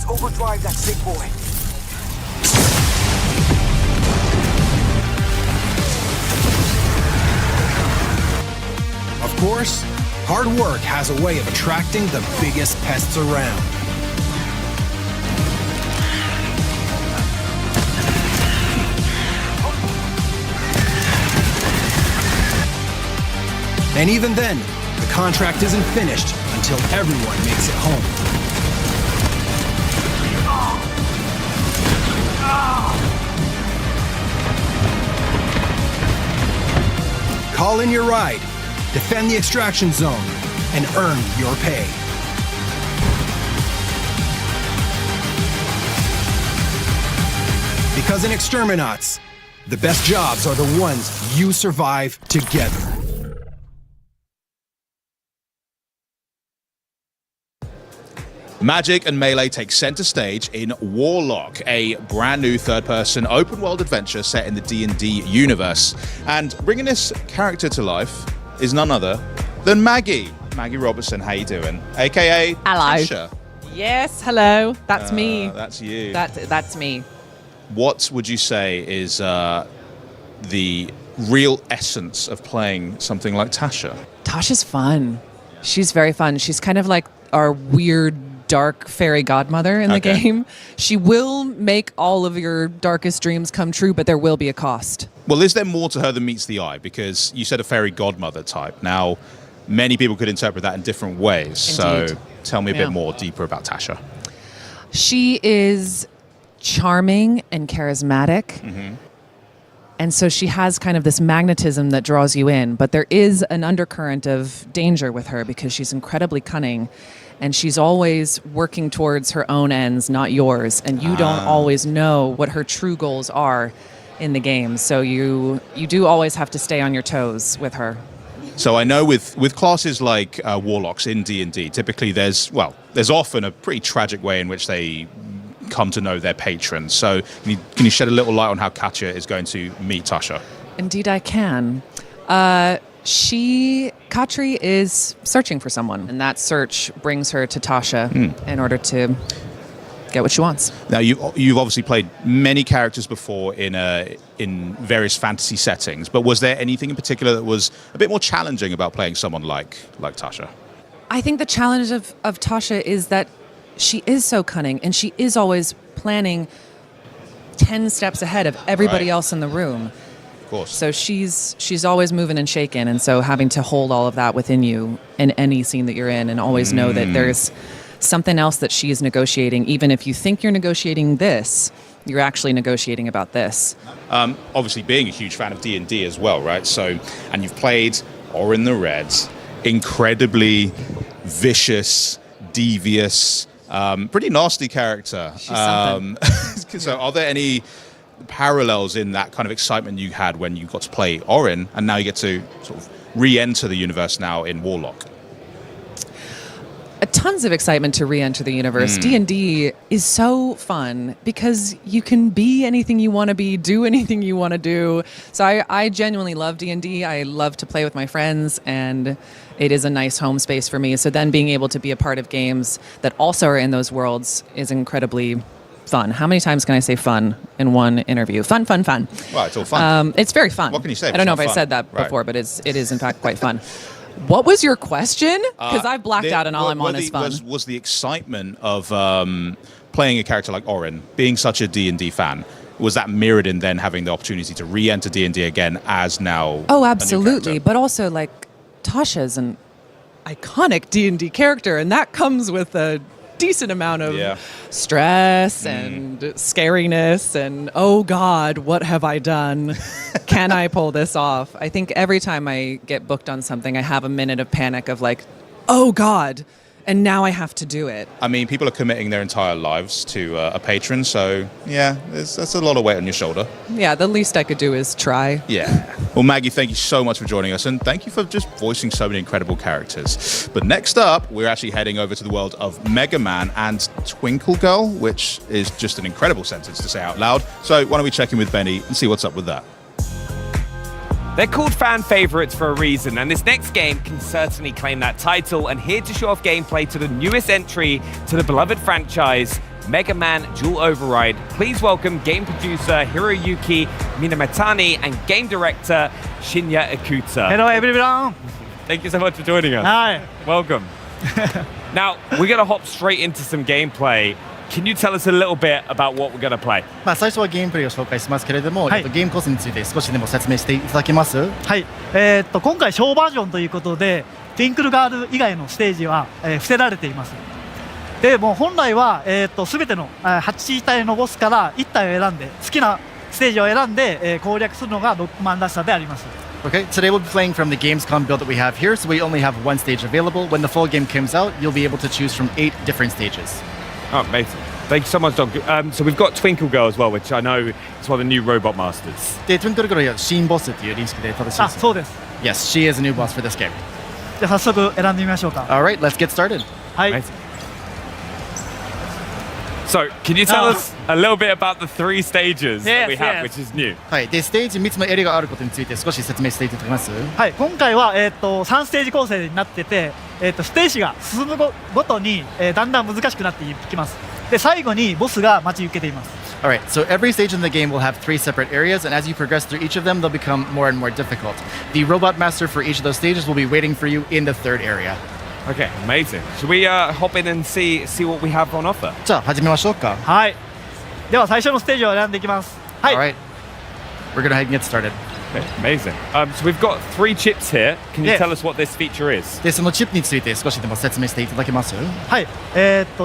Overdrive that sick boy. Of course, hard work has a way of attracting the biggest pests around. And even then, the contract isn't finished until everyone makes it home. Call in your ride, defend the extraction zone, and earn your pay. Because in Exterminats, The best jobs are the ones you survive together. Magic and Melee take center stage in Warlock, a brand new third-person open-world adventure set in the D&D universe. And bringing this character to life is none other than Maggie. Maggie Robertson, how you doing? AKA Hello. Tasha. Yes, hello. That's me. That's you. That's me. What would you say is the real essence of playing something like Tasha? Tasha's fun. She's very fun. She's kind of like our weird dark fairy godmother in the game. She will make all of your darkest dreams come true, but there will be a cost. Well, is there more to her than meets the eye? Because you said a fairy godmother type. Now, many people could interpret that in different ways. Indeed. So tell me a bit more deeper about Tasha. She is charming and charismatic. Mm-hmm. And so she has kind of this magnetism that draws you in, but there is an undercurrent of danger with her because she's incredibly cunning and she's always working towards her own ends, not yours. And you don't always know what her true goals are in the game. So you do always have to stay on your toes with her. So I know with classes like Warlocks in D&D, typically there's often a pretty tragic way in which they come to know their patrons. So can you shed a little light on how Katya is going to meet Tasha? Indeed I can. Katri is searching for someone, and that search brings her to Tasha in order to get what she wants. Now, you've obviously played many characters before in various fantasy settings, but was there anything in particular that was a bit more challenging about playing someone like Tasha? I think the challenge of Tasha is that she is so cunning, and she is always planning 10 steps ahead of everybody else in the room. Of course. So she's always moving and shaking, and so having to hold all of that within you in any scene that you're in and always know that there's something else that she is negotiating. Even if you think you're negotiating this, you're actually negotiating about this. Obviously being a huge fan of D&D as well, right? So, and you've played Orin the Red, incredibly vicious, devious, pretty nasty character. She's something. So are there any parallels in that kind of excitement you had when you got to play Orin and now you get to sort of re-enter the universe now in Warlock? Tons of excitement to re-enter the universe. D&D is so fun because you can be anything you want to be, do anything you want to do. So I genuinely love D&D. I love to play with my friends, and it is a nice home space for me. So then being able to be a part of games that also are in those worlds is incredibly fun. How many times can I say fun in one interview? Fun, fun, fun. Well, it's all fun. It's very fun. What can you say? I don't know if I said that before, but it is in fact quite fun. What was your question? Because I've blacked out and all I'm on is fun. Was the excitement of playing a character like Orin, being such a D&D fan, was that mirrored in then having the opportunity to re-enter D&D again as now? Oh, absolutely. But also, like, Tasha's an iconic D&D character, and that comes with a decent amount of stress and scariness and, oh God, what have I done? Can I pull this off? I think every time I get booked on something, I have a minute of panic of like, oh God, and now I have to do it. I mean, people are committing their entire lives to a patron, so yeah, that's a lot of weight on your shoulder. Yeah, the least I could do is try. Yeah. Well, Maggie, thank you so much for joining us, and thank you for just voicing so many incredible characters. But next up, we're actually heading over to the world of Mega Man and Twinkle Girl, which is just an incredible sentence to say out loud. So why don't we check in with Benny and see what's up with that? They're called fan favorites for a reason, and this next game can certainly claim that title. And here to show off gameplay to the newest entry to the beloved franchise, Mega Man Dual Override. Please welcome game producer Hiroyuki Minamatani and game director Shinya Ikuta. Hello everyone. Thank you so much for joining us. Hi. Welcome. Now, we're going to hop straight into some gameplay. Can you tell us a little bit about what we're going to play? 最初はゲームプレイを紹介しますけれども、ゲームコースについて少しでも説明していただけます？はい。今回小バージョンということで、ティンクルガール以外のステージは、伏せられています。で、もう本来はすべての8体のボスから1体を選んで、好きなステージを選んで、攻略するのがロックマンらしさであります。Okay, today we'll be playing from the Gamescom build that we have here, so we only have one stage available. When the full game comes out, you'll be able to choose from 8 different stages. Oh, amazing. Thank you so much, Doc. So we've got Twinkle Girl as well, which I know is one of the new robot masters. で、Twinkle Girl は新ボスっていう認識で正しいです。あ、そうです。Yes, she is a new boss for this game. じゃあ早速選んでみましょうか。All right, let's get started. はい。So, can you tell us a little bit about the 3 stages that we have, which is new? はい、で、ステージ3つのエリアがあることについて少し説明していただけます？はい、今回は3ステージ構成になってて、ステージが進むごとに、だんだん難しくなっていきます。で、最後にボスが待ち受けています。Alright, so every stage in the game will have 3 separate areas, and as you progress through each of them, they'll become more and more difficult. The robot master for each of those stages will be waiting for you in the 3rd area. Okay, amazing. Should we hop in and see what we have on offer? じゃあ始めましょうか。はい。では最初のステージを選んでいきます。はい。Alright, we're gonna go ahead and get started. Okay, amazing. So we've got 3 chips here. Can you tell us what this feature is? で、そのチップについて少しでも説明していただけます？はい。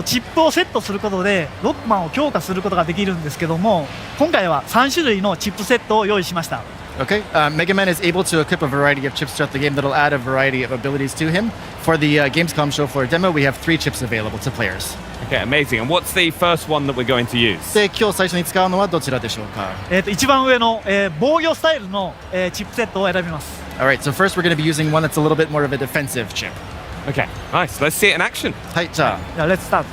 チップをセットすることでロックマンを強化することができるんですけども、今回は3種類のチップセットを用意しました。Okay, Mega Man is able to equip a variety of chips throughout the game that'll add a variety of abilities to him. For the Gamescom show floor demo, we have 3 chips available to players. Okay, amazing. And what's the first one that we're going to use? で、今日最初に使うのはどちらでしょうか？一番上の、防御スタイルの、チップセットを選びます。Alright, so first we're going to be using one that's a little bit more of a defensive chip. Okay, nice. Let's see it in action. はい、じゃあ。Let's start.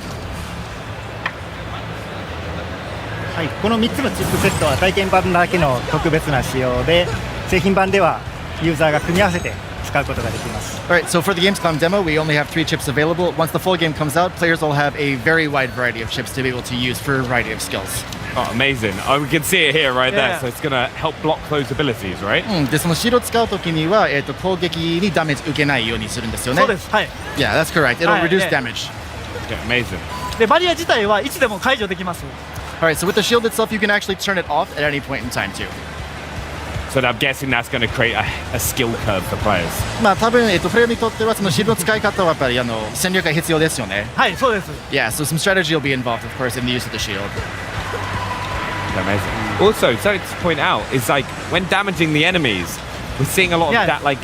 はい、この3つのチップセットは体験版だけの特別な仕様で、製品版ではユーザーが組み合わせて使うことができます。Alright, so for the Gamescom demo, we only have 3 chips available. Once the full game comes out, players will have a very wide variety of chips to be able to use for a variety of skills. Oh, amazing. Oh, we can see it here right there, so it's going to help block those abilities, right? で、そのシールを使うときには、攻撃にダメージ受けないようにするんですよね。そうです。はい。Yeah, that's correct. It'll reduce damage. Okay, amazing. で、バリア自体はいつでも解除できます。Alright, so with the shield itself, you can actually turn it off at any point in time too. So I'm guessing that's going to create a skill curve for players. まあ多分プレイヤーにとってはそのシールの使い方はやっぱり戦略が必要ですよね。はい、そうです。Yeah, so some strategy will be involved, of course, in the use of the shield. Amazing. Also, something to point out is like when damaging the enemies, we're seeing a lot of that like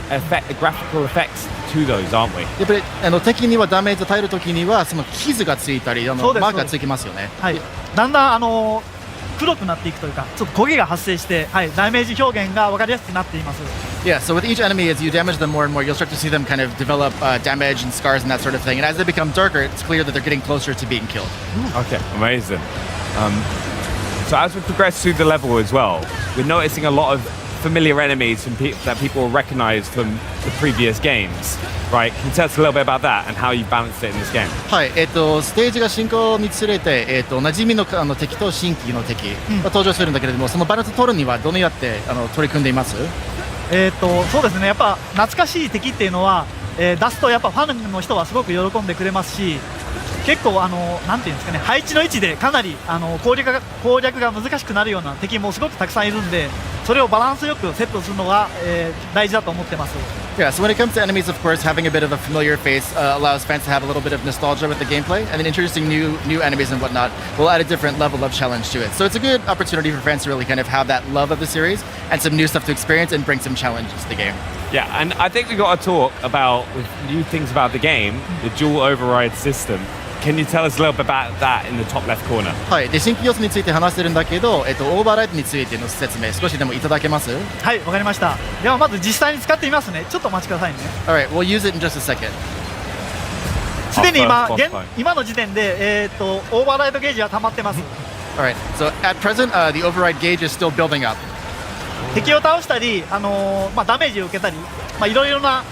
graphical effects to those, aren't we? やっぱり敵にはダメージを与えるときにはその傷がついたりマークがつきますよね。はい。だんだん黒くなっていくというか、ちょっと焦げが発生して、はい、ダメージ表現が分かりやすくなっています。Yeah, so with each enemy, as you damage them more and more, you'll start to see them kind of develop damage and scars and that sort of thing. And as they become darker, it's clear that they're getting closer to being killed. Okay, amazing. So as we progress through the level as well, we're noticing a lot of familiar enemies from that people will recognize from the previous games. Right, can you tell us a little bit about that and how you balanced it in this game? はい、ステージが進行につれて、馴染みの敵と新規の敵が登場するんだけれども、そのバランスを取るにはどのようにやって取り組んでいます？そうですね。やっぱ懐かしい敵っていうのは、出すとやっぱファンの人はすごく喜んでくれますし、結構なんていうんですかね、配置の位置でかなり攻略が難しくなるような敵もすごくたくさんいるんで、それをバランスよくセットするのが、大事だと思ってます。Yeah, so when it comes to enemies, of course, having a bit of a familiar face allows fans to have a little bit of nostalgia with the gameplay, and then introducing new enemies and whatnot will add a different level of challenge to it. So it's a good opportunity for fans to really kind of have that love of the series and some new stuff to experience and bring some challenges to the game. Yeah, and I think we got to talk about new things about the game, the dual override system. Can you tell us a little bit about that in the top left corner? はい、で新規要素について話してるんだけど、オーバーライドについての説明少しでもいただけます？はい、わかりました。ではまず実際に使ってみますね。ちょっとお待ちくださいね。Alright, we'll use it in just a second. すでに今の時点でオーバーライドゲージは溜まってます。Alright, so at present, the override gauge is still building up. 敵を倒したり、ダメージを受けたり、いろいろな、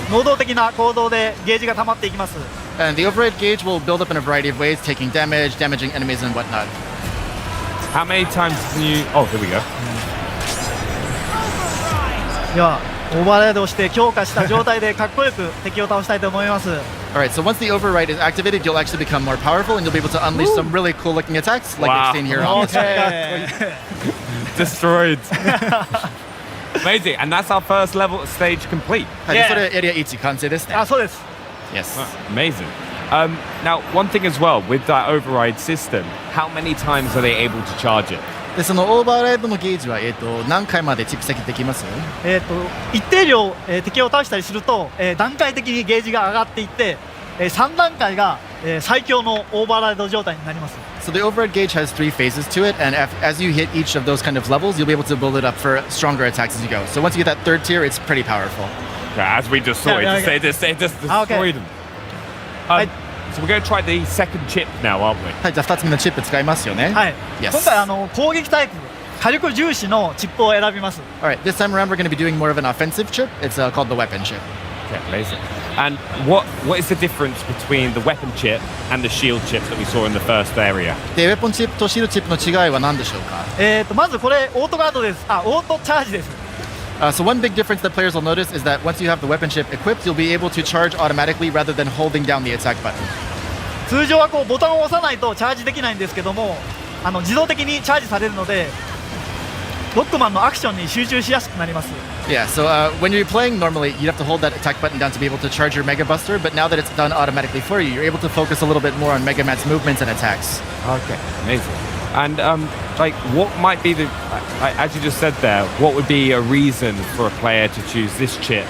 能動的な行動でゲージが溜まっていきます。And the override gauge will build up in a variety of ways, taking damage, damaging enemies, and whatnot. How many times can you... Oh, here we go. では、オーバーライドをして強化した状態でかっこよく敵を倒したいと思います。Alright, so once the override is activated, you'll actually become more powerful, and you'll be able to unleash some really cool-looking attacks, like we've seen here on the screen. Destroyed. Amazing, and that's our first level stage complete. はい、それエリア1完成ですね。あ、そうです。Yes. Amazing. Now, one thing as well with that override system, how many times are they able to charge it? でそのオーバーライドのゲージは何回まで蓄積できます？一定量、敵を倒したりすると、段階的にゲージが上がっていって、3段階が、最強のオーバーライド状態になります。 So the override gauge has 3 phases to it, and as you hit each of those kind of levels, you'll be able to build it up for stronger attacks as you go. So once you get that 3rd tier, it's pretty powerful. Yeah, as we just saw, it just destroyed them. So we're going to try the second chip now, aren't we? はい、じゃあ2つ目のチップ使いますよね。はい。 Yes. 今回攻撃タイプ、火力重視のチップを選びます。 Alright, this time around we're going to be doing more of an offensive chip. It's called the weapon chip. Okay, amazing. And what is the difference between the weapon chip and the shield chip that we saw in the first area? で、ウェポンチップとシールチップの違いは何でしょうか？まずこれオートガードです。オートチャージです。 So one big difference that players will notice is that once you have the weapon chip equipped, you'll be able to charge automatically rather than holding down the attack button. 通常はこうボタンを押さないとチャージできないんですけども、自動的にチャージされるので、ロックマンのアクションに集中しやすくなります。 Yeah, so when you're playing normally, you'd have to hold that attack button down to be able to charge your Mega Buster, but now that it's done automatically for you, you're able to focus a little bit more on Mega Man's movements and attacks. Okay, amazing. And like, what might be the, as you just said there, what would be a reason for a player to choose this chip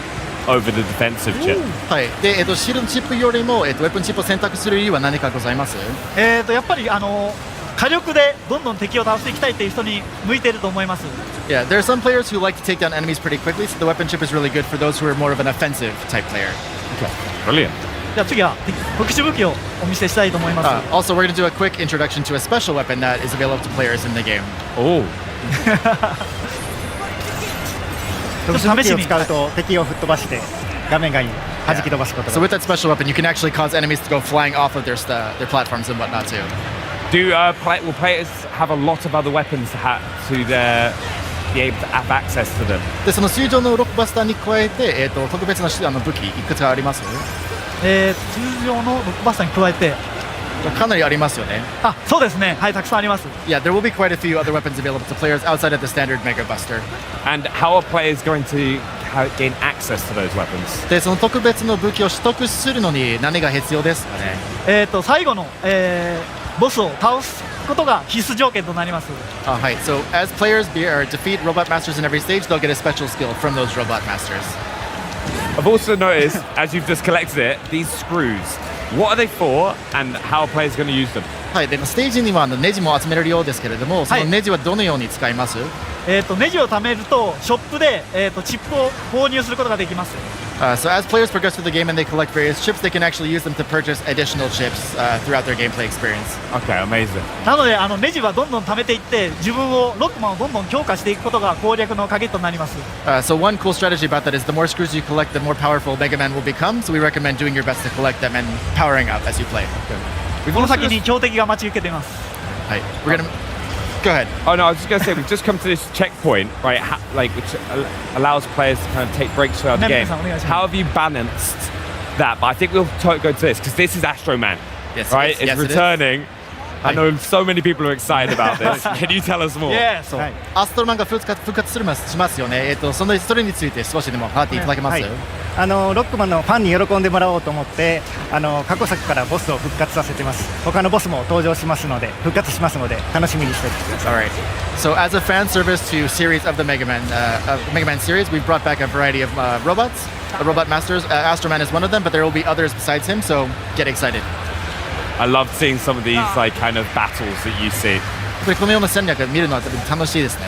over the defensive chip? はい。で、シールドチップよりも、ウェポンチップを選択する理由は何かございます？やっぱり火力でどんどん敵を倒していきたいっていう人に向いていると思います。 Yeah, there are some players who like to take down enemies pretty quickly, so the weapon chip is really good for those who are more of an offensive type player. Okay, brilliant. じゃあ次は特殊武器をお見せしたいと思います。Also, we're going to do a quick introduction to a special weapon that is available to players in the game. Oh. 特殊武器を使うと敵を吹っ飛ばして画面外に弾き飛ばすことが。 So with that special weapon, you can actually cause enemies to go flying off of their platforms and whatnot too. Will players have a lot of other weapons to be able to have access to them? で、その通常のロックバスターに加えて、特別な武器いくつかあります？通常のロックバスターに加えてかなりありますよね。そうですね。はい、たくさんあります。Yeah, there will be quite a few other weapons available to players outside of the standard Mega Buster. And how are players going to gain access to those weapons? で、その特別の武器を取得するのに何が必要ですかね？最後の、ボスを倒すことが必須条件となります。はい。So as players defeat robot masters in every stage, they'll get a special skill from those robot masters. I've also noticed, as you've just collected it, these screws. What are they for, and how are players going to use them? はい。で、ステージにはネジも集めれるようですけれども、そのネジはどのように使います？ネジを貯めるとショップで、チップを購入することができます。So as players progress through the game and they collect various chips, they can actually use them to purchase additional chips throughout their gameplay experience. Okay, amazing. なのでネジはどんどん貯めていって自分をロックマンをどんどん強化していくことが攻略の鍵となります。So one cool strategy about that is the more screws you collect, the more powerful Mega Man will become. So we recommend doing your best to collect them and powering up as you play. Okay. この先に強敵が待ち受けています。はい。We're gonna go ahead. Oh no, I was just going to say we've just come to this checkpoint, right? Which allows players to kind of take breaks throughout the game. How have you balanced that? But I think we'll go to this because this is Astro Man, right? It's returning. I know so many people are excited about this. Can you tell us more? Yeah, そう。アストロマンが復活しますよね。それについて少しでも語っていただけます？ロックマンのファンに喜んでもらおうと思って過去作からボスを復活させてます。他のボスも登場しますので復活しますので楽しみにしていてください。Alright. So as a fan service to series of the Mega Man series, we've brought back a variety of robots, robot masters. Astro Man is one of them, but there will be others besides him. So get excited. I love seeing some of these like kind of battles that you see. このような戦略を見るのは楽しいですね。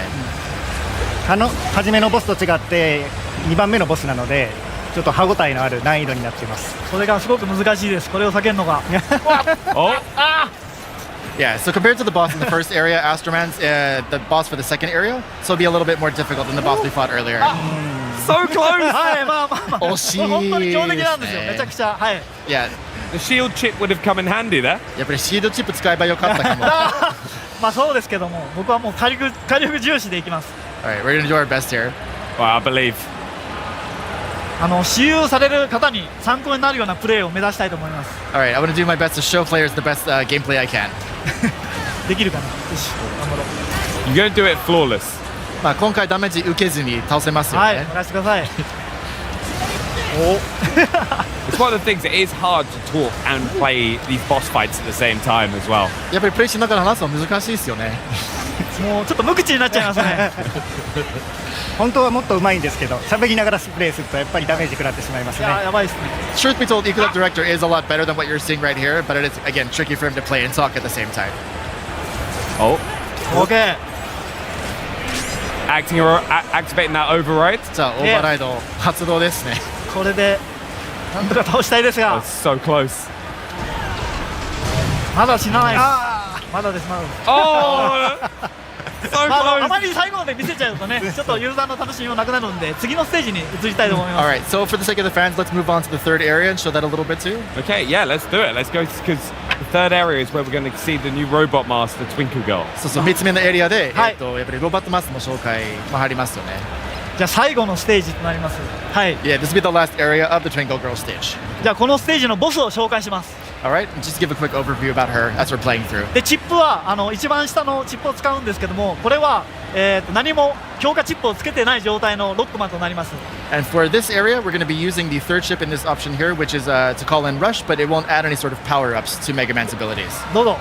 初めのボスと違って2番目のボスなのでちょっと歯ごたえのある難易度になっています。それがすごく難しいです。これを避けるのが。Yeah, so compared to the boss in the first area, Astro Man's the boss for the second area, so it'll be a little bit more difficult than the boss we fought earlier. So close! はい、まあ。惜しいですね。本当に強敵なんですよ。めちゃくちゃ。はい。Yeah. The shield chip would have come in handy there. やっぱりシールドチップ使えばよかったかも。まあそうですけども、僕はもう火力重視でいきます。Alright, we're gonna do our best here. Well, I believe. 使用される方に参考になるようなプレーを目指したいと思います。Alright, I want to do my best to show players the best gameplay I can. できるかな。よし、頑張ろう。You're gonna do it flawless. まあ今回ダメージ受けずに倒せますよね。はい、任せてください。It's one of the things. It is hard to talk and play these boss fights at the same time as well. やっぱりプレイしながら話すの難しいですよね。もうちょっと無口になっちゃいますね。本当はもっと上手いんですけど、喋りながらプレイするとやっぱりダメージ食らってしまいますね。やばいですね。Truth be told, Ecolab Director is a lot better than what you're seeing right here, but it is again tricky for him to play and talk at the same time. Okay. Activating that override. さあ、オーバーライド発動ですね。これでなんとか倒したいですが。So close. まだ死なないです。まだです。まだです。あまり最後まで見せちゃうとね、ちょっとユーザーの楽しみもなくなるので、次のステージに移りたいと思います。Alright, so for the sake of the fans, let's move on to the third area and show that a little bit too. Okay, yeah, let's do it. Let's go because the third area is where we're going to see the new robot master, Twinkle Girl. そう3つ目のエリアで、やっぱりロボットマスターの紹介も入りますよね。じゃあ最後のステージとなります。はい。Yeah, this will be the last area of the Twinkle Girl stage. じゃあこのステージのボスを紹介します。Alright, just give a quick overview about her as we're playing through. でチップは一番下のチップを使うんですけども、これは何も強化チップをつけてない状態のロックマンとなります。And for this area, we're going to be using the third chip in this option here, which is to call in Rush, but it won't add any sort of power-ups to Mega Man's abilities. どうぞ。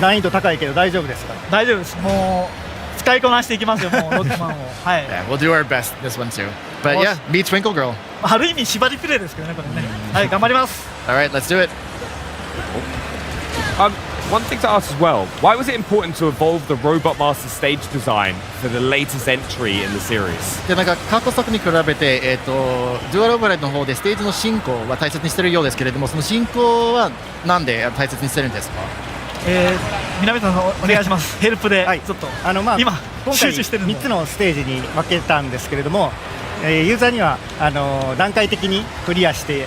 難易度高いけど大丈夫ですか？大丈夫です。もう使いこなしていきますよ、もうロックマンを。はい。Yeah, we'll do our best this one too. But yeah, meet Twinkle Girl. ある意味縛りプレイですけどね、これね。はい、頑張ります。Alright, let's do it. One thing to ask as well, why was it important to evolve the Robot Master stage design for the latest entry in the series? でなんか過去作に比べて、デュアルオーバーライドの方でステージの進行は大切にしているようですけれども、その進行はなんで大切にしてるんですか？南さんお願いします。ヘルプでちょっと今集中してるので。3つのステージに分けたんですけれども、ユーザーには段階的にクリアして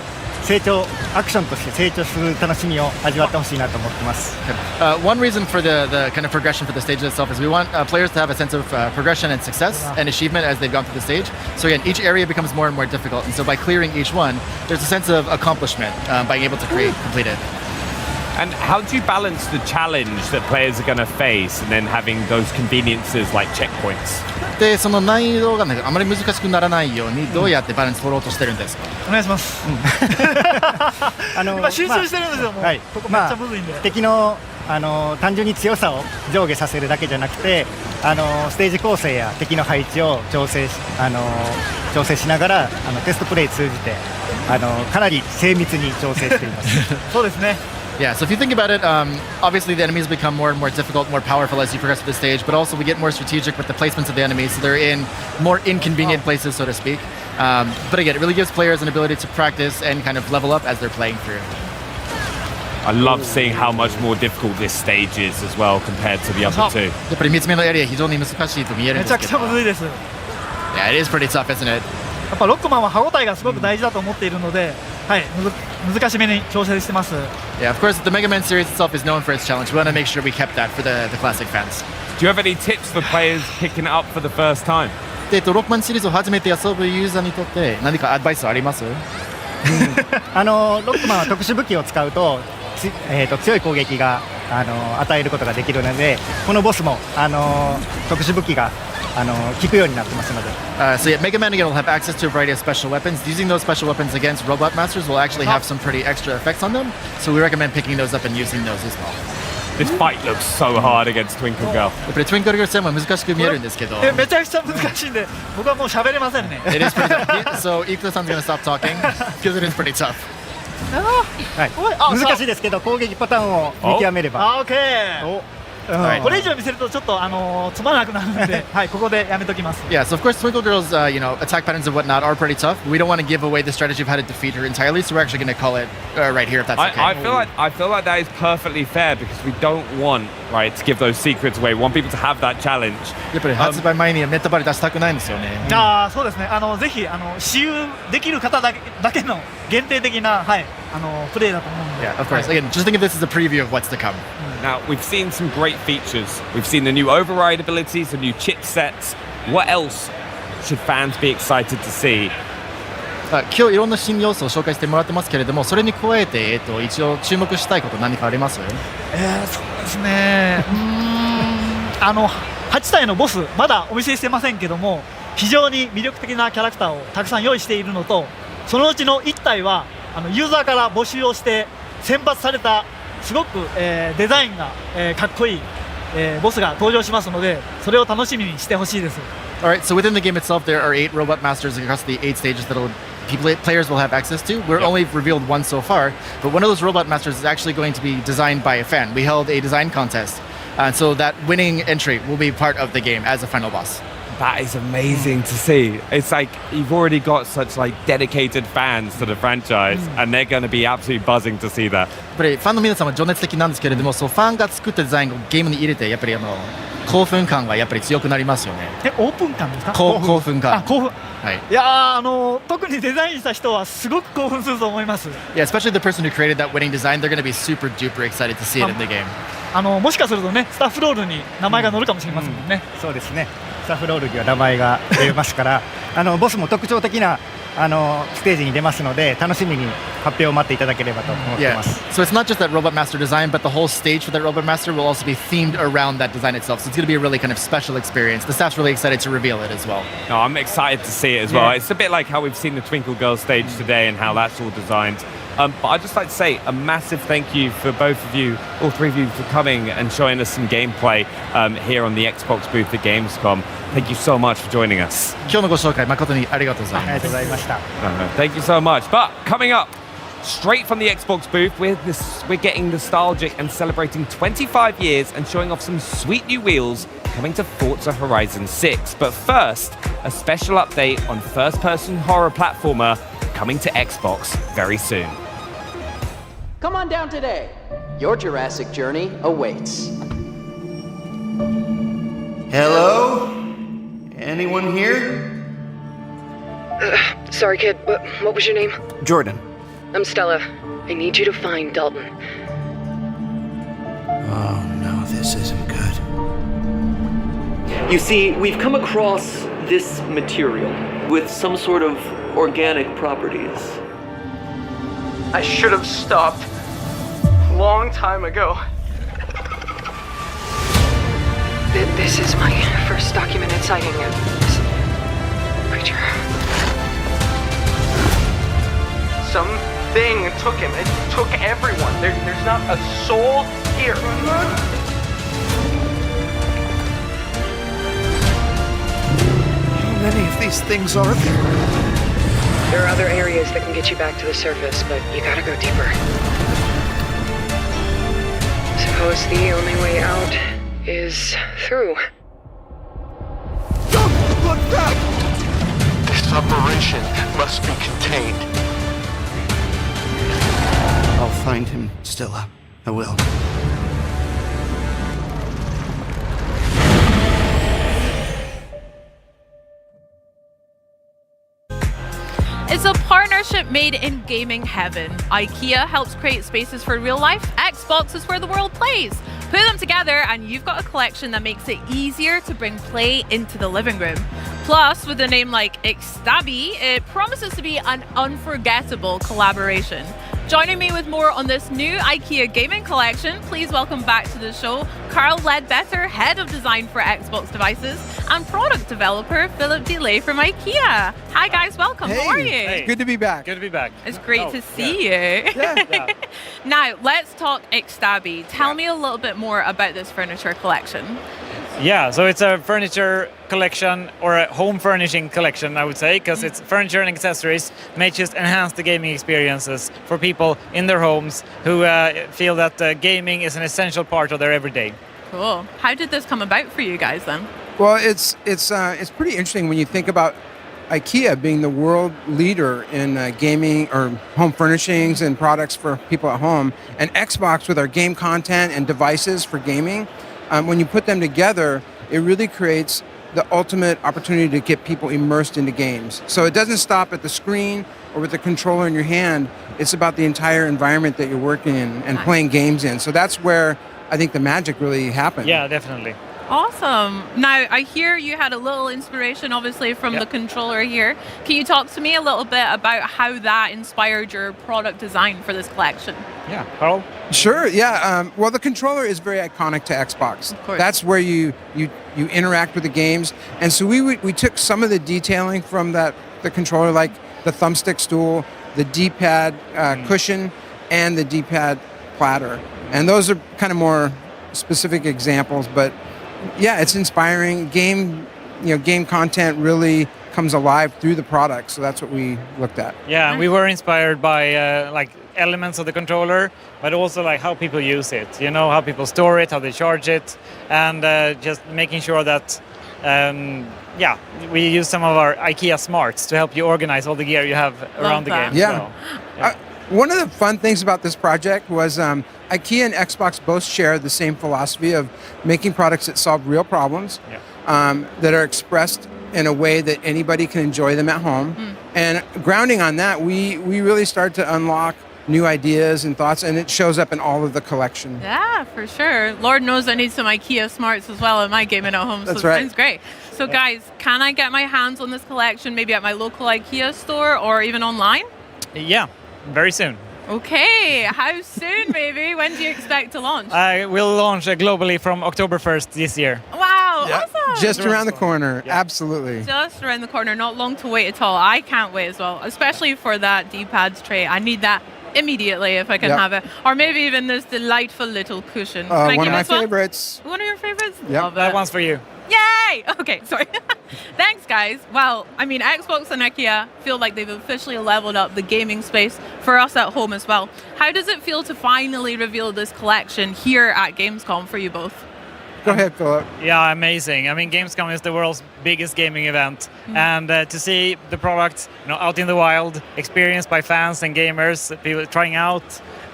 アクションとして成長する楽しみを味わってほしいなと思ってます。One reason for the kind of progression for the stage itself is we want players to have a sense of progression and success and achievement as they've gone through the stage. So again, each area becomes more and more difficult, and so by clearing each one, there's a sense of accomplishment being able to complete it. And how do you balance the challenge that players are going to face and then having those conveniences like checkpoints? でその難易度があまり難しくならないようにどうやってバランス取ろうとしてるんですか？お願いします。今集中してるんですよ。もうここめっちゃむずいんで。敵の単純に強さを上下させるだけじゃなくて、ステージ構成や敵の配置を調整しながらテストプレイ通じてかなり精密に調整しています。そうですね。Yeah, so if you think about it, obviously the enemies become more and more difficult, more powerful as you progress through the stage, but also we get more strategic with the placements of the enemies, so they're in more inconvenient places, so to speak. But again, it really gives players an ability to practice and kind of level up as they're playing through. I love seeing how much more difficult this stage is as well compared to the other two. やっぱり3つ目のエリア非常に難しいと見えるんですけど。めちゃくちゃむずいです。Yeah, it is pretty tough, isn't it? やっぱロックマンは歯応えがすごく大事だと思っているので、はい、難しめに調整してます。Yeah, of course, the Mega Man series itself is known for its challenge. We want to make sure we kept that for the classic fans. Do you have any tips for players picking it up for the first time? ロックマンシリーズを初めて遊ぶユーザーにとって何かアドバイスあります？ロックマンは特殊武器を使うと強い攻撃が与えることができるので、このボスも特殊武器が効くようになってますので。So yeah, Mega Man again will have access to a variety of special weapons. Using those special weapons against Robot Masters will actually have some pretty extra effects on them. So we recommend picking those up and using those as well. This fight looks so hard against Twinkle Girl. やっぱり Twinkle Girl 戦は難しく見えるんですけど。めちゃくちゃ難しいんで、僕はもう喋れませんね。It is pretty tough. So Ikuta-san's gonna stop talking because it is pretty tough. 難しいですけど攻撃パターンを見極めれば。これ以上見せるとちょっとつまらなくなるので、はい、ここでやめときます。Yeah, so of course Twinkle Girl's attack patterns and whatnot are pretty tough. We don't want to give away the strategy of how to defeat her entirely, so we're actually going to call it right here if that's okay. I feel like that is perfectly fair because we don't want to give those secrets away. We want people to have that challenge. やっぱり発売前にネットバレ出したくないんですよね。そうですね。ぜひ私有できる方だけの限定的なプレイだと思うので。Yeah, of course. Again, just think of this as a preview of what's to come. Now, we've seen some great features. We've seen the new override abilities, the new chipsets. What else should fans be excited to see? 今日いろんな新要素を紹介してもらってますけれども、それに加えて、一応注目したいこと何かあります？そうですね。8体のボスまだお見せしてませんけども、非常に魅力的なキャラクターをたくさん用意しているのと、そのうちの1体はユーザーから募集をして選抜されたすごく、デザインが、かっこいい、ボスが登場しますので、それを楽しみにしてほしいです。All right, so within the game itself, there are 8 robot masters across the 8 stages that players will have access to. We're only revealed one so far, but one of those robot masters is actually going to be designed by a fan. We held a design contest, so that winning entry will be part of the game as a final boss. That is amazing to see. It's like you've already got such like dedicated fans to the franchise, and they're going to be absolutely buzzing to see that. やっぱりファンの皆さんは情熱的なんですけれども、そうファンが作ったデザインをゲームに入れて、やっぱり興奮感がやっぱり強くなりますよね。オープン感ですか？興奮感。興奮。はい。いや特にデザインした人はすごく興奮すると思います。Yeah, especially the person who created that winning design, they're going to be super duper excited to see it in the game. もしかするとね、スタッフロールに名前が載るかもしれませんもんね。そうですね。スタッフロールには名前が出ますから、ボスも特徴的なステージに出ますので、楽しみに発表を待っていただければと思ってます。So it's not just that Robot Master design, but the whole stage for that Robot Master will also be themed around that design itself. So it's going to be a really kind of special experience. The staff's really excited to reveal it as well. No, I'm excited to see it as well. It's a bit like how we've seen the Twinkle Girls stage today and how that's all designed. But I'd just like to say a massive thank you for both of you, all three of you, for coming and showing us some gameplay here on the Xbox booth at Gamescom. Thank you so much for joining us. 今日のご紹介誠にありがとうございます。ありがとうございました。Thank you so much. But coming up, straight from the Xbox booth, we're getting nostalgic and celebrating 25 years and showing off some sweet new wheels coming to Forza Horizon 6. But first, a special update on first-person horror platformer coming to Xbox very soon. Come on down today. Your Jurassic journey awaits. Hello? Anyone here? Sorry, kid. What was your name? Jordan. I'm Stella. I need you to find Dalton. Oh no, this isn't good. You see, we've come across this material with some sort of organic properties. I should have stopped a long time ago. This is my first documented sighting of this creature. Something took him. It took everyone. There's not a soul here. How many of these things are there? There are other areas that can get you back to the surface, but you gotta go deeper. Suppose the only way out is through. Don't look back! This operation must be contained. I'll find him, Stella. I will. It's a partnership made in gaming heaven. IKEA helps create spaces for real life. Xbox is where the world plays. Put them together and you've got a collection that makes it easier to bring play into the living room. Plus, with a name like Ixtabi, it promises to be an unforgettable collaboration. Joining me with more on this new IKEA gaming collection, please welcome back to the show Carl Ledbetter, Head of Design for Xbox Devices, and Product Developer Philip Delay from IKEA. Hi guys, welcome. How are you? Hey. Good to be back. Good to be back. It's great to see you. Yeah. Now, let's talk Ixtabi. Tell me a little bit more about this furniture collection. Yeah, so it's a furniture collection, or a home furnishing collection, I would say, because it's furniture and accessories may just enhance the gaming experiences for people in their homes who feel that gaming is an essential part of their everyday. Cool. How did this come about for you guys then? Well, it's pretty interesting when you think about IKEA being the world leader in gaming or home furnishings and products for people at home, and Xbox with our game content and devices for gaming. When you put them together, it really creates the ultimate opportunity to get people immersed into games. So it doesn't stop at the screen or with the controller in your hand. It's about the entire environment that you're working in and playing games in. So that's where I think the magic really happened. Yeah, definitely. Awesome. Now, I hear you had a little inspiration, obviously, from the controller here. Can you talk to me a little bit about how that inspired your product design for this collection? Yeah, Carl? Sure, yeah. Well, the controller is very iconic to Xbox. Of course. That's where you interact with the games. And so we took some of the detailing from the controller, like the thumbstick stool, the D-pad cushion, and the D-pad platter. And those are kind of more specific examples, but yeah, it's inspiring. game content really comes alive through the product. So that's what we looked at. Yeah, and we were inspired by like elements of the controller, but also like how people use it. You know, how people store it, how they charge it, and just making sure that. We use some of our IKEA smarts to help you organize all the gear you have around the game. Yeah. One of the fun things about this project was IKEA and Xbox both share the same philosophy of making products that solve real problems, that are expressed in a way that anybody can enjoy them at home. And grounding on that, we really start to unlock new ideas and thoughts, and it shows up in all of the collection. Yeah, for sure. Lord knows I need some IKEA smarts as well in my gaming at home. That's so it right. sounds great. So guys, can I get my hands on this collection maybe at my local IKEA store or even online? Yeah, very soon. Okay, how soon maybe? When do you expect to launch? We'll launch globally from October 1st this year. Wow, awesome. Just around the corner, absolutely. Just around the corner, not long to wait at all. I can't wait as well, especially for that D-pad tray. I need that immediately if I can have it. Or maybe even this delightful little cushion. Can I One give of my this one? favorites. One of your favorites? Yep. Love That it. one's for you. Yay! Okay, sorry. Thanks, guys. Well, I mean, Xbox and IKEA feel like they've officially leveled up the gaming space for us at home as well. How does it feel to finally reveal this collection here at Gamescom for you both? Go ahead, Philip. Yeah, amazing. I mean, Gamescom is the world's biggest gaming event, and to see the product, out in the wild, experienced by fans and gamers, people trying out,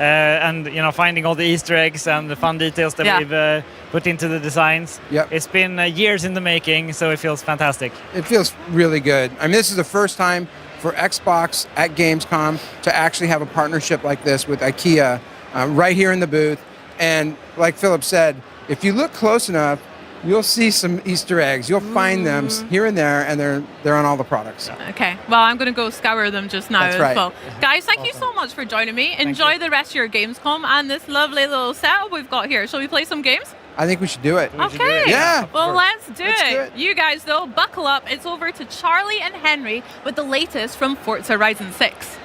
and finding all the Easter eggs and the fun details that we've put into the designs. Yep. It's been years in the making, so it feels fantastic. It feels really good. I mean, this is the first time for Xbox at Gamescom to actually have a partnership like this with IKEA right here in the booth. And like Philip said, if you look close enough, you'll see some Easter eggs. You'll find them here and there, and they're on all the products. Okay, well, I'm going to go scour them just now That's as right. well. Guys, thank you so much for joining me. Enjoy the rest of your Gamescom and this lovely little setup we've got here. Shall we play some games? I think we should do it. Okay. Yeah. Well, let's do Let's do it. You guys, though, buckle up. It's over to Charlie and Henry with the latest from Forza Horizon 6.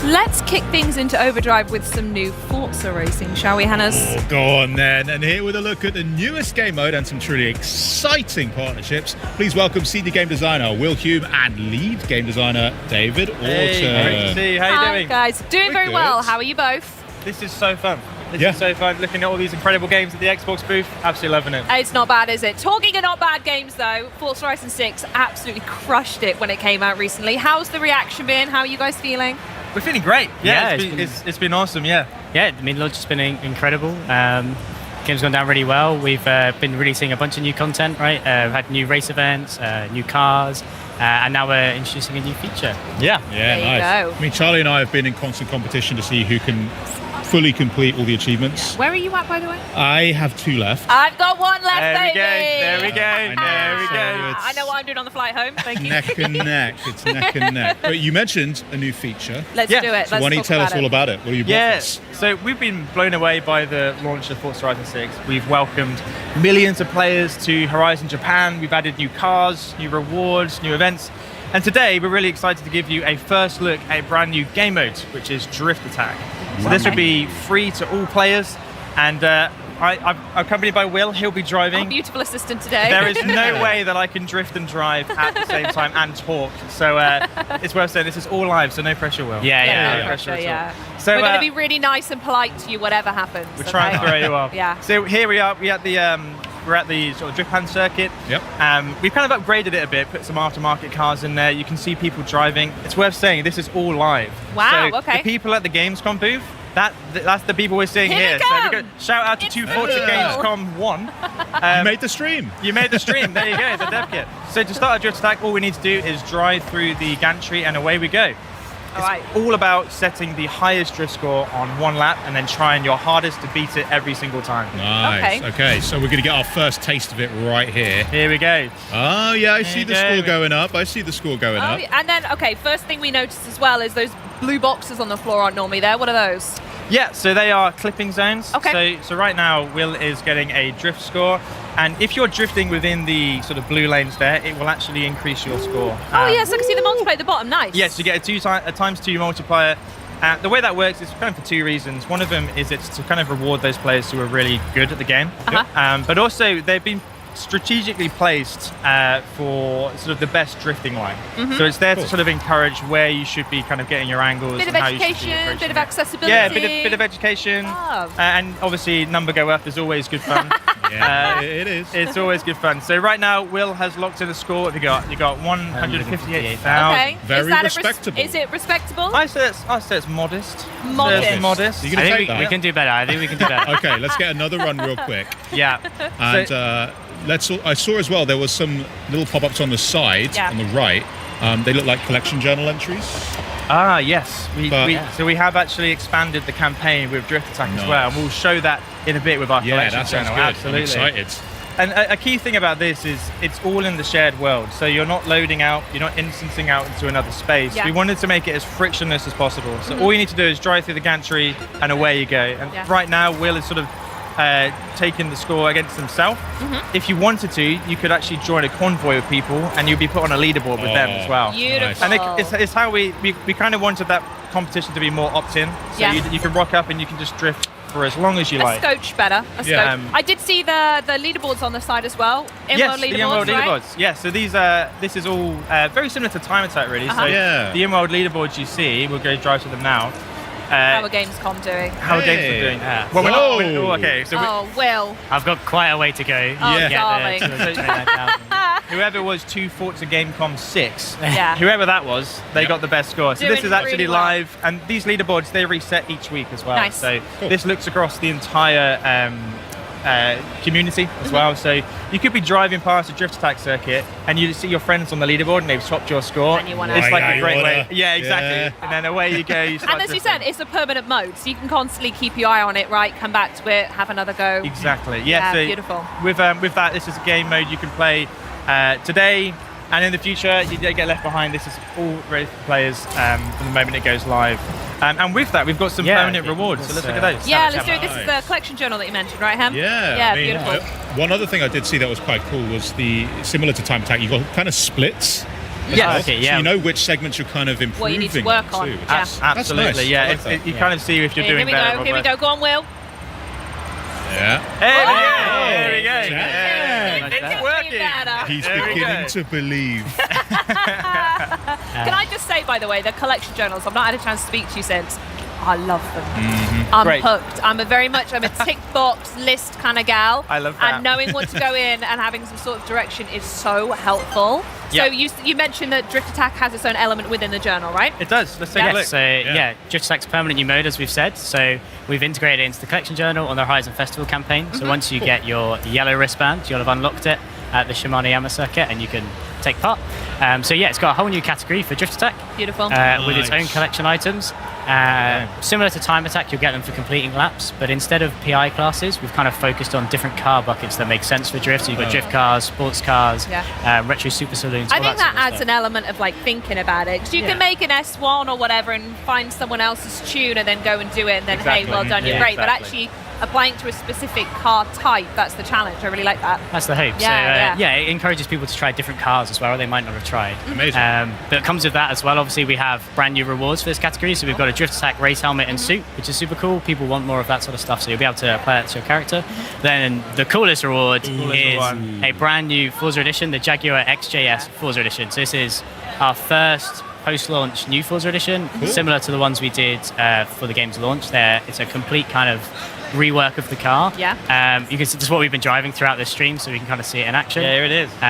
Let's kick things into overdrive with some new Forza racing, shall we, Hannes? Oh, go on then. And here with a look at the newest game mode and some truly exciting partnerships, please welcome senior game designer Will Hume and lead game designer David Orton. Hey, great to see you. How you doing? Hi, guys. Doing very good. well. How are you both? This is so fun. This is so fun. Looking at all these incredible games at the Xbox booth. Absolutely loving it. It's not bad, is it? Talking of not bad games, though, Forza Horizon 6 absolutely crushed it when it came out recently. How's the reaction been? How are you guys feeling? We're feeling great. Yeah, it's been awesome. Yeah. Yeah, I mean, launch has been incredible. Game's gone down really well. We've been releasing a bunch of new content, right? We've had new race events, new cars, and now we're introducing a new feature. Yeah. Yeah, There you nice. go. I mean, Charlie and I have been in constant competition to see who can fully complete all the achievements. Where are you at, by the way? I have 2 left. I've got one left, There we baby. go. There we go. I know. There we So go. it's I know what I'm doing on the flight home. Thank you. neck and neck. It's neck and neck. But you mentioned a new feature. Let's Yeah. do it. So Let's why don't you talk tell us about all it. about it? What are you brought Yeah, for us? so we've been blown away by the launch of Forza Horizon 6. We've welcomed millions of players to Horizon Japan. We've added new cars, new rewards, new events. And today we're really excited to give you a first look at a brand new game mode, which is Drift Attack. So this will be free to all players. And I'm accompanied by Will. He'll be driving. Our beautiful assistant today. There is no way that I can drift and drive at the same time and talk. So it's worth saying this is all live, so no pressure, Will. Yeah. No pressure at all. Yeah. So We're going to be really nice and polite to you, whatever happens. we're trying okay? very well. Yeah. So here we are. We're at the sort of drift pan circuit. Yep. We've kind of upgraded it a bit, put some aftermarket cars in there. You can see people driving. It's worth saying this is all live. Wow, So okay. the people at the Gamescom booth, that's the people we're seeing Here here. they So come. we go, shout out to 240 real. Gamescom 1. You made the stream. You made the stream. There you go, the dev kit. So to start a drift attack, all we need to do is drive through the gantry and away we go. All right. All about setting the highest drift score on one lap and then trying your hardest to beat it every single time. Nice. Okay, so we're going to get our first taste of it right here. Here we go. Oh, yeah, I see you the go. score going up. I see the score going Oh, up. yeah. And then, okay, first thing we noticed as well is those blue boxes on the floor aren't normally there. What are those? Yeah, so they are clipping zones. Okay. So right now, Will is getting a drift score. And if you're drifting within the sort of blue lanes there, it will actually increase your score. Oh, yes, I can see the multiplier at the bottom. Nice. Yes, you get a times 2 multiplier. The way that works is kind of for 2 reasons. One of them is it's to kind of reward those players who are really good at the game. Uh-huh. But also they've been strategically placed for sort of the best drifting line. Mhm. So it's there Cool. to sort of encourage where you should be kind of getting your angles. Bit of and how you should be education, approaching bit of it. accessibility. Yeah, bit of education. Love. And obviously number go up is always good fun. Yeah, it is. It's always good fun. So right now, Will has locked in a score. What have you got? You got 158,000. Okay. Very is that respectable. Is it respectable? I say it's modest. Modest. It's modest. You I gonna think take that? we can do better. I think we can do better. Okay, let's get another run real quick. Yeah. And So- I saw as well there was some little pop-ups on the side, Yeah. on the right. They look like collection journal entries. Ah, yes. But- So we have actually expanded the campaign with Drift Attack as Nice. well, and we'll show that in a bit with our Yeah, collection that sounds journal. good. Absolutely. I'm excited. And a key thing about this is it's all in the shared world. So you're not loading out, you're not instancing out into another space. Yeah. We wanted to make it as frictionless as possible. So all you need to do is drive through the gantry and away you go. And Yeah. right now, Will is sort of taking the score against himself. If you wanted to, you could actually join a convoy of people and you'd be put on a leaderboard with them as well. Beautiful. And it's how we kind of wanted that competition to be more opt-in. So Yeah. you can rock up and you can just drift for as long as you A like. scotch better. A Yeah. scotch. I did see the leaderboards on the side as well. Yes, Emerald the leaderboards, Emerald right? leaderboards. Yes, so this is all very similar to Time Attack, really. Uh-huh. So Yeah. the Emerald leaderboards you see, we'll go drive to them now. How are Gamescom doing? How are Hey. Gamescom doing? Yeah. Well, we're Whoa. not. Oh, okay, so Oh, Will. I've got quite a way to go. Oh, to get darling. there to the 29,000. whoever was 2 Forza Gamecom 6, Yeah. whoever that was, they got the best score. So this Doing is actually really well. live, and these leaderboards, they reset each week as well. Nice. So Cool. this looks across the entire community as well. So you could be driving past a drift attack circuit and you see your friends on the leaderboard and they've swapped your score. And you wanna- it's like Yeah, a you great wanna- way. Yeah, exactly. Yeah. And then away you go. You start And as you drifting. said, it's a permanent mode, so you can constantly keep your eye on it, right? Come back to it, have another go. Exactly. Yeah. Yeah, So beautiful. With that, this is a game mode you can play today, and in the future you don't get left behind. This is all ready for players from the moment it goes live. And with that, we've got some Yeah, permanent rewards. So let's look at those. Yeah, let's do it. This is the collection journal that you mentioned, right, Hem? Yeah, Yeah, I mean, beautiful. one other thing I did see that was quite cool was similar to Time Attack, you got kind of splits. as Yes. well. Okay, So yeah. you know which segments you're kind of improving What you need to work on. too, which Yeah. is- Absolutely. That's nice. Yeah. I like that. You kind of see if you're Here doing we better. go. or Here we worse. go. Go on, Will. Yeah. There we go. Yeah. Yeah. It's It's getting working. better. He's There we beginning go. to believe. Can I just say, by the way, the collection journals, I've not had a chance to speak to you since. I love them. Mm-hmm. I'm Great. hooked. I'm a tick box list kind of gal. I love that. And knowing what to go in and having some sort of direction is so helpful. Yeah. So you mentioned that Drift Attack has its own element within the journal, right? It does. Let's take a Yes. look. So yeah, Drift Attack's permanent new mode, as we've said. So we've integrated it into the collection journal on the Horizon Festival campaign. So once you get your yellow wristband, you'll have unlocked it at the Shimano circuit, and you can take part. So yeah, it's got a whole new category for Drift Attack Beautiful. with its own Nice. collection items. Similar to Time Attack, you'll get them for completing laps, but instead of PI classes, we've kind of focused on different car buckets that make sense for drift. So you've got drift cars, sports cars, retro super saloons. I all think that that sort of adds stuff. an element of like thinking about it, because you Yeah. can make an S1 or whatever and find someone else's tune and then go and do it, and then Exactly. hey, well done, you're Yeah, great. But exactly. actually applying to a specific car type, that's the challenge. I really like that. That's the hope. Yeah, so it encourages people to try different cars as well they might not have tried. Amazing. But it comes with that as well. Obviously, we have brand new rewards for this category. So we've got a Drift Attack race helmet and suit, which is super cool. People want more of that sort of stuff, so you'll be able to apply that to your character. Then the coolest reward is one. a brand new Forza edition, the Jaguar XJS Forza edition. So this is our first post-launch new Forza edition, similar to the ones we did for the game's launch. It's a complete kind of rework of the car. Yeah. You can see just what we've been driving throughout this stream, so we can kind of see it in action. Yeah, here it is. It's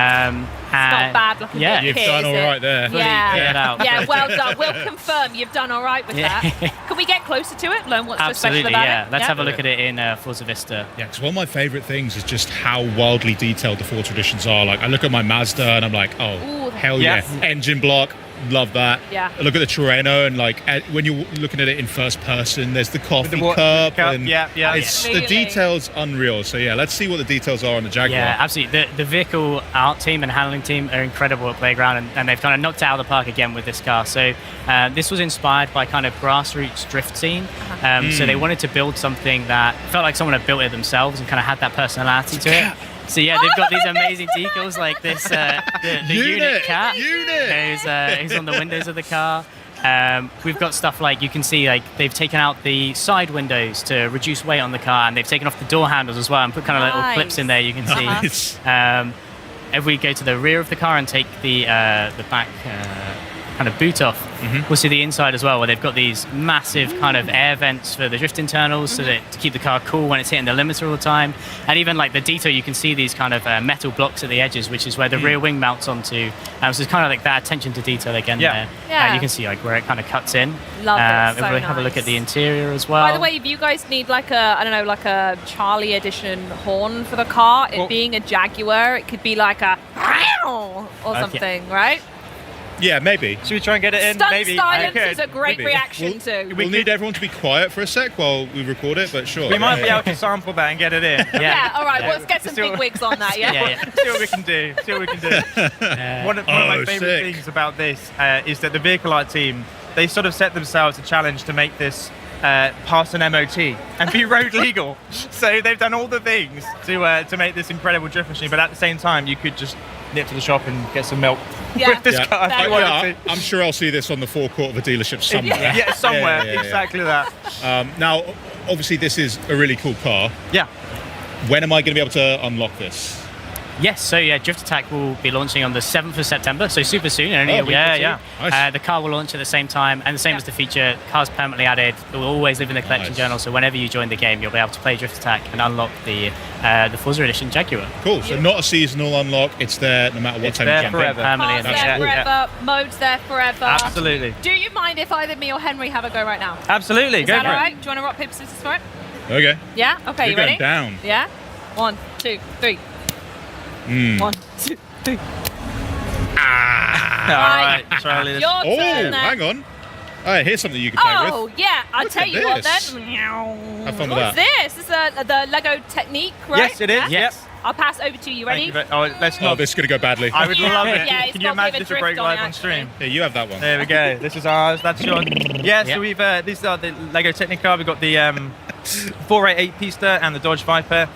not bad looking. Yeah, bit You've here, done is all it? right there. Yeah, Cleared out. yeah, well done. We'll confirm you've done all right with Yeah. that. Can we get closer to it? Learn what's so special Absolutely, about yeah. it? Let's have a look at it in Forza Vista. Yeah, because one of my favorite things is just how wildly detailed the Forza editions are. Like, I look at my Mazda and I'm like, oh, Ooh. hell Yes. yeah. Engine block, love that. Yeah. I look at the Terreno and like, when you're looking at it in first person, there's the coffee the cup. cup, And yeah. It's the Really? details unreal. So yeah, let's see what the details are on the Jaguar. Yeah, absolutely. The vehicle art team and handling team are incredible at Playground, and they've kind of knocked it out of the park again with this car. So this was inspired by kind of grassroots drift scene. So they wanted to build something that felt like someone had built it themselves and kind of had that personality to it. So yeah, they've got these amazing decals like this, the unit cat who's on the windows of the car. We've got stuff like you can see like they've taken out the side windows to reduce weight on the car, and they've taken off the door handles as well and put kind of little clips in there. You can see. If we go to the rear of the car and take the back kind of boot off, we'll see the inside as well, where they've got these massive kind of air vents for the drift internals, so that to keep the car cool when it's hitting the limiter all the time. And even like the detail, you can see these kind of metal blocks at the edges, which is where the rear wing mounts onto. So it's kind of like that attention to detail again there. Yeah. You can see like where it kind of cuts in. Love it. If we have a look at the interior as well. By the way, if you guys need like a, I don't know, like a Charlie edition horn for the car, it being a Jaguar, it could be like a or something, right? Yeah, maybe. Should we try and get it in? Stunt Maybe. silence is a great reaction too. We'll need everyone to be quiet for a sec while we record it, but sure. We might be able to sample that and get it in. Yeah, all right, let's get some big wigs on that, yeah? See what we can do. One of my favourite things about this is that the vehicle art team, they sort of set themselves a challenge to make this pass an MOT and be road legal. So they've done all the things to make this incredible drift machine, but at the same time, you could just nip to the shop and get some milk with this car. If you wanted to. I'm sure I'll see this on the forecourt of a dealership somewhere. Yeah, somewhere. Exactly that. Now, obviously, this is a really cool car. Yeah. When am I going to be able to unlock this? Yes, so Drift Attack will be launching on the 7th of September, so super soon, only a week or two. Nice. The car will launch at the same time, and the same as the feature, car's permanently added. It will always live in the collection journal, so whenever you join the game, you'll be able to play Drift Attack and unlock the Forza Edition Jaguar. Cool, so not a seasonal unlock, it's there no matter what time you jump in. Car's there forever, mode's there forever. Absolutely. Do you mind if either me or Henry have a go right now? Absolutely, Is go that for all it. right? Do you want to rock, paper, scissors for it? Okay. Yeah? Okay, You're you ready? going down. Yeah? 1, 2, 3. 1, 2, 3. Right. Charlie. Your turn then. Hang on. Here's something you can play with. Oh, yeah, I'll tell you what this. then. Have fun with What's that. this? This is the Lego Technique, right? Yes, it is. Yes. I'll pass over to you. Ready? Let's not. This is going to go badly. I would love it. Yeah, it's Can you got a bit imagine of this a would break drift on live it, on stream? Yeah, you have that one. There we go. This is ours. That's yours. Yeah, so we've these are the Lego Technica. We've got the 488 Pista and the Dodge Viper.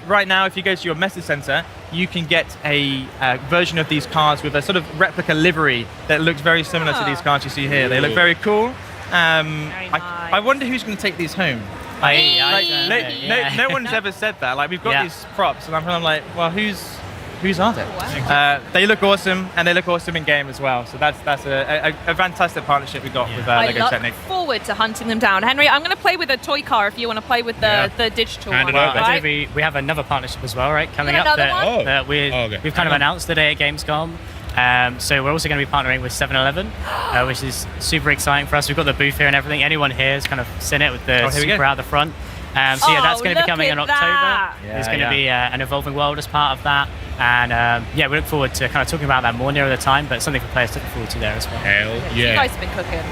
Right now, if you go to your message center, you can get a version of these cars with a sort of replica livery that looks very similar to these cars you see here. They look very cool. I wonder who's going to take these home. No one's ever said that. Like, we've got these props, and I'm kind of like, well, whose are they? They look awesome, and they look awesome in game as well. So that's a fantastic partnership we got with Lego Technic. I look forward to hunting them down. Henry, I'm going to play with a toy car if you want to play with the digital one. Right? We have another partnership as well, right? Coming You got up another that we've kind of announced today at Gamescom. So we're also going to be partnering with 7-Eleven, which is super exciting for us. We've got the booth here and everything. Anyone here has kind of seen it with the Super out the front. That's going to be coming in October. There's going to be an evolving world as part of that. And we look forward to kind of talking about that more nearer the time, but something for players to look forward to there as well. Hell You guys have been cooking.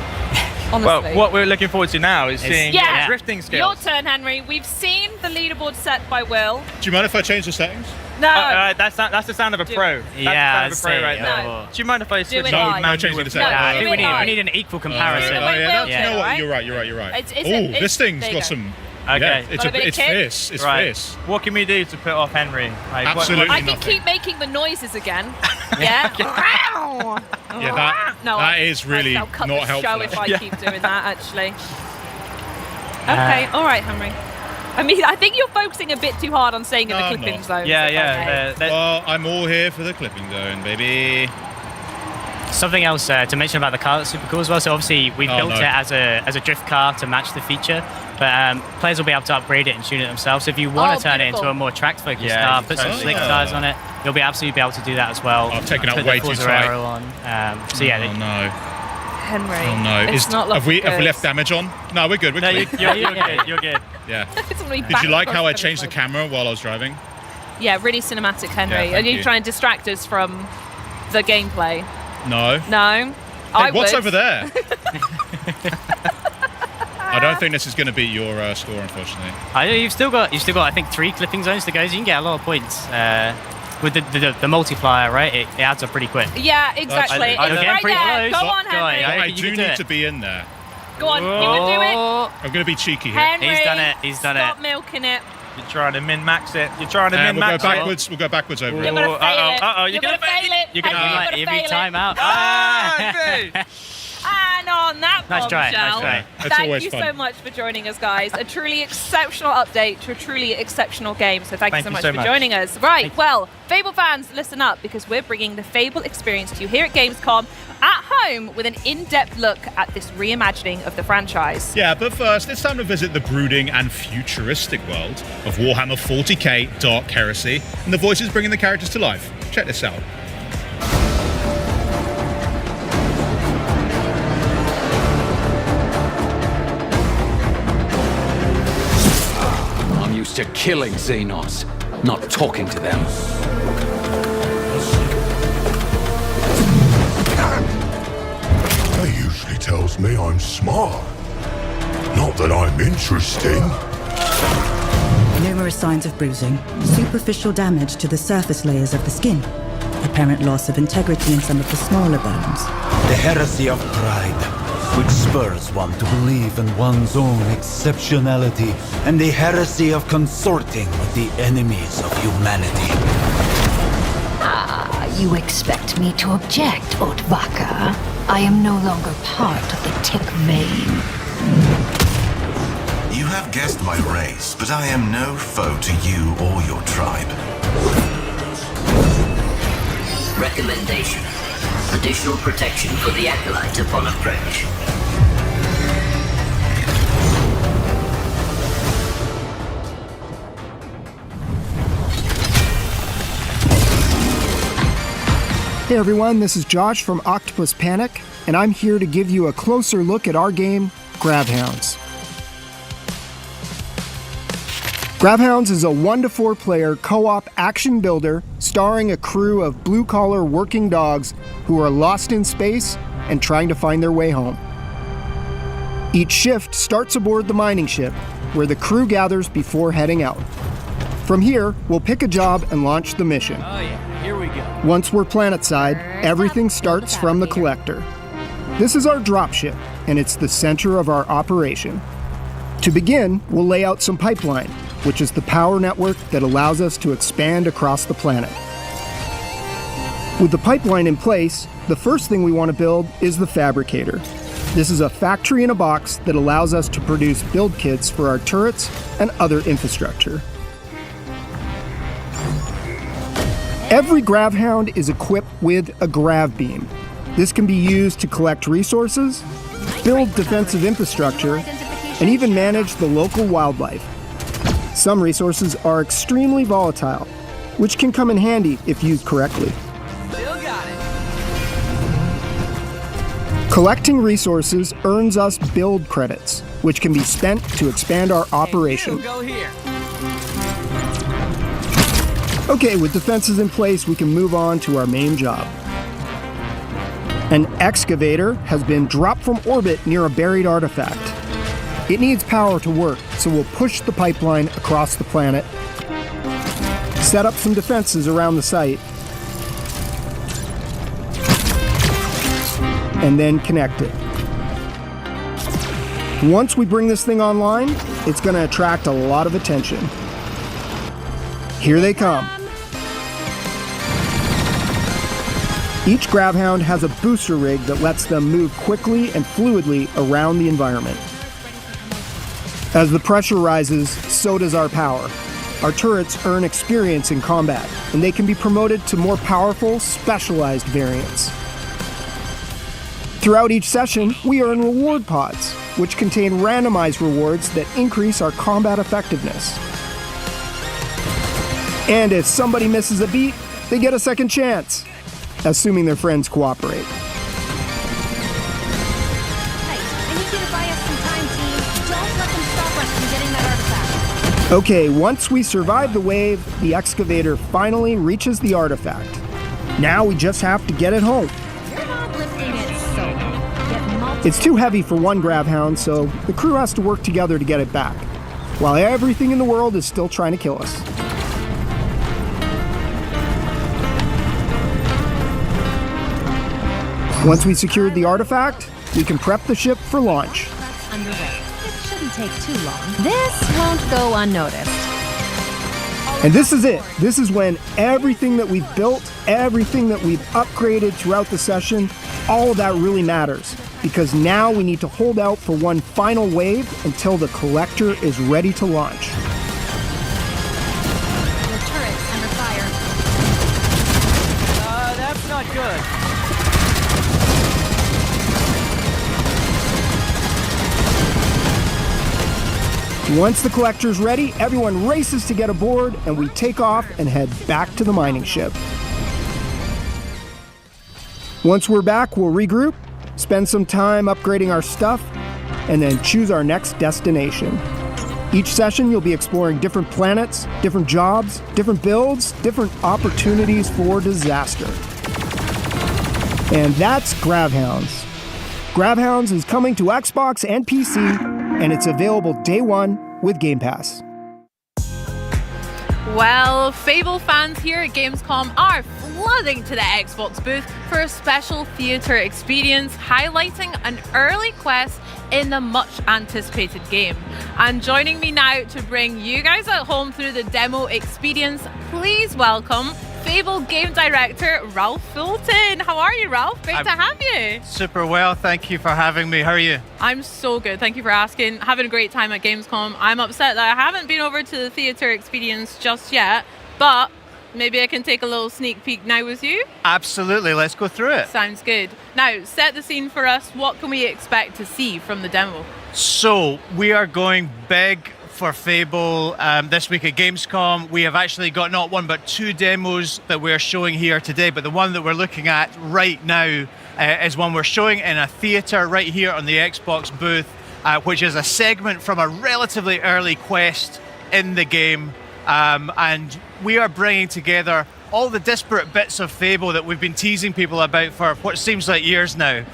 Honestly. Well, what we're looking forward to now is seeing drifting skills. Your turn, Henry. We've seen the leaderboard set by Will. Do you mind if I change the settings? No. That's the sound of a pro. That's the sound of a pro right now. Do you mind if I switch on? No, changing the settings. I think we need an equal comparison. You know what? You're right. This thing's got some. Okay, yeah, it's fierce. It's fierce. What can we do to put off Henry? Absolutely I can keep making the noises again. Yeah. That is really I'll cut not the helpful. show if I keep doing that. Actually. Okay. All right, Henry. I mean, I think you're focusing a bit too hard on staying in the clipping zone. Well, I'm all here for the clipping zone, baby. Something else to mention about the car that's super cool as well. So obviously we built it as a drift car to match the feature, but players will be able to upgrade it and tune it themselves. So if you want to turn it into a more track-focused car, put some slick tires on it, you'll be absolutely be able to do that as well. I've taken out put way the too Forza tight. Aero on. Oh no. Henry. Oh no. It's not have we looking good. left damage on? No, we're good. We're clean. You're good. Yeah. It's only Did you like back how I across changed the camera while I was driving? Yeah, really cinematic, Henry. Yeah, Are you you. trying to distract us from the gameplay? No. No. Hey, what's would. over there? I don't think this is going to beat your score, unfortunately. You've still got I think 3 clipping zones to go, so you can get a lot of points. With the multiplier, right? It adds up pretty quick. Yeah, exactly. It's right there. Go on, Henry. I do need to be in there. Go on, you can do it. I'm going to be cheeky here. Henry, He's done it. Stop milking it. You're trying to min-max it. We'll go backwards. We'll go backwards over You're it. going to fail it. Uh-oh. You're going to fail it. You're going to fail it. fail it. Ah, Ah, no. on that Nice try, bombshell. nice try. That's Thank always you fun. so much for joining us, guys. A truly exceptional update to a truly exceptional game. So thank you so much for joining us. Right, well, Fable fans, listen up, because we're bringing the Fable experience to you here at Gamescom at home with an in-depth look at this reimagining of the franchise. Yeah, but first, it's time to visit the brooding and futuristic world of Warhammer 40k Dark Heresy and the voices bringing the characters to life. Check this out. I'm used to killing Xenos, not talking to them. He usually tells me I'm smart. Not that I'm interesting. Numerous signs of bruising, superficial damage to the surface layers of the skin, apparent loss of integrity in some of the smaller bones. The heresy of pride, which spurs one to believe in one's own exceptionality, and the heresy of consorting with the enemies of humanity. You expect me to object, Otvaka? I am no longer part of the Tick vein. You have guessed my race, but I am no foe to you or your tribe. Recommendation. Additional protection for the Acolyte upon approach. Hey everyone, this is Josh from Octopus Panic, and I'm here to give you a closer look at our game, Gravhounds. Gravhounds is a 1 to 4 player co-op action builder starring a crew of blue-collar working dogs who are lost in space and trying to find their way home. Each shift starts aboard the mining ship, where the crew gathers before heading out. From here, we'll pick a job and launch the mission. Oh yeah, here we go. Once we're planetside, everything starts from the collector. This is our dropship, and it's the center of our operation. To begin, we'll lay out some pipeline, which is the power network that allows us to expand across the planet. With the pipeline in place, the first thing we want to build is the fabricator. This is a factory in a box that allows us to produce build kits for our turrets and other infrastructure. Every Gravhound is equipped with a grav beam. This can be used to collect resources, build defensive infrastructure, and even manage the local wildlife. Some resources are extremely volatile, which can come in handy if used correctly. Collecting resources earns us build credits, which can be spent to expand our operation. Okay, with defenses in place, we can move on to our main job. An excavator has been dropped from orbit near a buried artifact. It needs power to work, so we'll push the pipeline across the planet, set up some defenses around the site, and then connect it. Once we bring this thing online, it's going to attract a lot of attention. Here they come. Each Gravhound has a booster rig that lets them move quickly and fluidly around the environment. As the pressure rises, so does our power. Our turrets earn experience in combat, and they can be promoted to more powerful, specialized variants. Throughout each session, we earn reward pods, which contain randomized rewards that increase our combat effectiveness. And if somebody misses a beat, they get a second chance, assuming their friends cooperate. Okay, once we survive the wave, the excavator finally reaches the artifact. Now we just have to get it home. It's too heavy for one Gravhound, so the crew has to work together to get it back, while everything in the world is still trying to kill us. Once we secured the artifact, we can prep the ship for launch. Underway. It shouldn't take too long. This won't go unnoticed. And this is it. This is when everything that we've built, everything that we've upgraded throughout the session, all of that really matters. because now we need to hold out for one final wave until the collector is ready to launch. The turret's under fire. That's not good. Once the collector's ready, everyone races to get aboard, and we take off and head back to the mining ship. Once we're back, we'll regroup, spend some time upgrading our stuff, and then choose our next destination. Each session, you'll be exploring different planets, different jobs, different builds, different opportunities for disaster. And that's Gravhounds. Gravhounds is coming to Xbox and PC, and it's available day one with Game Pass. Well, Fable fans here at Gamescom are flooding to the Xbox booth for a special theatre experience highlighting an early quest in the much anticipated game. And joining me now to bring you guys at home through the demo experience, please welcome Fable game director Ralph Fulton. How are you, Ralph? Great to have you. Super well, thank you for having me. How are you? I'm so good, thank you for asking. Having a great time at Gamescom. I'm upset that I haven't been over to the theatre experience just yet, but maybe I can take a little sneak peek now with you. Absolutely, let's go through it. Sounds good. Now, set the scene for us. What can we expect to see from the demo? So, we are going big for Fable this week at Gamescom. We have actually got not one but two demos that we're showing here today, but the one that we're looking at right now is one we're showing in a theatre right here on the Xbox booth, which is a segment from a relatively early quest in the game. And we are bringing together all the disparate bits of Fable that we've been teasing people about for what seems like years now.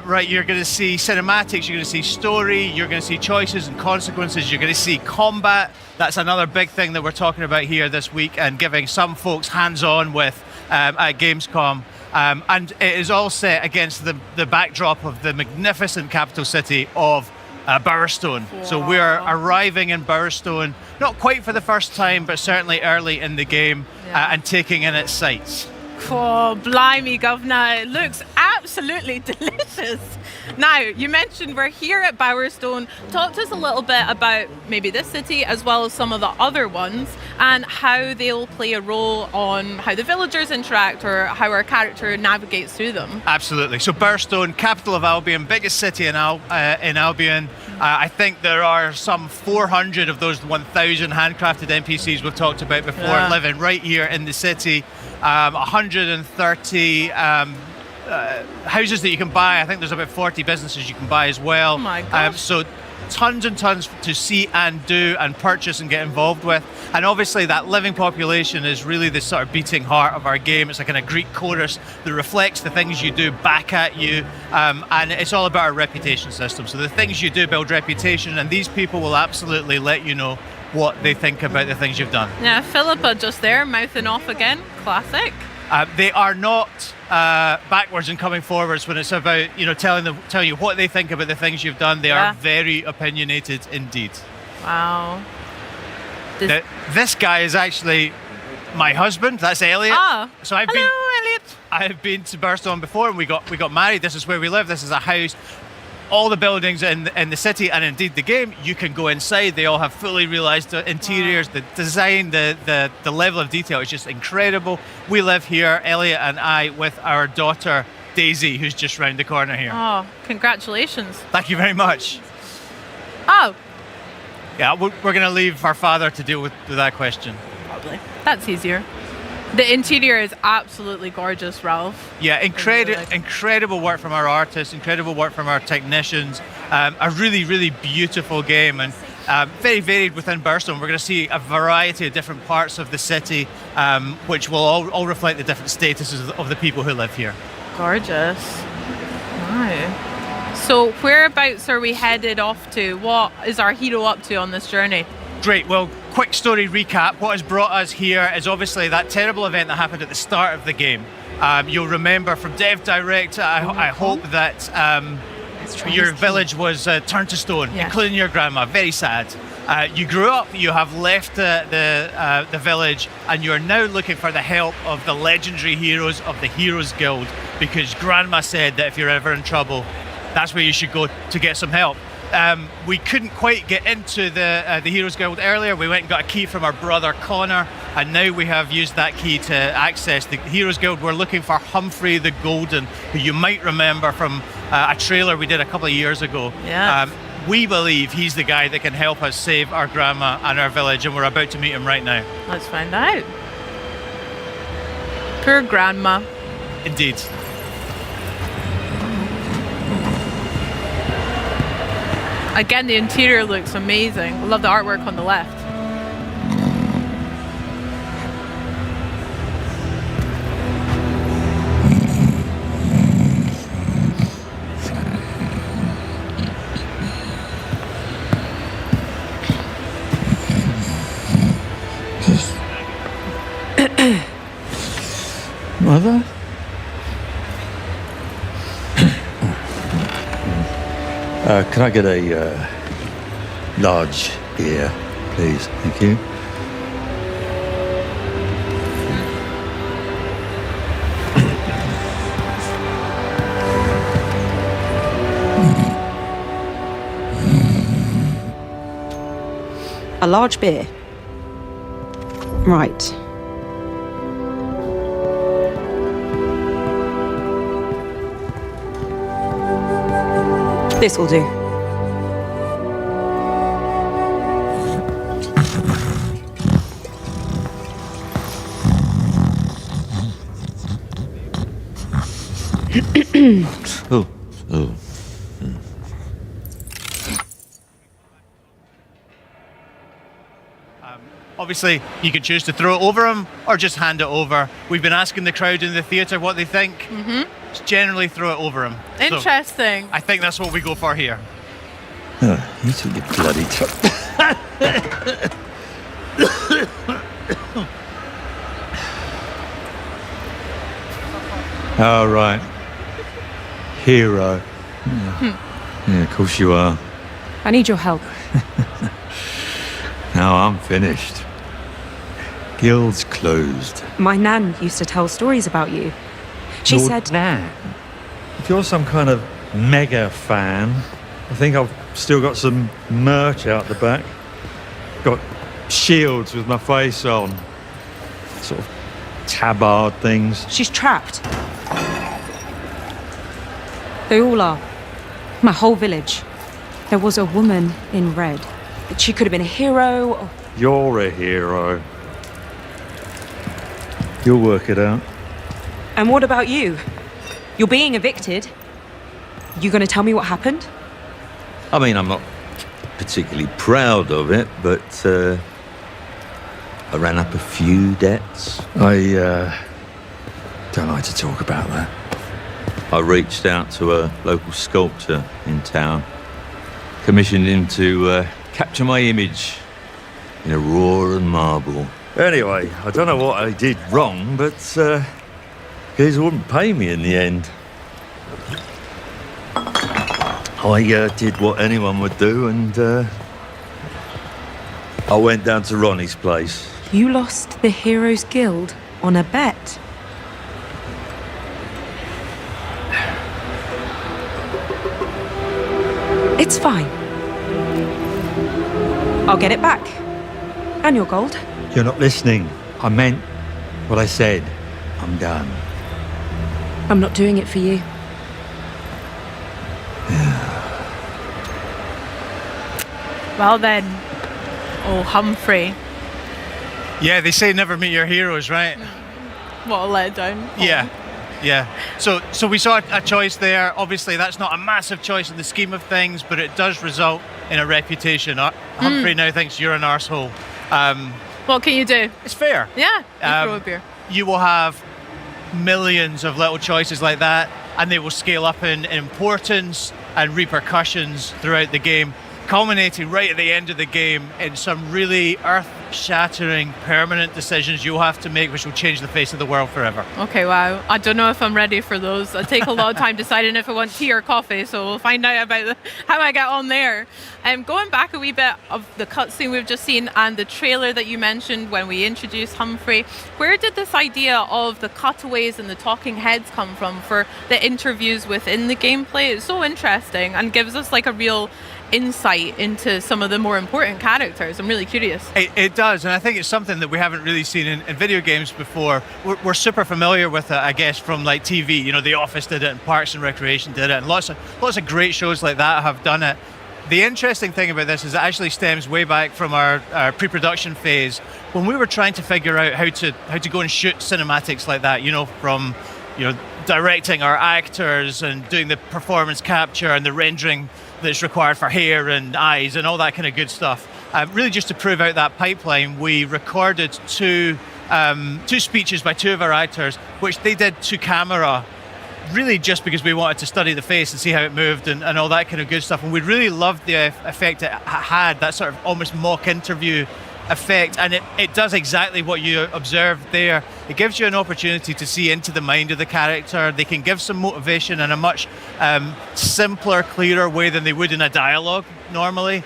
Right, you're going to see cinematics, you're going to see story, you're going to see choices and consequences, you're going to see combat. That's another big thing that we're talking about here this week and giving some folks hands-on with at Gamescom. And it is all set against the backdrop of the magnificent capital city of Bowerstone. Wow. So we're arriving in Bowerstone, not quite for the first time, but certainly early in the game, and taking in its sights. Oh, blimey, governor. It looks absolutely delicious. Now, you mentioned we're here at Bowerstone. Talk to us a little bit about maybe this city as well as some of the other ones and how they'll play a role on how the villagers interact or how our character navigates through them. Absolutely. So Bowerstone, capital of Albion, biggest city in Albion. I think there are some 400 of those 1,000 handcrafted NPCs we've talked about before living right here in the city. 130 houses that you can buy. I think there's about 40 businesses you can buy as well. Oh my gosh. So tons and tons to see and do and purchase and get involved with. And obviously that living population is really the sort of beating heart of our game. It's like a Greek chorus that reflects the things you do back at you. And it's all about our reputation system. So the things you do build reputation, and these people will absolutely let you know what they think about the things you've done. Yeah, Philippa just there, mouthing off again. Classic. They are not backwards and coming forwards when it's about telling you what they think about the things you've done. They are very opinionated indeed. Wow. This guy is actually my husband. That's Elliot. So hello, Elliot. I've been to Bowerstone before, and we got married. This is where we live. This is a house. All the buildings in the city and indeed the game, you can go inside. They all have fully realized interiors. The design, the level of detail is just incredible. We live here, Elliot and I, with our daughter Daisy, who's just round the corner here. Oh, congratulations. Thank you very much. Oh. Yeah, we're going to leave our father to deal with that question. Probably. That's easier. The interior is absolutely gorgeous, Ralph. Yeah, incredible work from our artists, incredible work from our technicians. A really, really beautiful game, and very varied within Bowerstone. We're going to see a variety of different parts of the city, which will all reflect the different statuses of the people who live here. Gorgeous. Wow. So whereabouts are we headed off to? What is our hero up to on this journey? Great. Well, quick story recap. What has brought us here is obviously that terrible event that happened at the start of the game. You'll remember from Dev Direct, I hope that your village was turned to stone, including your grandma. Very sad. You grew up, you have left the village, and you are now looking for the help of the legendary heroes of the Heroes Guild, because Grandma said that if you're ever in trouble, that's where you should go to get some help. We couldn't quite get into the Heroes Guild earlier. We went and got a key from our brother Connor, and now we have used that key to access the Heroes Guild. We're looking for Humphrey the Golden, who you might remember from a trailer we did a couple of years ago. Yeah. We believe he's the guy that can help us save our grandma and our village, and we're about to meet him right now. Let's find out. Poor grandma. Indeed. Again, the interior looks amazing. I love the artwork on the left. Mother? Can I get a large beer, please? Thank you. A large beer. Right. This will do. Oh. Obviously, you can choose to throw it over him or just hand it over. We've been asking the crowd in the theatre what they think. Just generally throw it over him. Interesting. So I think that's what we go for here. Oh, you took your bloody All right. Hero. Yeah, of course you are. I need your help. Now I'm finished. Guild's closed. My nan used to tell stories about you. She Your said... nan? If you're some kind of mega fan, I think I've still got some merch out the back. Got shields with my face on. Sort of tabard things. She's trapped. They all are. My whole village. There was a woman in red. She could have been a hero or... You're a hero. You'll work it out. And what about you? You're being evicted. You gonna tell me what happened? I mean, I'm not particularly proud of it, but I ran up a few debts. I don't like to talk about that. I reached out to a local sculptor in town, commissioned him to capture my image in a raw and marble. Anyway, I don't know what I did wrong, but guys wouldn't pay me in the end. I did what anyone would do, and I went down to Ronnie's place. You lost the Heroes Guild on a bet. It's fine. I'll get it back. And your gold. You're not listening. I meant what I said. I'm done. I'm not doing it for you. Well then, oh Humphrey. Yeah, they say never meet your heroes, right? What a letdown. Yeah. So we saw a choice there. Obviously, that's not a massive choice in the scheme of things, but it does result in a reputation. Humphrey now thinks you're an arsehole. What can you do? It's fair. Yeah, you throw a beer. You will have millions of little choices like that, and they will scale up in importance and repercussions throughout the game, culminating right at the end of the game in some really earth-shattering, permanent decisions you'll have to make, which will change the face of the world forever. Okay, wow. I don't know if I'm ready for those. I take a lot of time deciding if I want tea or coffee, so we'll find out about how I get on there. Going back a wee bit of the cutscene we've just seen and the trailer that you mentioned when we introduced Humphrey, where did this idea of the cutaways and the talking heads come from for the interviews within the gameplay? It's so interesting and gives us like a real insight into some of the more important characters. I'm really curious. It does, and I think it's something that we haven't really seen in video games before. We're super familiar with it, I guess, from like TV. You know, The Office did it, and Parks and Recreation did it, and lots of great shows like that have done it. The interesting thing about this is it actually stems way back from our pre-production phase when we were trying to figure out how to go and shoot cinematics like that. You know, from directing our actors and doing the performance capture and the rendering that's required for hair and eyes and all that kind of good stuff. Really, just to prove out that pipeline, we recorded two speeches by two of our actors, which they did to camera. Really just because we wanted to study the face and see how it moved and all that kind of good stuff. And we really loved the effect it had, that sort of almost mock interview effect. And it does exactly what you observed there. It gives you an opportunity to see into the mind of the character. They can give some motivation in a much simpler, clearer way than they would in a dialogue normally.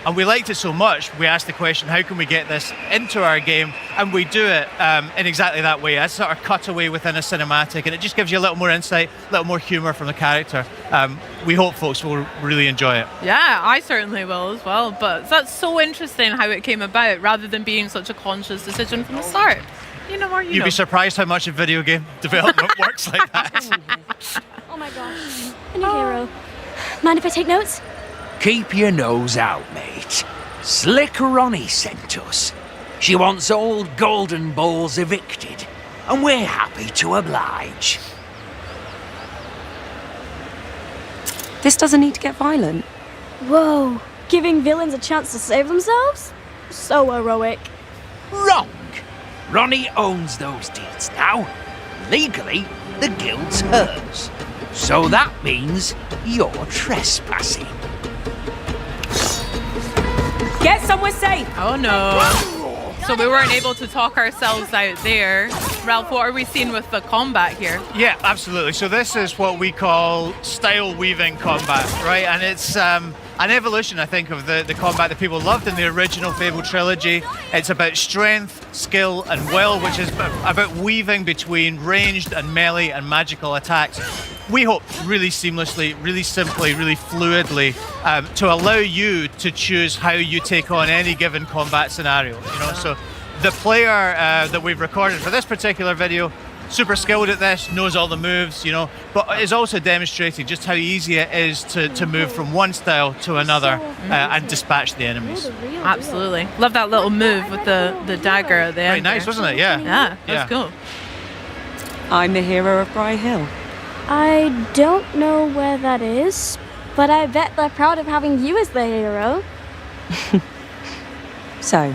And we liked it so much, we asked the question, how can we get this into our game? And we do it in exactly that way, a sort of cutaway within a cinematic, and it just gives you a little more insight, a little more humour from the character. We hope folks will really enjoy it. Yeah, I certainly will as well, but that's so interesting how it came about, rather than being such a conscious decision from the start. You'd be surprised how much of video game development works like that. Oh my gosh. A new hero. Mind if I take notes? Keep your nose out, mate. Slick Ronnie sent us. She wants all Golden Balls evicted, and we're happy to oblige. This doesn't need to get violent. Whoa. Giving villains a chance to save themselves? So heroic. Wrong. Ronnie owns those deeds now. Legally, the guild's hers. So that means you're trespassing. Get somewhere safe! Oh no. So we weren't able to talk ourselves out there. Ralph, what are we seeing with the combat here? Yeah, absolutely. So this is what we call style weaving combat, right? And it's an evolution, I think, of the combat that people loved in the original Fable trilogy. It's about strength, skill, and will, which is about weaving between ranged and melee and magical attacks. We hope really seamlessly, really simply, really fluidly to allow you to choose how you take on any given combat scenario. So the player that we've recorded for this particular video, super skilled at this, knows all the moves, but is also demonstrating just how easy it is to move from one style to another and dispatch the enemies. Absolutely. Love that little move with the dagger at the end. Very nice, wasn't it? Yeah. Yeah, that's cool. I'm the hero of Bry Hill. I don't know where that is, but I bet they're proud of having you as the hero. So,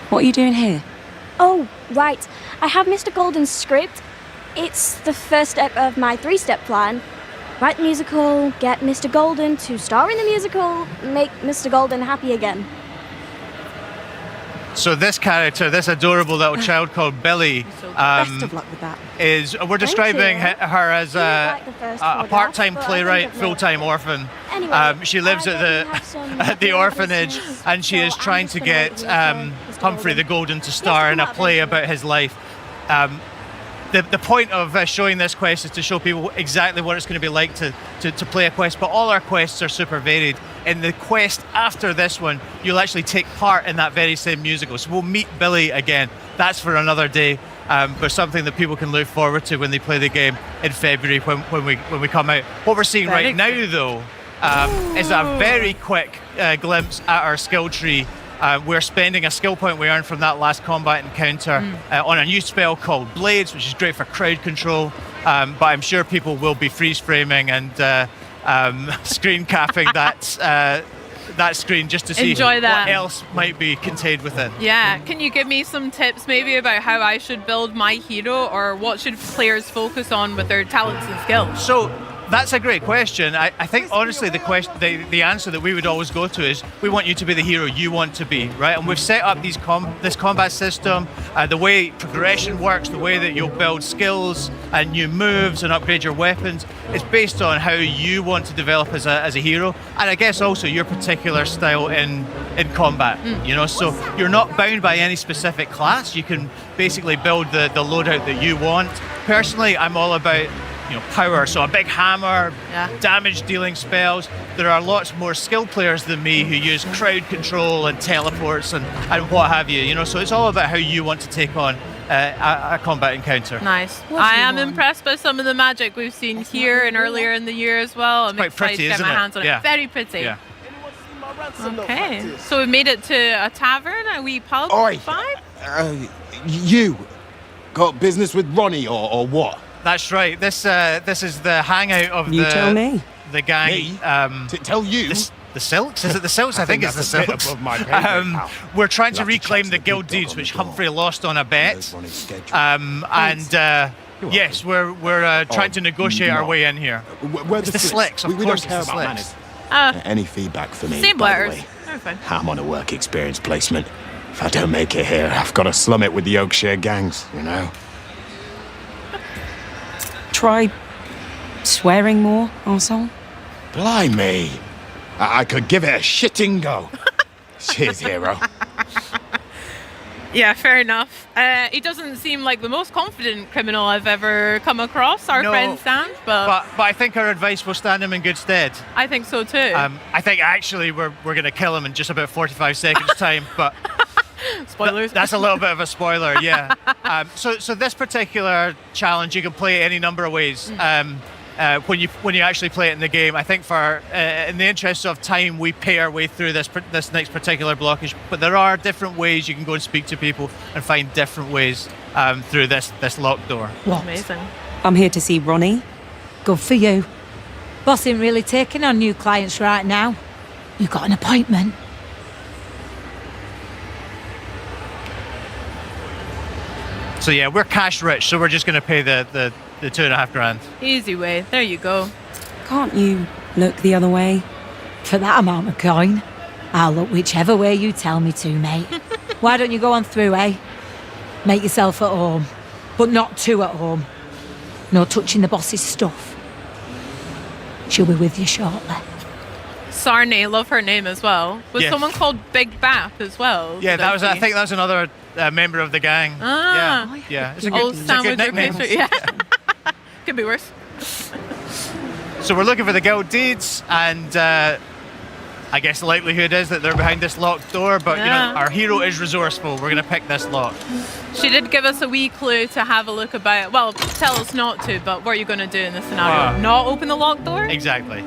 what are you doing here? Oh, right. I have Mr. Golden's script. It's the first step of my 3-step plan. Write the musical, get Mr. Golden to star in the musical, make Mr. Golden happy again. So this character, this adorable little child called Billy, Best of luck with that. we're describing her as a part-time playwright, full-time orphan. She lives at the orphanage, and she is trying to get Humphrey the Golden to star in a play about his life. The point of showing this quest is to show people exactly what it's going to be like to play a quest, but all our quests are super varied. In the quest after this one, you'll actually take part in that very same musical. So we'll meet Billy again. That's for another day, but something that people can look forward to when they play the game in February when we come out. What we're seeing right now, though, is a very quick glimpse at our skill tree. We're spending a skill point we earned from that last combat encounter on a new spell called Blades, which is great for crowd control, but I'm sure people will be freeze framing and screen capping that screen just to see what else might be contained within. Yeah, can you give me some tips maybe about how I should build my hero, or what should players focus on with their talents and skills? So That's a great question. I think honestly the answer that we would always go to is we want you to be the hero you want to be, right? And we've set up this combat system, the way progression works, the way that you'll build skills and new moves and upgrade your weapons. It's based on how you want to develop as a hero, and I guess also your particular style in combat. You know, so you're not bound by any specific class. You can basically build the loadout that you want. Personally, I'm all about power, so a big hammer, damage dealing spells. There are lots more skilled players than me who use crowd control and teleports and what have you, so it's all about how you want to take on a combat encounter. Nice. I am impressed by some of the magic we've seen here and earlier in the year as well. I'm quite excited pretty, to get my hands on it. Very pretty. Yeah. Okay, so we've made it to a tavern, a wee pub. Oi. Vibe? You got business with Ronnie or what? That's right. This is the hangout of tell me. The gang. Me? Tell you. The Silks? Is it the Silks? I think it's the Silks. We're trying to reclaim the guild deeds which Humphrey lost on a bet. Yes, we're trying to negotiate our way in here. It's the Slicks, of course. It's the Slicks. Any feedback for me? Same by the letters. way? I'm on a work experience placement. If I don't make it here, I've got to slum it with the Oakshire gangs, Try swearing more, arsehole. Blimey. I could give it a shitting go. Cheers, hero. Yeah, fair enough. He doesn't seem like the most confident criminal I've ever come across, our friend Sam, but I think our advice will stand him in good stead. I think so too. I think actually we're going to kill him in just about 45 seconds time, but spoilers. That's a little bit of a spoiler, yeah. So this particular challenge you can play any number of ways. When you actually play it in the game, I think for in the interest of time, we pay our way through this next particular blockage. But there are different ways you can go and speak to people and find different ways through this locked door. What? Amazing. I'm here to see Ronnie. Good for you. Boss ain't really taking on new clients right now. You got an appointment. So yeah, we're cash rich, so we're just going to pay the $2,500. Easy way. There you go. Can't you look the other way? For that amount of coin, I'll look whichever way you tell me to, mate. Why don't you go on through, eh? Make yourself at home, but not too at home. No touching the boss's stuff. She'll be with you shortly. Sarney, love her name as well. Was Yes. someone called Big Bath as well? Yeah, Did I think that was another member of the gang. Ah. Yeah. It's a Old good Sam with her nickname. pastry. Yeah. Could be worse. So we're looking for the guild deeds, and I guess the likelihood is that they're behind this locked door, but Yeah. our hero is resourceful. We're going to pick this lock. She did give us a wee clue to have a look about. Well, tell us not to, but what are you going to do in this scenario? Not open the locked door? Exactly.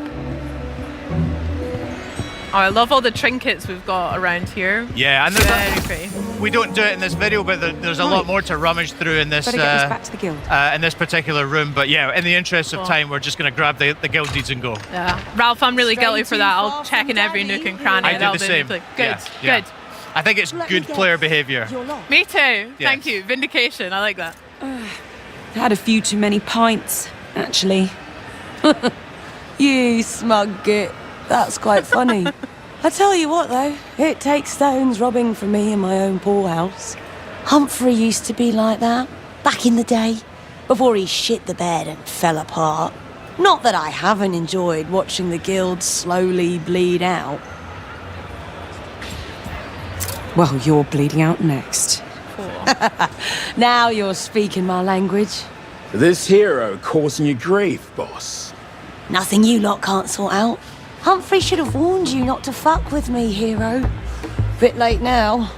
Oh, I love all the trinkets we've got around here. Yeah, and very pretty. we don't do it in this video, but there's a lot more to rummage through in this Better get this back to the guild. in this particular room. But yeah, in the interest of Cool. time, we're just going to grab the guild deeds and go. Yeah. Ralph, I'm really guilty for that. I'll check in every nook and cranny. I do That'll the same. Good, Yeah, yeah. good. I think it's good player behavior. Me too. Yes. Thank you. Vindication. I like that. Had a few too many pints, actually. You smug git. That's quite funny. I tell you what, though, it takes stones robbing from me in my own poorhouse. Humphrey used to be like that, back in the day, before he shit the bed and fell apart. Not that I haven't enjoyed watching the guild slowly bleed out. Well, you're bleeding out next. Now you're speaking my language. This hero causing you grief, boss. Nothing you lot can't sort out. Humphrey should have warned you not to fuck with me, hero. Bit late now.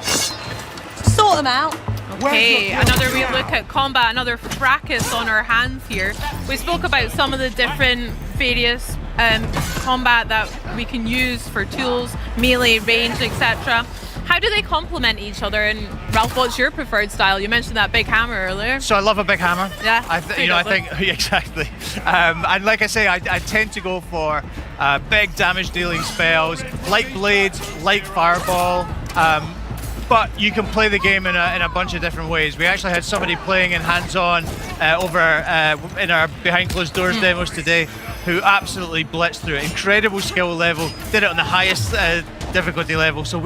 Sort them out. Okay, another wee look at combat, another fracas on our hands here. We spoke about some of the different various combat that we can use for tools, melee, range, etc. How do they complement each other? And Ralph, what's your preferred style? You mentioned that big hammer earlier. So I love a big hammer. Yeah, I think exactly. And like I say, I tend to go for big damage dealing spells, like blades, like fireball. but you can play the game in a bunch of different ways. We actually had somebody playing in hands-on over in our behind closed doors demos today, who absolutely blitzed through it. Incredible skill level, did it on the highest difficulty level. So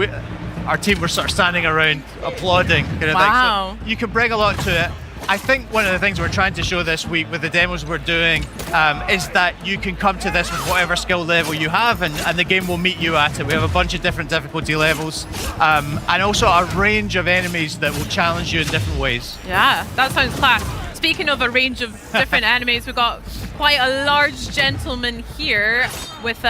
our team were sort of standing around applauding. Kind of wow. thing. So you can bring a lot to it. I think one of the things we're trying to show this week with the demos we're doing is that you can come to this with whatever skill level you have, and the game will meet you at it. We have a bunch of different difficulty levels, and also a range of enemies that will challenge you in different ways. Yeah, that sounds class. Speaking of a range of different enemies, we've got quite a large gentleman here with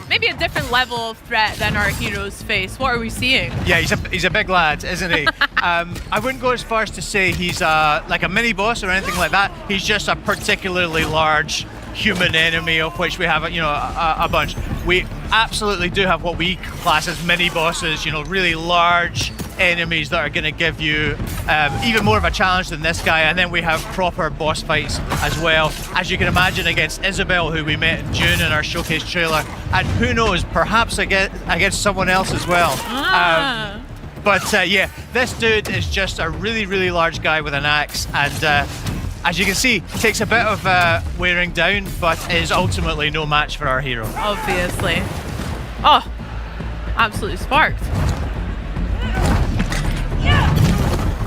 maybe a different level of threat than our heroes face. What are we seeing? Yeah, he's a big lad, isn't he? I wouldn't go as far as to say he's like a mini boss or anything like that. He's just a particularly large human enemy, of which we have a bunch. We absolutely do have what we class as mini bosses, really large enemies that are going to give you even more of a challenge than this guy, and then we have proper boss fights as well, as you can imagine, against Isabel, who we met in June in our showcase trailer, and who knows, perhaps against someone else as well. But yeah, this dude is just a really, really large guy with an axe, and as you can see, takes a bit of wearing down, but is ultimately no match for our hero. Obviously. Oh, absolutely sparked.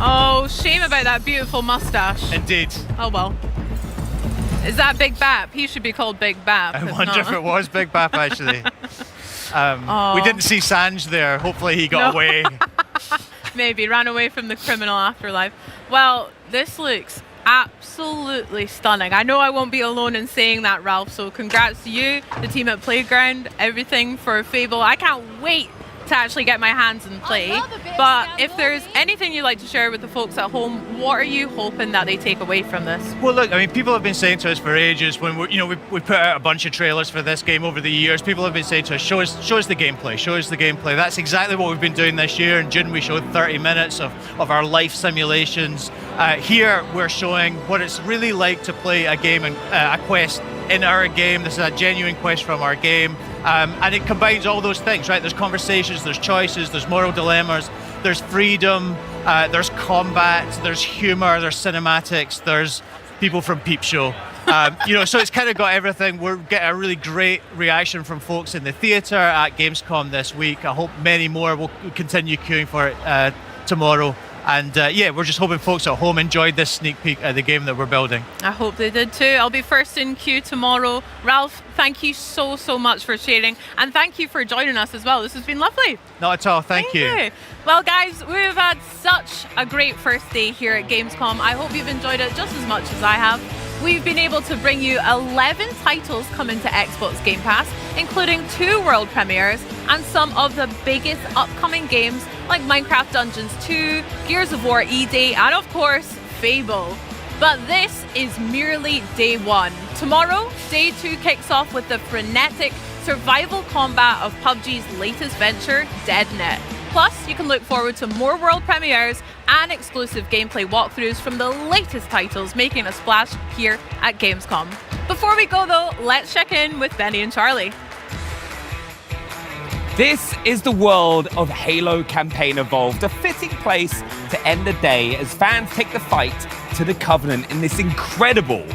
Oh, shame about that beautiful mustache. Indeed. Oh well. Is that Big Bap? He should be called Big Bap. I wonder if it was Big Bap, actually. We didn't see Sanj there. Hopefully he got away. Maybe ran away from the criminal afterlife. Well, this looks absolutely stunning. I know I won't be alone in saying that, Ralph, so congrats to you, the team at Playground, everything for Fable. I can't wait to actually get my hands and play. But if there's anything you'd like to share with the folks at home, what are you hoping that they take away from this? Well, look, I mean, people have been saying to us for ages when we put out a bunch of trailers for this game over the years. People have been saying to us, show us the gameplay, show us the gameplay. That's exactly what we've been doing this year. In June, we showed 30 minutes of our life simulations. Here, we're showing what it's really like to play a game and a quest in our game. This is a genuine quest from our game. And it combines all those things, right? There's conversations, there's choices, there's moral dilemmas, there's freedom, there's combat, there's humor, there's cinematics, there's people from Peep Show. So it's kind of got everything. We're getting a really great reaction from folks in the theatre at Gamescom this week. I hope many more will continue queuing for it tomorrow. And yeah, we're just hoping folks at home enjoyed this sneak peek at the game that we're building. I hope they did too. I'll be first in queue tomorrow. Ralph, thank you so much for sharing. And thank you for joining us as well. This has been lovely. Not at all. Thank you. Well, guys, we've had such a great first day here at Gamescom. I hope you've enjoyed it just as much as I have. We've been able to bring you 11 titles coming to Xbox Game Pass, including 2 world premieres and some of the biggest upcoming games like Minecraft Dungeons 2, Gears of War E-Day, and of course, Fable. But this is merely day 1. Tomorrow, day 2 kicks off with the frenetic survival combat of PUBG's latest venture, DeadNet. Plus, you can look forward to more world premieres and exclusive gameplay walkthroughs from the latest titles making a splash here at Gamescom. Before we go though, let's check in with Benny and Charlie. This is the world of Halo Campaign Evolved, a fitting place to end the day as fans take the fight to the Covenant in this incredible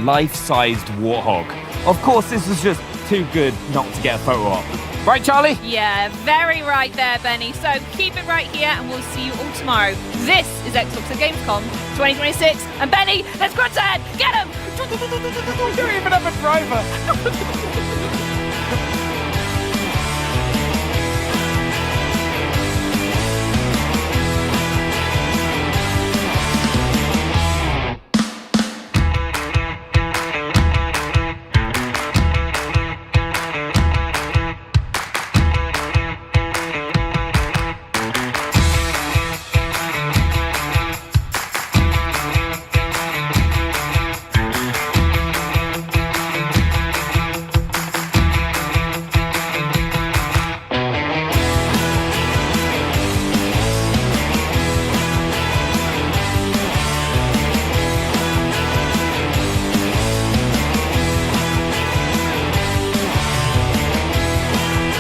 life-sized warthog. Of course, this was just too good not to get a photo op. Right, Charlie? Yeah, very right there, Benny. So keep it right here and we'll see you all tomorrow. This is Xbox at Gamescom 2026. And Benny, let's go outside. Get him! We don't even have a driver.